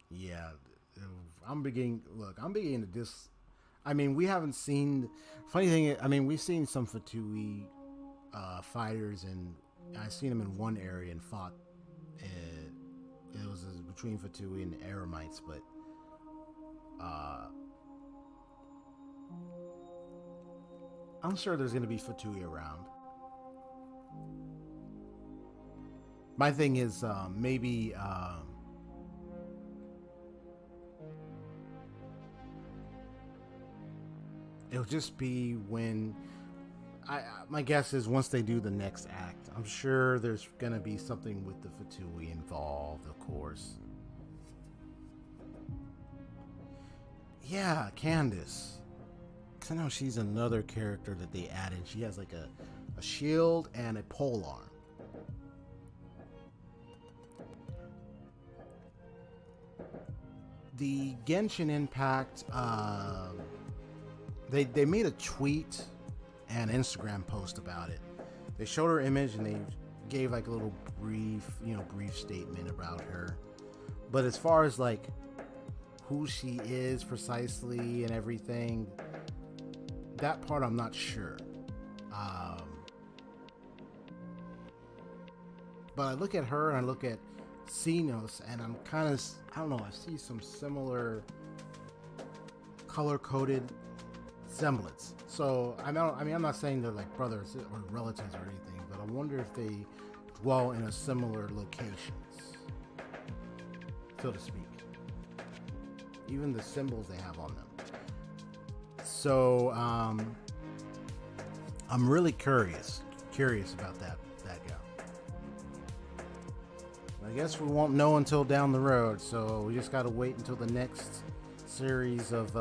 Yeah, I'm beginning to dis. We haven't seen. Funny thing, we've seen some Fatui fighters, and I've seen them in one area and fought. It was between Fatui and the Eremites, but I'm sure there's going to be Fatui around. My thing is maybe it'll just be when my guess is once they do the next act. I'm sure there's going to be something with the Fatui involved, of course. Yeah, Candace. I know she's another character that they added. She has like a shield and a polearm. The Genshin Impact, they made a tweet and Instagram post about it. They showed her image and they gave like a little brief statement about her. But as far as like who she is precisely and everything, that part I'm not sure. But I look at her and I look at Xenos and I'm kind of, I don't know, I see some similar color-coded semblance. So I'm not saying they're like brothers or relatives or anything, but I wonder if they dwell in a similar locations, so to speak. Even the symbols they have on them. So I'm really curious about that guy. I guess we won't know until down the road, so we just gotta wait until the next series of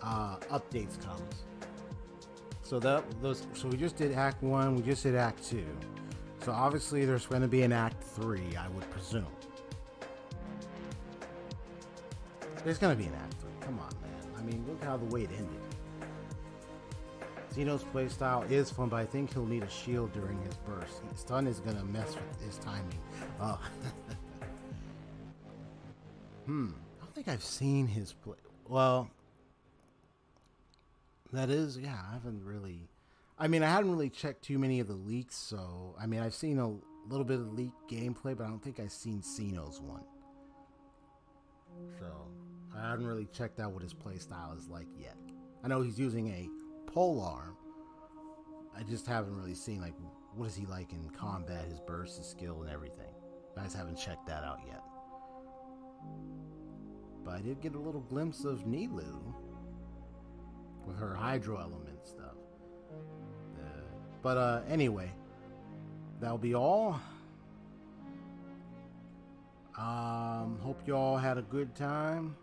updates comes. So we just did Act 1, we just did Act 2. So obviously there's going to be an Act 3, I would presume. There's going to be an Act 3. Come on, man. Look how the way it ended. Xeno's playstyle is fun, but I think he'll need a shield during his burst. Stun is gonna mess with his timing. Oh. I don't think I've seen his play. Well, that is, yeah, I haven't really. I mean, I haven't really checked too many of the leaks, so I mean, I've seen a little bit of leaked gameplay, but I don't think I've seen Xeno's one. So I haven't really checked out what his playstyle is like yet. I know he's using a polearm. I just haven't really seen like what is he like in combat, his burst, his skill, and everything. I just haven't checked that out yet. But I did get a little glimpse of Nilou with her hydro element stuff. But anyway, that'll be all. Hope y'all had a good time.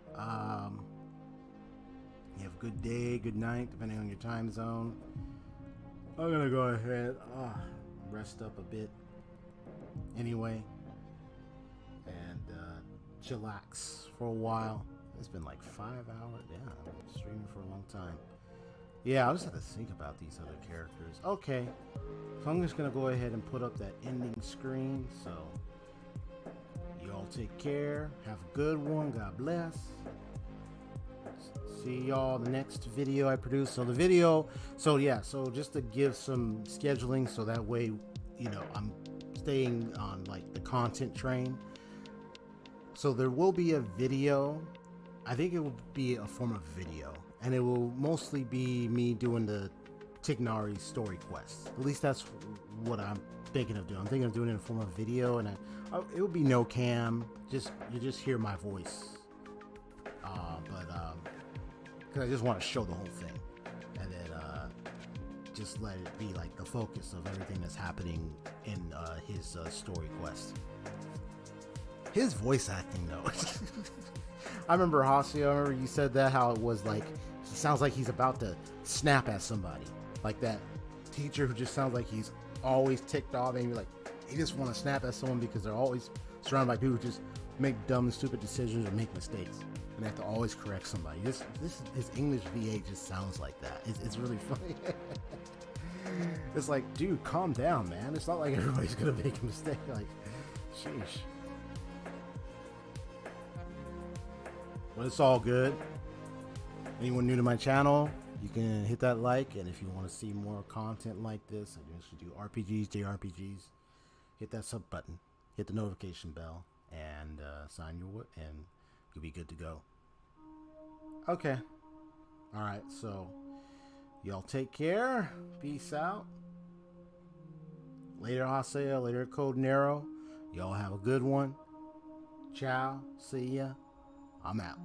You have a good day, good night, depending on your time zone. I'm gonna go ahead, rest up a bit anyway, and chillax for a while. It's been like 5 hours. Yeah, I've been streaming for a long time. Yeah, I'll just have to think about these other characters. Okay, so I'm just gonna go ahead and put up that ending screen. So y'all take care. Have a good one. God bless. See y'all the next video I produce. So the video, so just to give some scheduling, so that way, you know, I'm staying on like the content train. So there will be a video. I think it will be a form of video, and it will mostly be me doing the Tignari story quest. At least that's what I'm thinking of doing. I'm thinking of doing it in the form of video, and it will be no cam. You just hear my voice. Because I just want to show the whole thing, and then just let it be like the focus of everything that's happening in his story quest. His voice acting though. I remember Hossio, I remember you said that, how it was like, he sounds like he's about to snap at somebody. Like that teacher who just sounds like he's always ticked off, and you're like, he just want to snap at someone because they're always surrounded by people who just make dumb and stupid decisions or make mistakes. And they have to always correct somebody. His English VA just sounds like that. It's really funny. It's like, dude, calm down, man. It's not like everybody's gonna make a mistake. Like, sheesh. But it's all good. Anyone new to my channel, you can hit that like, and if you want to see more content like this, I usually do RPGs, JRPGs. Hit that sub button, hit the notification bell, and sign your and you'll be good to go. Okay. All right. So y'all take care. Peace out. Later, Haseo. Later, Code Nero. Y'all have a good one. Ciao. See ya. I'm out.